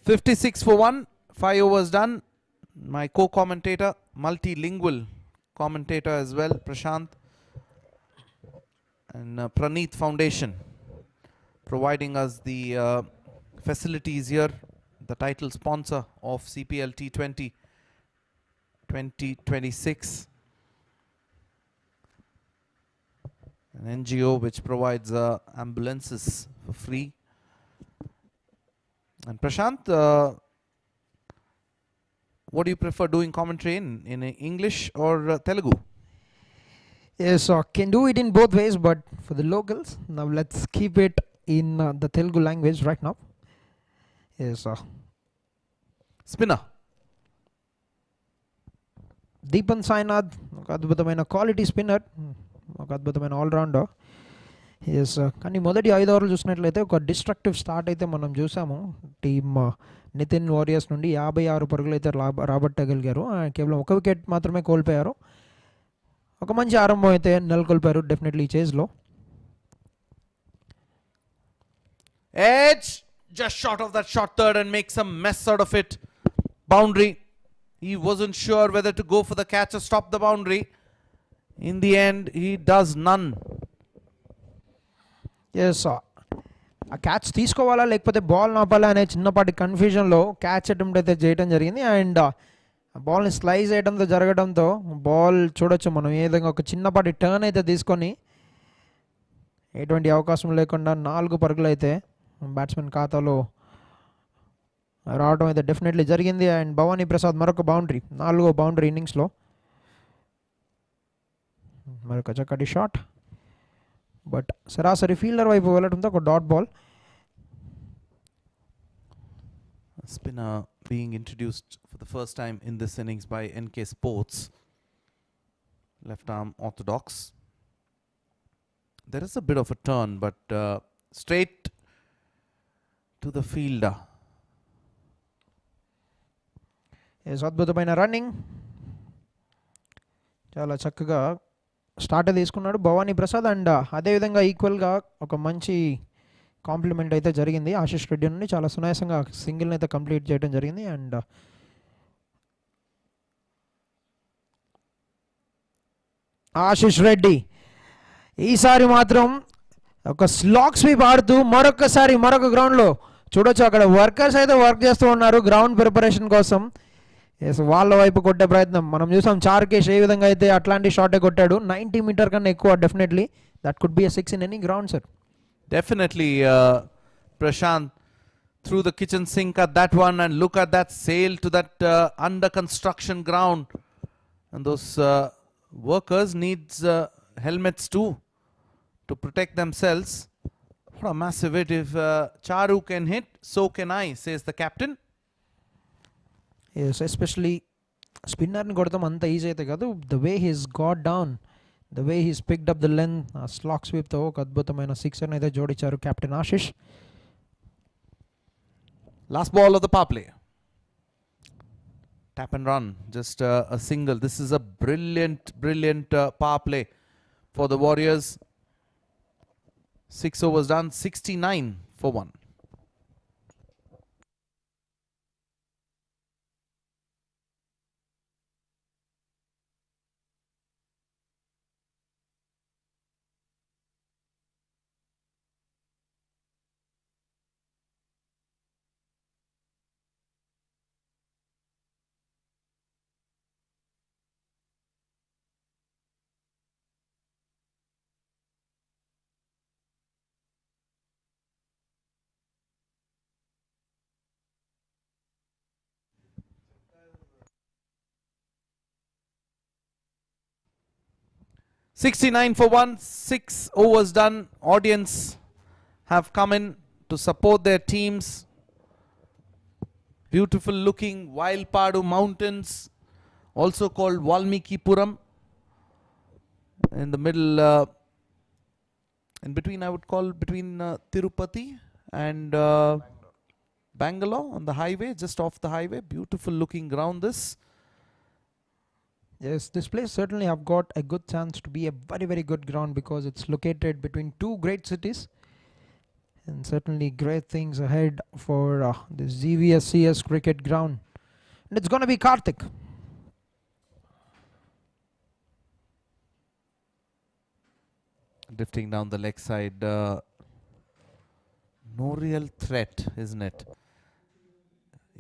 $56 for 1, 5 overs done. My co-commentator, multilingual commentator as well, Prashant, and Praneeth Foundation, providing us the facilities here. The title sponsor of CPL T20 2026, an NGO which provides ambulances for free. And Prashant, what do you prefer doing commentary in English or Telugu? Yes, can do it in both ways, but for the locals, now let's keep it in the Telugu language right now. Yes, Spinner. Deepan Sainath ఒక అద్భుతమైన quality spinner, ఒక అద్భుతమైన allrounder. Yes, కానీ మొదటి 5 ఓవర్లు చూసినట్లయితే ఒక destructive start అయితే మనం చూసాము. టీమ్ నితిన్ వారియర్స్ నుండి 56 పరుగులు అయితే రాబట్టగలిగారు. కేవలం ఒక వికెట్ మాత్రమే కోల్పోయారు. ఒక మంచి ఆరంభం అయితే నెలకొల్పారు definitely చేజ్లో. Edge just short of that short third and makes a mess out of it. Boundary. He wasn't sure whether to go for the catch or stop the boundary. In the end, he does none. Yes, ఆ catch తీసుకోవాలా లేకపోతే ball నాపాలా అనే చిన్నపాటి కన్ఫ్యూజన్లో catch attempt అయితే చేయడం జరిగింది. And బాల్ని స్లైజ్ చేయడంతో జరగడంతో బాల్ చూడొచ్చు మనం ఏ విధంగా ఒక చిన్నపాటి టర్న్ అయితే తీసుకొని ఎటువంటి అవకాశం లేకుండా 4 పరుగులు అయితే బ్యాట్స్మెన్ ఖాతాలో రావడం అయితే డెఫినెట్లీ జరిగింది. అండ్ భవానీ ప్రసాద్ మరొక బౌండరీ, 4వ బౌండరీ ఇన్నింగ్స్లో. మరొక చక్కటి షాట్, బట్ సరాసరి ఫీల్డర్ వైపు వెళ్ళడంతో ఒక dot ball. Spinner being introduced for the first time in this innings by NK Sports. Left arm orthodox. There is a bit of a turn, but straight to the fielder. అద్భుతమైన running, చాలా చక్కగా start తీసుకున్నాడు Bhavani Prasad. And అదేవిధంగా ఈక్వల్గా ఒక మంచి complement అయితే జరిగింది ఆశిష్ రెడ్డి నుండి. చాలా సునాయాసంగా సింగిల్ని అయితే కంప్లీట్ చేయడం జరిగింది. అండ్ ఆశిష్ రెడ్డి ఈసారి మాత్రం ఒక స్లాగ్ స్వీప్ ఆడుతూ మరొక గ్రౌండ్లో చూడొచ్చు. అక్కడ వర్కర్స్ అయితే వర్క్ చేస్తూ ఉన్నారు గ్రౌండ్ ప్రిపరేషన్ కోసం. ఎస్, వాళ్ళ వైపు కొట్టే ప్రయత్నం మనం చూసాం. చార్కేష్ ఏ విధంగా అయితే అట్లాంటి షాటే కొట్టాడు, 90 మీటర్ కన్నా ఎక్కువ. Definitely that could be a 6 in any ground, sir. Definitely, Prashant threw the kitchen sink at that one, and look at that sail to that under construction ground. And those workers needs helmets too to protect themselves. What a massive hit. If Charu can hit, so can I, says the captain. Yes, especially స్పిన్నర్ని కొడతాం అంత easy అయితే కాదు. The way he's got down, the way he's picked up the length, ఆ slog స్వీప్తో ఒక అద్భుతమైన సిక్సర్ని అయితే జోడించారు captain Ashish. Last ball of the power play. Tap and run, just a single. This is a brilliant power play for the Warriors. 6 overs done, 69 for 1. $69 for 1, 6 overs done. Audience have come in to support their teams. Beautiful looking Vayalpadu mountains, also called Valmikipuram. In the middle, in between, I would call between Tirupati and Bangalore on the highway, just off the highway. Beautiful looking ground this. Yes, this place certainly have got a good chance to be a very good ground because it's located between two great cities, and certainly great things ahead for this GVSCS Cricket Ground. And it's going to be Karthik. Drifting down the leg side. No real threat, isn't it?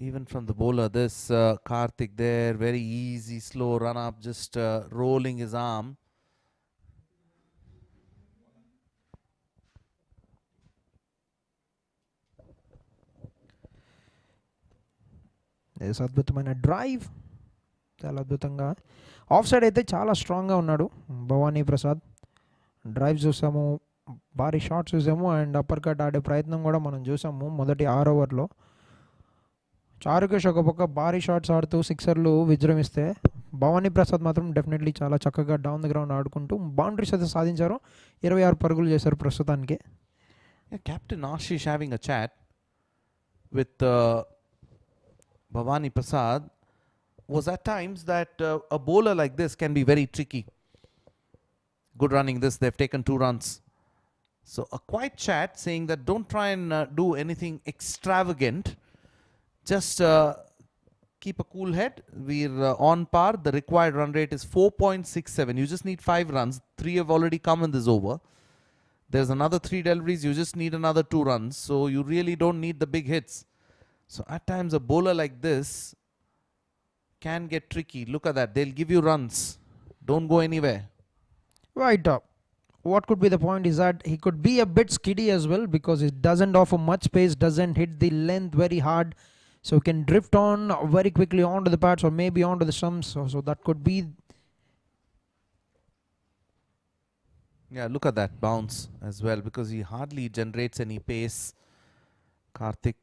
Even from the bowler, this Karthik there, very easy, slow run up, just rolling his arm. There's అద్భుతమైన drive, చాలా అద్భుతంగా. Of side అయితే చాలా స్ట్రాంగ్గా ఉన్నాడు Bhavani Prasad. Drive చూసాము, భారీ shots చూసాము, అండ్ అప్పర్ కట్ ఆడే ప్రయత్నం కూడా మనం చూసాము మొదటి 6 ఓవర్లో. చారుకేష్ ఒక పక్క భారీ షాట్స్ ఆడుతూ సిక్సర్లు విజృంభిస్తే, భవానీ ప్రసాద్ మాత్రం డెఫినెట్లీ చాలా చక్కగా డౌన్ ద గ్రౌండ్ ఆడుకుంటూ బౌండరీస్ అయితే సాధించారు. 26 పరుగులు చేశారు ప్రస్తుతానికి. Captain Ashish having a chat with Bhavani Prasad was at times that a bowler like this can be very tricky. Good running this, they've taken 2 runs. So a quiet chat saying that don't try and do anything extravagant. Just keep a cool head. We're on par. The required run rate is 4.67. You just need 5 runs. 3 have already come in this over. There's another 3 deliveries. You just need another 2 runs. So you really don't need the big hits. So at times a bowler like this can get tricky. Look at that. They'll give you runs. Don't go anywhere. Right. What could be the point is that he could be a bit skiddy as well, because it doesn't offer much pace, doesn't hit the length very hard. So he can drift on very quickly onto the pads or maybe onto the stumps. So that could be. Yeah, look at that bounce as well, because he hardly generates any pace. Karthik.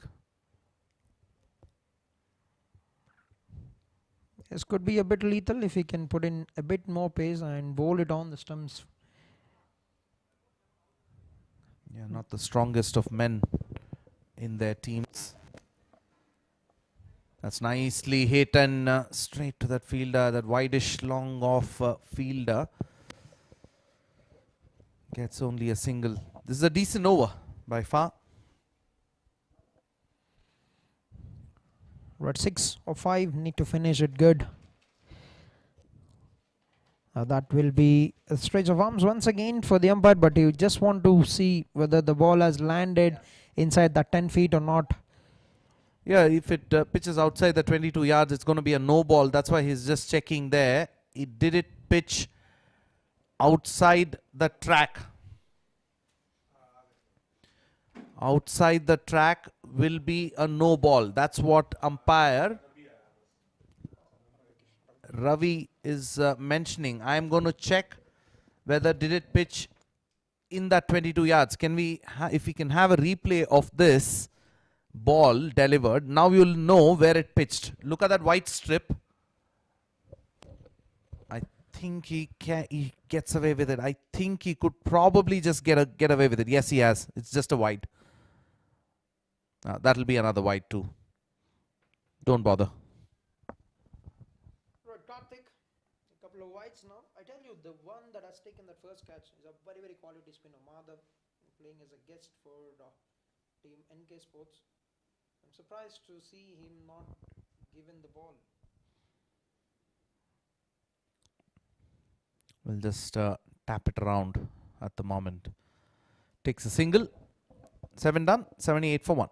This could be a bit lethal if he can put in a bit more pace and bowl it on the stumps. Yeah, not the strongest of men in their teams. That's nicely hit and straight to that fielder, that wideish long off fielder. Gets only a single. This is a decent over by far. We're at 6 or 5, need to finish it good. That will be a stretch of arms once again for the umpire, but you just want to see whether the ball has landed inside that 10 feet or not. Yeah, if it pitches outside the 22 yards, it's going to be a no ball. That's why he's just checking there. Did it pitch outside the track? Outside the track will be a no ball. That's what umpire Ravi is mentioning. I am going to check whether did it pitch in that 22 yards. Can we, if we can have a replay of this ball delivered, now you'll know where it pitched. Look at that white strip. I think he gets away with it. I think he could probably just get away with it. Yes, he has. It's just a wide. That'll be another wide too. Don't bother. Right, Karthik, a couple of wides now. I tell you, the one that has taken that first catch is a very, very quality spinner. Madhav, playing as a guest for the team NK Sports. I'm surprised to see him not given the ball. We'll just tap it around at the moment. Takes a single. 7 done. 78 for 1.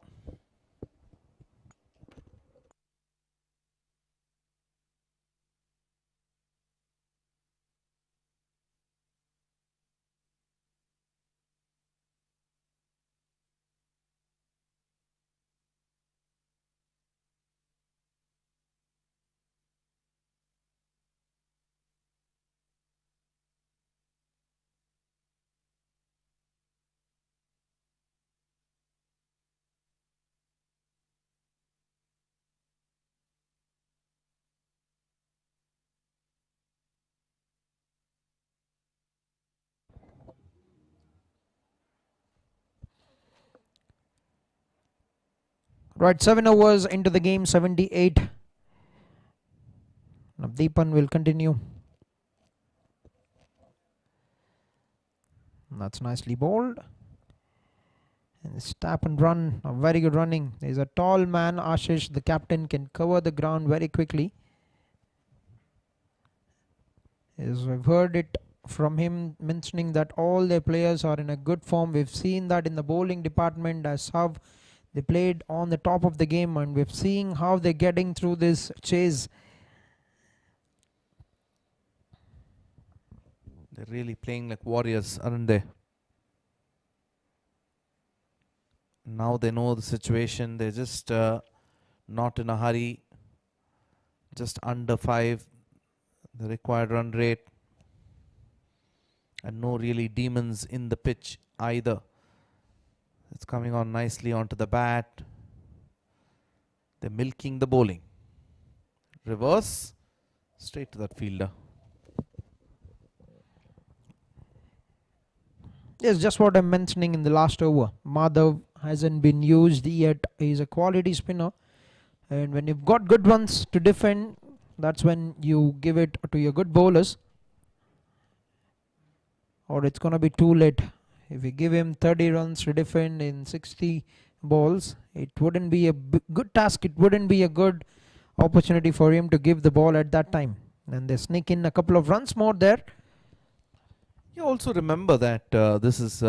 Right, 7 overs into the game, 78. Navdeepan will continue. That's nicely bowled. And this tap and run, a very good running. There's a tall man, Ashish, the captain, can cover the ground very quickly. As we've heard it from him mentioning that all their players are in a good form. We've seen that in the bowling department as how they played on the top of the game, and we've seen how they're getting through this chase. They're really playing like warriors, aren't they? Now they know the situation. They're just not in a hurry. Just under 5, the required run rate. And no really demons in the pitch either. It's coming on nicely onto the bat. They're milking the bowling. Reverse. Straight to that fielder. Yes, just what I'm mentioning in the last over. Madhav hasn't been used yet. He's a quality spinner. And when you've got good ones to defend, that's when you give it to your good bowlers. Or it's going to be too late. If you give him 30 runs to defend in 60 balls, it wouldn't be a good task. It wouldn't be a good opportunity for him to give the ball at that time. And they sneak in a couple of runs more there. You also remember that this is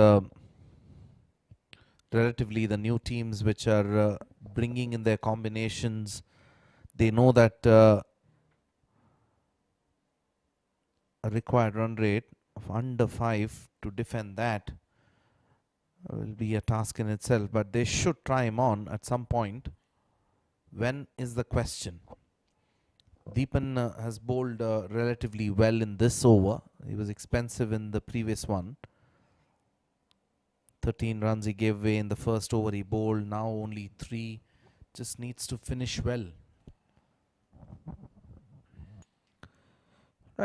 relatively the new teams which are bringing in their combinations. They know that a required run rate of under 5 to defend that will be a task in itself, but they should try him on at some point. When is the question? Deepan has bowled relatively well in this over. He was expensive in the previous one. 13 runs he gave away in the first over he bowled. Now only 3. Just needs to finish well.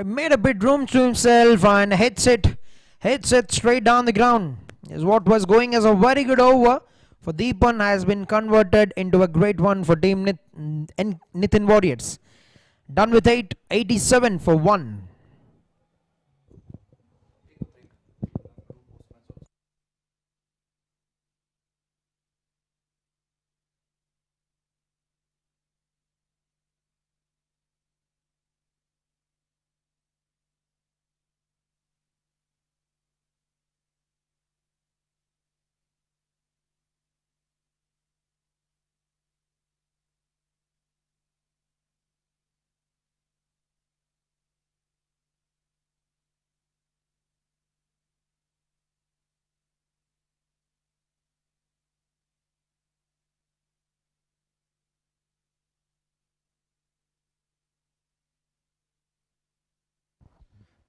Made a bit room to himself and hits it straight down the ground. Is what was going as a very good over for Deepan has been converted into a great one for team Nithan Warriors. Done with 8, 87 for 1.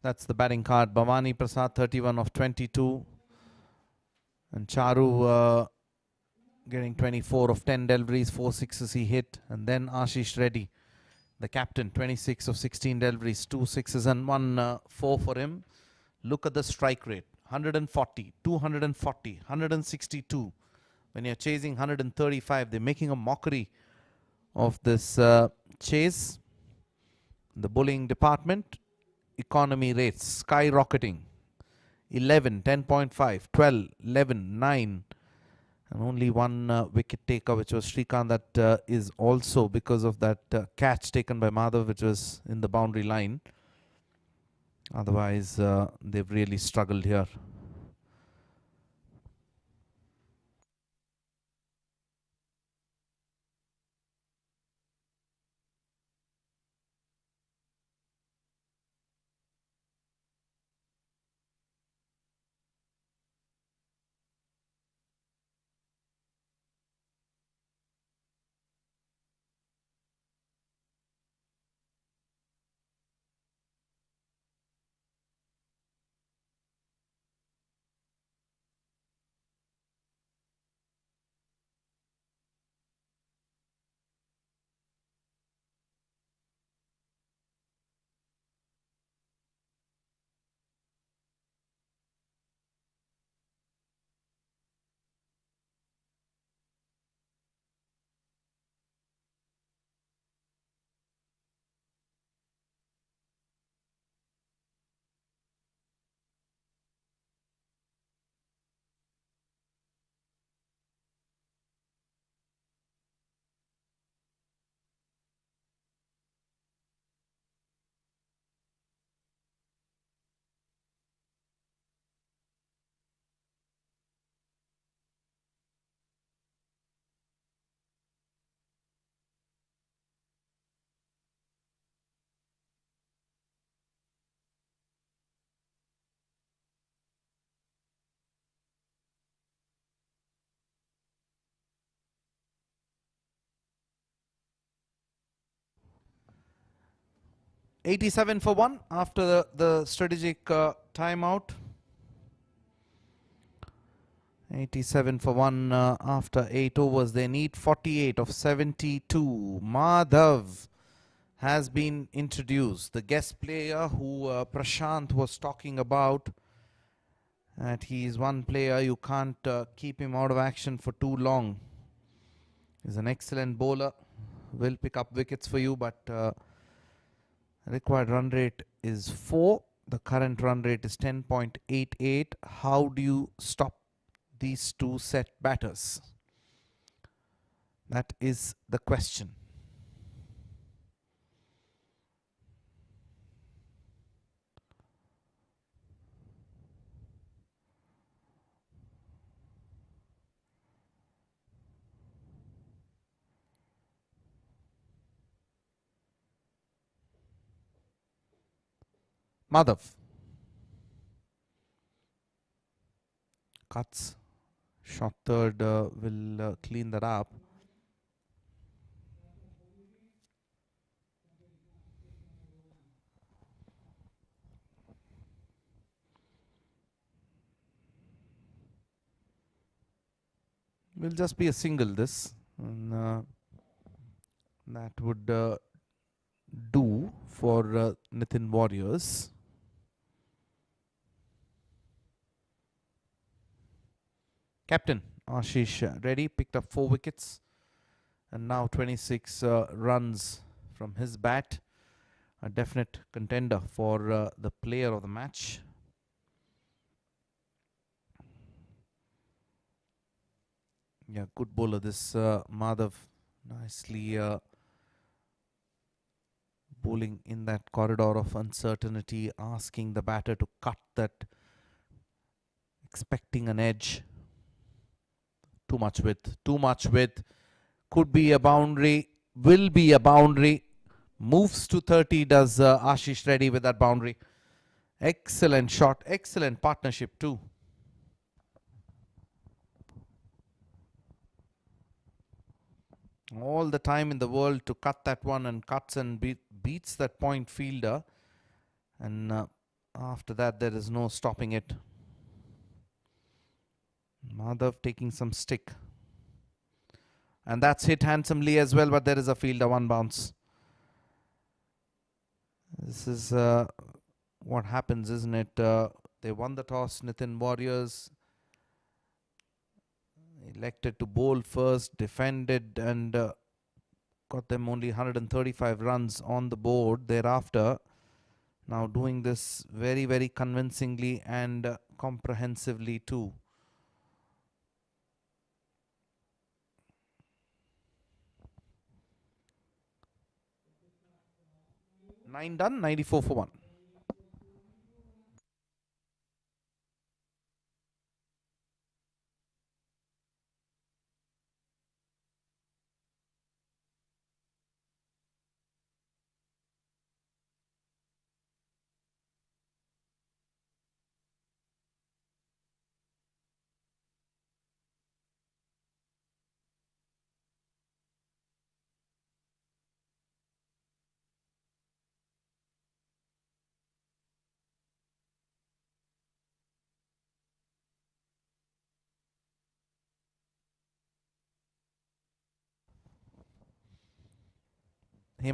That's the batting card. Bhavani Prasad 31 of 22. And Charu getting 24 of 10 deliveries, 4 sixes he hit. And then Ashish Reddy, the captain, 26 of 16 deliveries, 2 sixes and 1 4 for him. Look at the strike rate. 140, 240, 162. When you're chasing 135, they're making a mockery of this chase. The bowling department, economy rates skyrocketing. 11, 10.5, 12, 11, 9. And only one wicket taker, which was Srikanth, that is also because of that catch taken by Madhav, which was in the boundary line. Otherwise, they've really struggled here. 87 for 1 after the strategic timeout. 87 for 1 after 8 overs. They need 48 of 72. Madhav has been introduced. The guest player who Prashant was talking about. And he is one player you can't keep him out of action for too long. He's an excellent bowler. Will pick up wickets for you, but required run rate is 4. The current run rate is 10.88. How do you stop these two set batters? That is the question. Madhav cuts. Shot third will clean that up. Will just be a single this. And, that would do for Nithan Warriors. Captain Ashish Reddy picked up 4 wickets and now 26 runs from his bat. A definite contender for the player of the match. Yeah, good bowler this Madhav. Nicely bowling in that corridor of uncertainty, asking the batter to cut that, expecting an edge. Too much width, could be a boundary, will be a boundary. Moves to 30 does Ashish Reddy with that boundary. Excellent shot, excellent partnership too. All the time in the world to cut that one, and cuts and beats that point fielder. And after that there is no stopping it. Madhav taking some stick. And that's hit handsomely as well, but there is a fielder, one bounce. This is what happens, isn't it? They won the toss, Nithan Warriors. Elected to bowl first, defended, and got them only 135 runs on the board thereafter. Now doing this very, very convincingly and comprehensively too. Nine done, 94 for 1.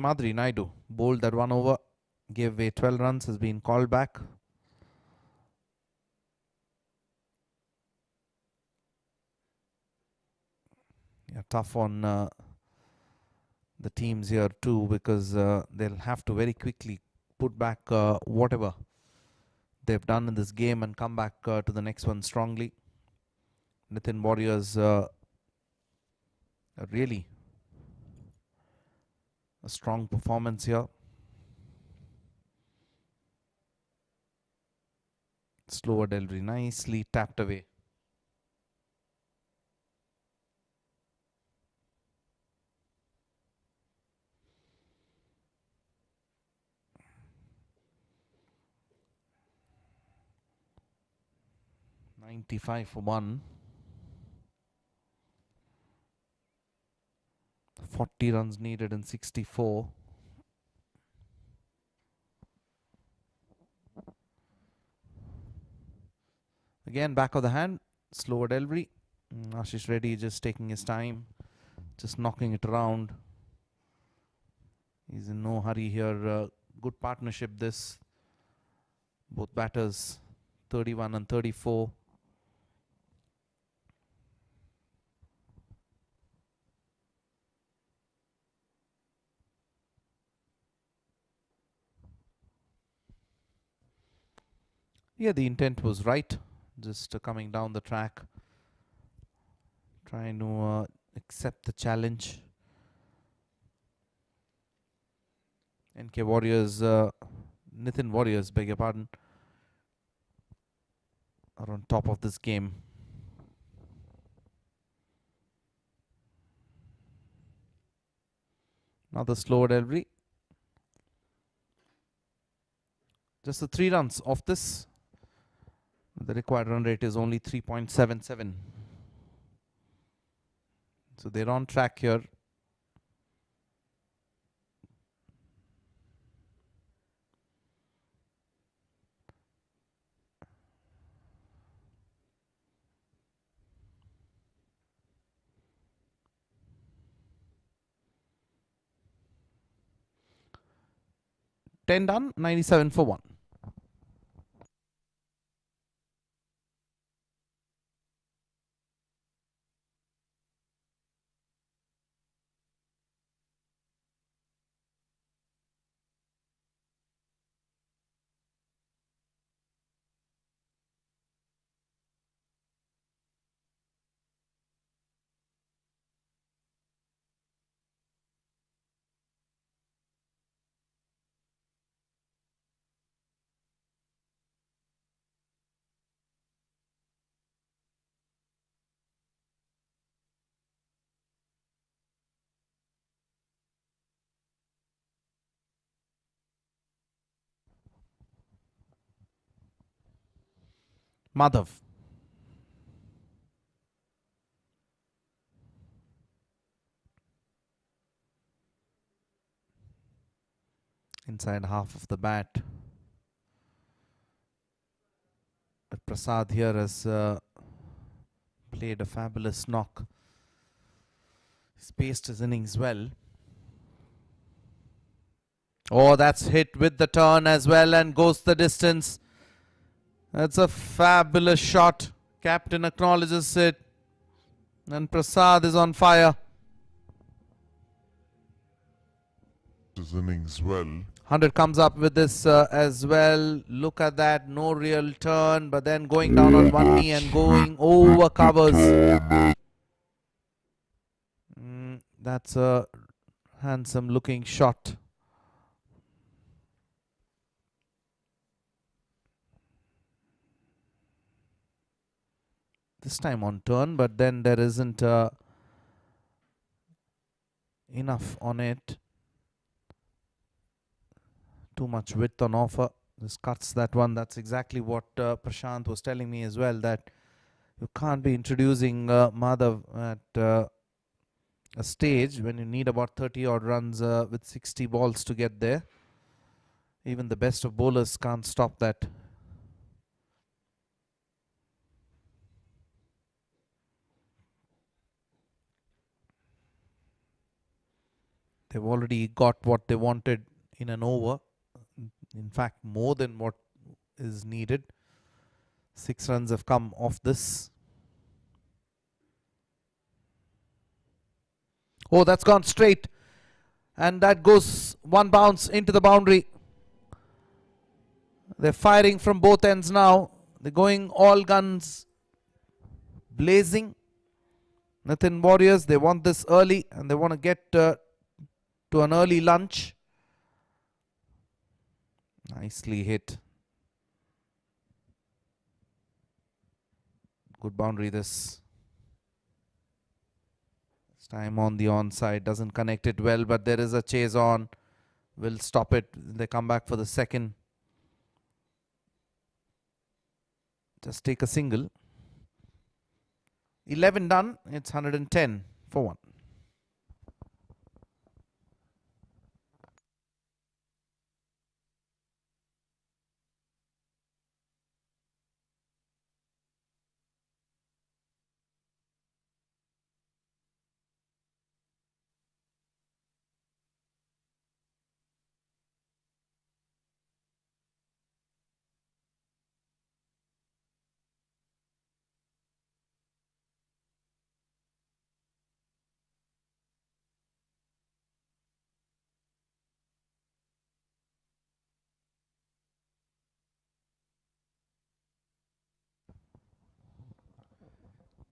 Madri Naidu bowled that one over, gave away 12 runs, has been called back. Yeah, tough on the teams here too, because they'll have to very quickly put back whatever they've done in this game and come back to the next one strongly. Nithan Warriors really a strong performance here. Slower delivery, nicely tapped away. $95 for 1. 40 runs needed in 64. Again, back of the hand, slower delivery. Ashish Reddy just taking his time, just knocking it around. He's in no hurry here. Good partnership this. Both batters, 31 and 34. Yeah, the intent was right. Just coming down the track, trying to accept the challenge. NK Warriors, Nithan Warriors, beg your pardon, are on top of this game. Another slow delivery. Just the 3 runs off this. The required run rate is only 3.77. So they're on track here. Ten done, 97 for 1. Madhav. Inside half of the bat. But Prasad here has played a fabulous knock. He's paced his innings well. Oh, that's hit with the turn as well and goes the distance. That's a fabulous shot. Captain acknowledges it. And Prasad is on fire. His innings well. 100 comes up with this as well. Look at that. No real turn. But then going down on one knee and going over covers. That's a handsome looking shot. This time on turn, but then there isn't enough on it. Too much width on offer. This cuts that one. That's exactly what Prashant was telling me as well, that you can't be introducing Madhav at a stage when you need about 30 odd runs with 60 balls to get there. Even the best of bowlers can't stop that. They've already got what they wanted in an over. In fact, more than what is needed. 6 runs have come off this. Oh, that's gone straight. And that goes one bounce into the boundary. They're firing from both ends now. They're going all guns blazing. Nithan Warriors, they want this early and they want to get to an early lunch. Nicely hit. Good boundary this. This time on the onside. Doesn't connect it well, but there is a chase on. Will stop it. They come back for the second. Just take a single. 11 done. It's 110 for 1.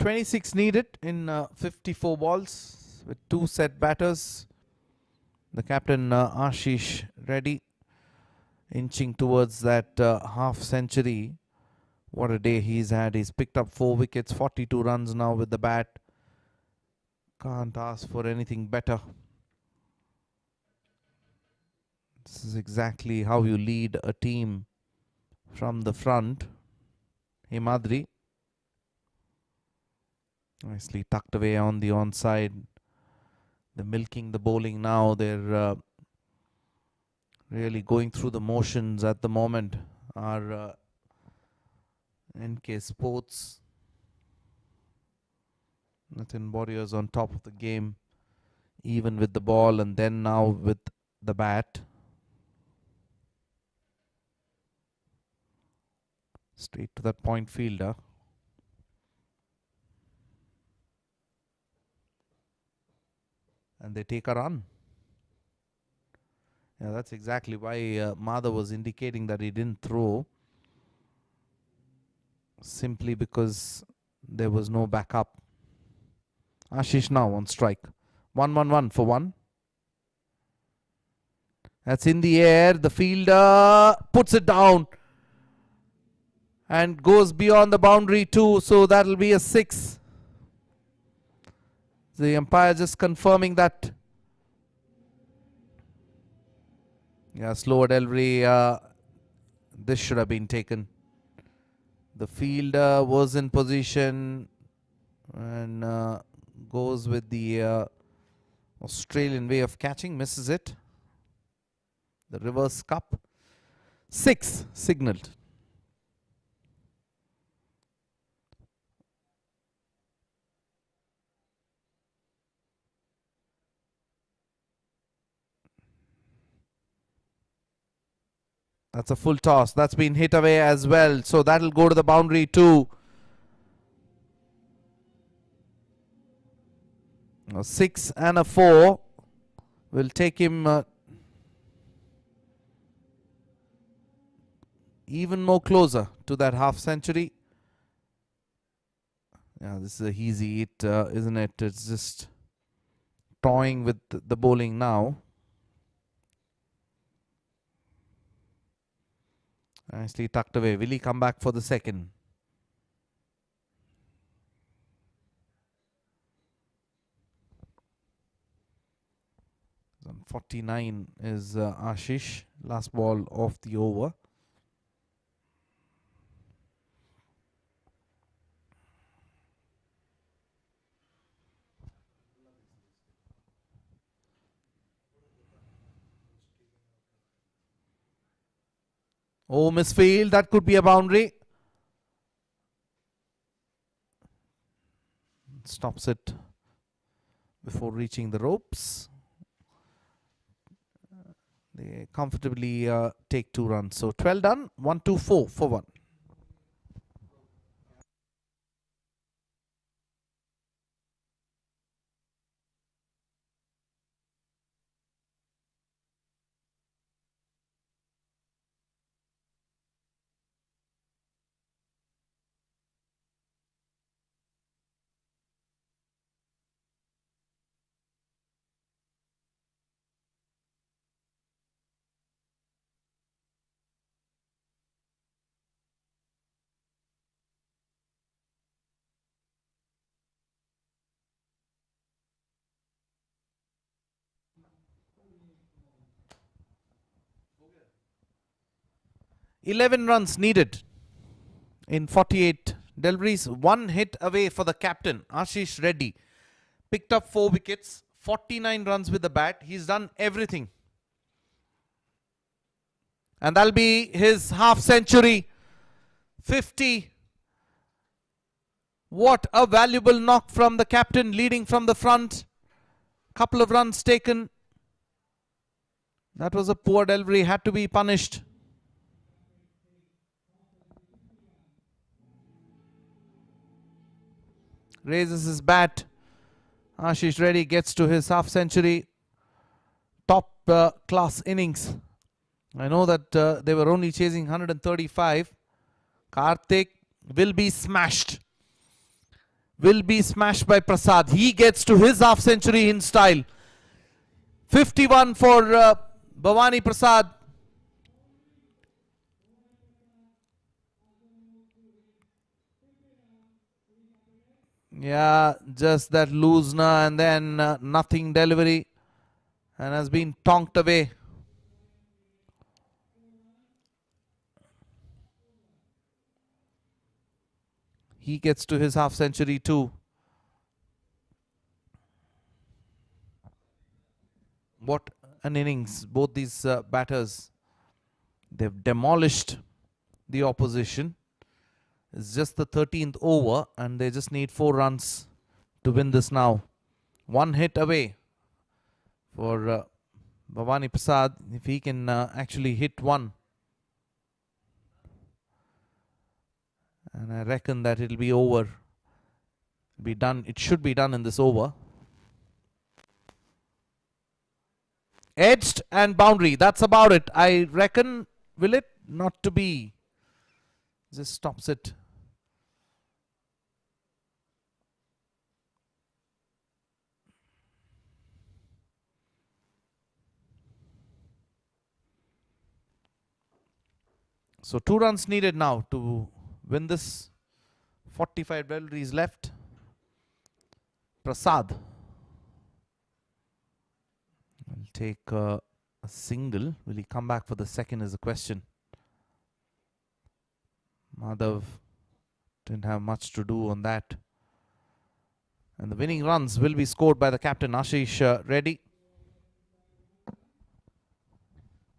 26 needed in 54 balls with 2 set batters. The captain Ashish Reddy inching towards that half century. What a day he's had. He's picked up 4 wickets, 42 runs now with the bat. Can't ask for anything better. This is exactly how you lead a team from the front. Himadri. Nicely tucked away on the onside. They're milking the bowling now. They're really going through the motions at the moment. Our NK Sports. Nithan Warriors on top of the game, even with the ball and then now with the bat. Straight to that point fielder. And they take a run. Yeah, that's exactly why Madhav was indicating that he didn't throw. Simply because there was no backup. Ashish now on strike. 1-1-1 for 1. That's in the air. The fielder puts it down. And goes beyond the boundary too. So that'll be a 6. The umpire just confirming that. Yeah, slower delivery. This should have been taken. The fielder was in position and goes with the Australian way of catching. Misses it. The reverse cup. 6 signaled. That's a full toss. That's been hit away as well. So that'll go to the boundary too. A 6 and a 4 will take him even more closer to that half century. Yeah, this is a easy hit, isn't it? It's just toying with the bowling now. Nicely tucked away. Will he come back for the second? On 49 is Ashish. Last ball of the over. Oh, misfield. That could be a boundary. Stops it before reaching the ropes. They comfortably take 2 runs. So 12 done. 1-2-4 for 1. $11 runs needed in 48 deliveries. 1 hit away for the captain, Ashish Reddy. Picked up 4 wickets, 49 runs with the bat. He's done everything. And that'll be his half century. 50. What a valuable knock from the captain, leading from the front. Couple of runs taken. That was a poor delivery, had to be punished. Raises his bat. Ashish Reddy gets to his half century. Top class innings. I know that they were only chasing 135. Karthik will be smashed. will be smashed by Prasad. He gets to his half century in style. 51 for Bhavani Prasad. Yeah, just that loosener and then nothing delivery, and has been tonked away. He gets to his half century too. What an innings, both these batters. They've demolished the opposition. It's just the 13th over and they just need 4 runs to win this now. 1 hit away for Bhavani Prasad, if he can actually hit one. And I reckon that it'll be over. Be done. It should be done in this over. Edged and boundary. That's about it. I reckon. Will it? Not to be. Just stops it. So 2 runs needed now to win this. 45 deliveries left. Prasad will take a single. Will he come back for the second is the question. Madhav didn't have much to do on that. And the winning runs will be scored by the captain Ashish Reddy.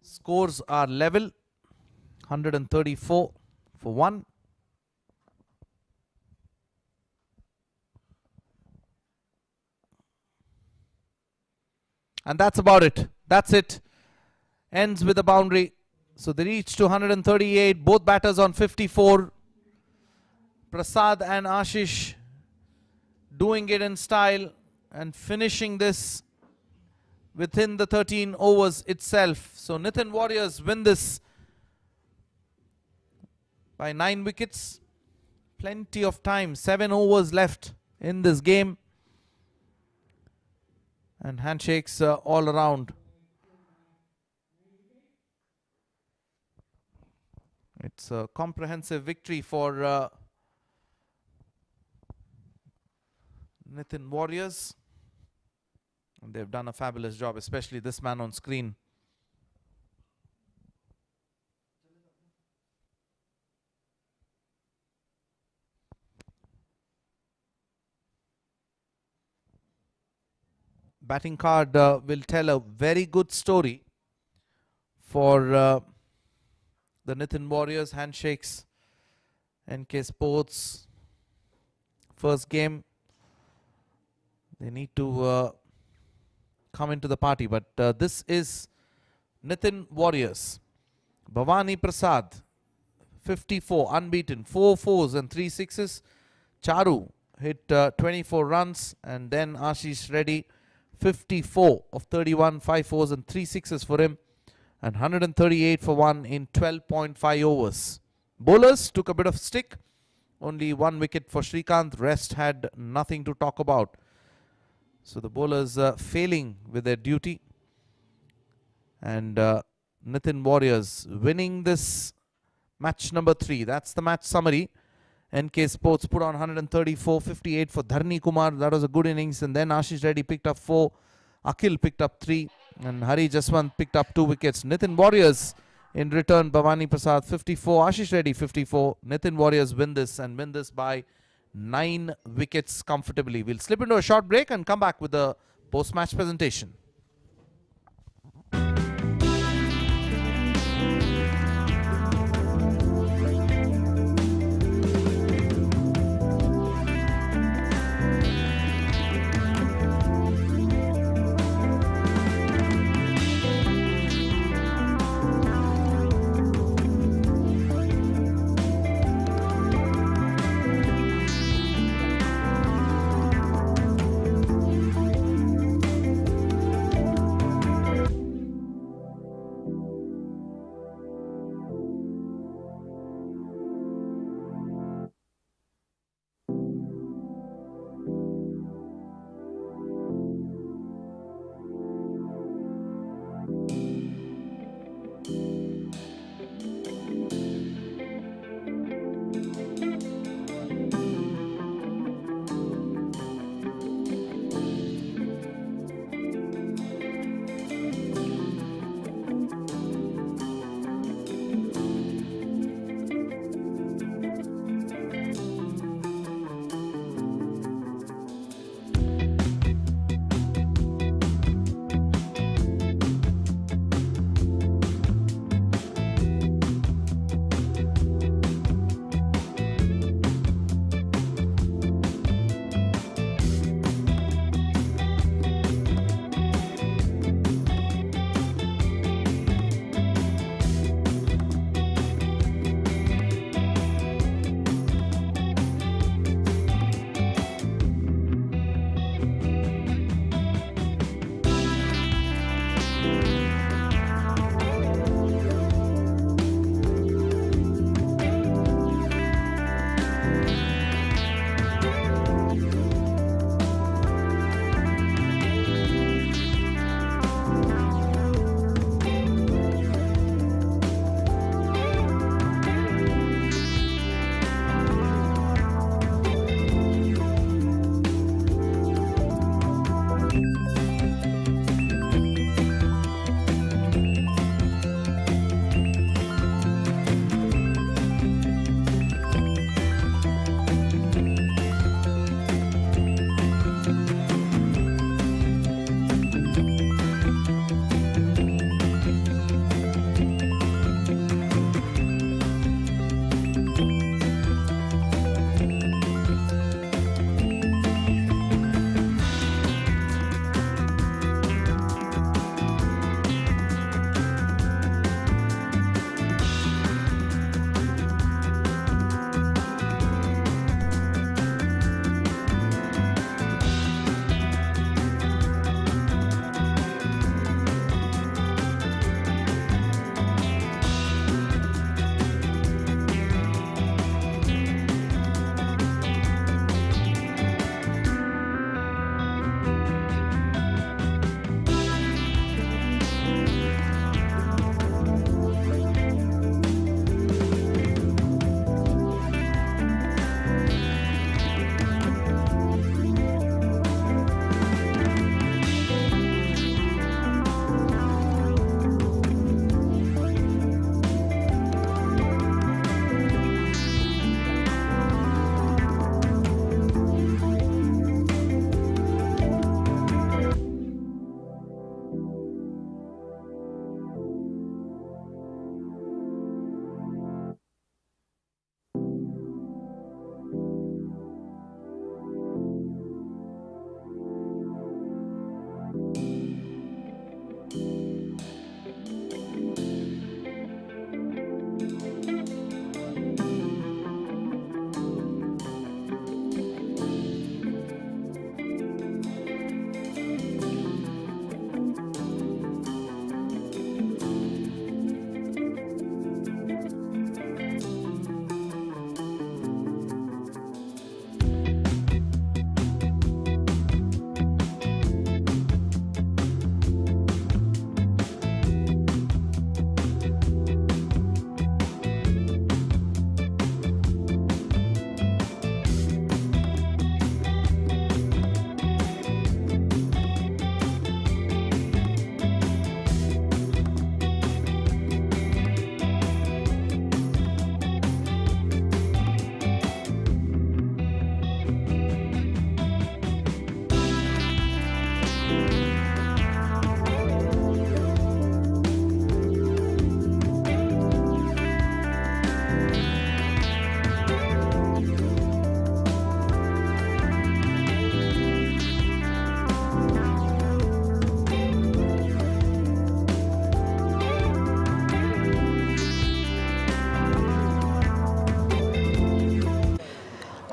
Scores are level. 134 for 1. And that's about it. That's it. Ends with a boundary. So they reach to 138. Both batters on 54. Prasad and Ashish doing it in style and finishing this within the 13 overs itself. So Nithan Warriors win this by 9 wickets. Plenty of time. 7 overs left in this game. And handshakes all around. It's a comprehensive victory for Nithan Warriors. And they've done a fabulous job, especially this man on screen. Batting card will tell a very good story for the Nithan Warriors. Handshakes, NK Sports, first game. They need to come into the party, but this is Nithan Warriors. Bhavani Prasad, 54, unbeaten, 4 fours and 3 sixes. Charu hit 24 runs, and then Ashish Reddy, 54 of 31, 5 fours and 3 sixes for him, and 138 for 1 in 12.5 overs. Bowlers took a bit of stick. Only 1 wicket for Srikanth. Rest had nothing to talk about. So the bowlers failing with their duty. And Nithan Warriors winning this match number 3. That's the match summary. NK Sports put on 134, 58 for Dharni Kumar. That was a good innings. And then Ashish Reddy picked up 4. Akhil picked up 3. And Hari Jaswant picked up 2 wickets. Nithan Warriors in return. Bhavani Prasad 54. Ashish Reddy 54. Nithan Warriors win this and win this by 9 wickets comfortably. We'll slip into a short break and come back with the post-match presentation.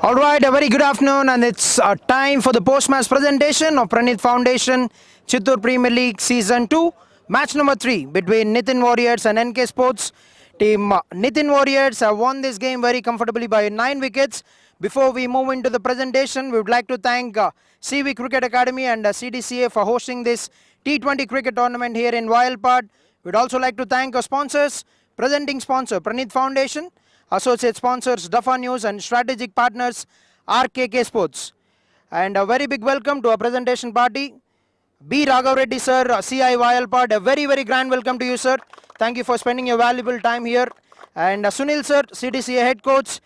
All right, a very good afternoon, and it's time for the post-match presentation of Pranith Foundation Chittoor Premier League Season 2, match number 3 between Nithan Warriors and NK Sports. Team Nithan Warriors have won this game very comfortably by 9 wickets. Before we move into the presentation, we would like to thank CV Cricket Academy and CDCA for hosting this T20 cricket tournament here in Vayalpadu. We'd also like to thank our sponsors, presenting sponsor Pranith Foundation, associate sponsors Dafa News, and strategic partners RKK Sports. And a very big welcome to our presentation party. B. Raghav Reddy sir, CI Vayalpadu, a very grand welcome to you sir. Thank you for spending your valuable time here. And Sunil sir, CDCA head coach.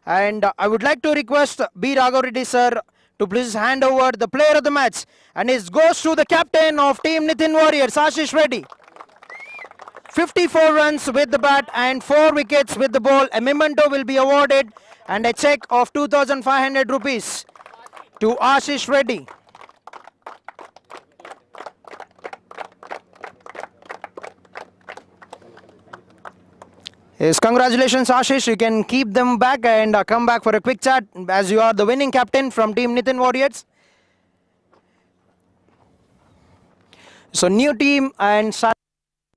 And I would like to request B. Raghav Reddy sir to please hand over the player of the match. And it goes to the captain of team Nithan Warriors, Ashish Reddy. 54 runs with the bat and 4 wickets with the ball. A memento will be awarded and a check of 2,500 rupees to Ashish Reddy. Yes, congratulations Ashish, you can keep them back and come back for a quick chat as you are the winning captain from team Nithan Warriors. So new team and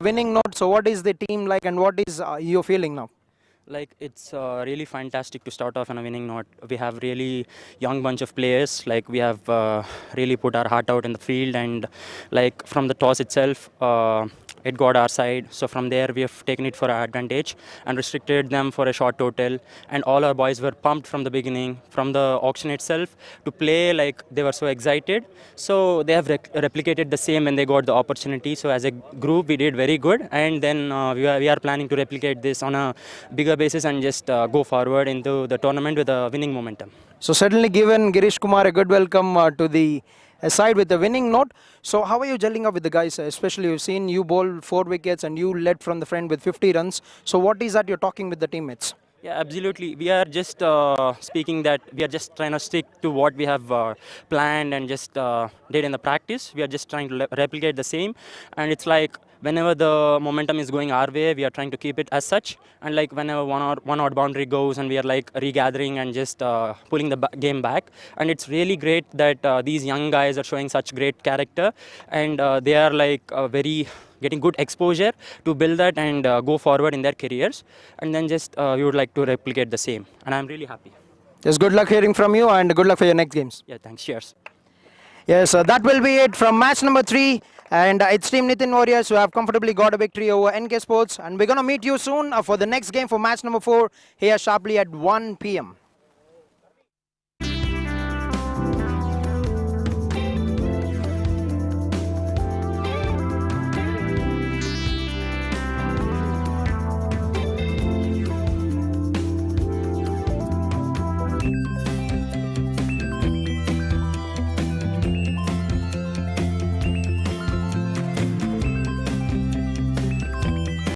winning note, so what is the team like and what is your feeling now? Like, it's really fantastic to start off on a winning note. We have really young bunch of players. Like, we have really put our heart out in the field, and like from the toss itself, it got our side. So from there we have taken it for our advantage and restricted them for a short total. And all our boys were pumped from the beginning, from the auction itself, to play. Like, they were so excited. So they have replicated the same when they got the opportunity. So as a group we did very good, and then we are planning to replicate this on a bigger basis and just go forward into the tournament with a winning momentum. So certainly given Girish Kumar a good welcome to the side with the winning note. So how are you gelling up with the guys? Especially you've seen you bowl 4 wickets and you led from the front with 50 runs. So what is that you're talking with the teammates? Yeah, absolutely. We are just speaking that we are just trying to stick to what we have planned and just did in the practice. We are just trying to replicate the same. And it's like, whenever the momentum is going our way, we are trying to keep it as such. And like whenever one odd boundary goes, and we are like regathering and just pulling the game back. And it's really great that these young guys are showing such great character, and they are like getting good exposure to build that and go forward in their careers. And then just we would like to replicate the same. And I'm really happy. Yes, good luck hearing from you and good luck for your next games. Yeah, thanks. Cheers. Yes, that will be it from match number 3. And it's team Nithan Warriors who have comfortably got a victory over NK Sports. And we're going to meet you soon for the next game for match number 4 here sharply at 1 p.m.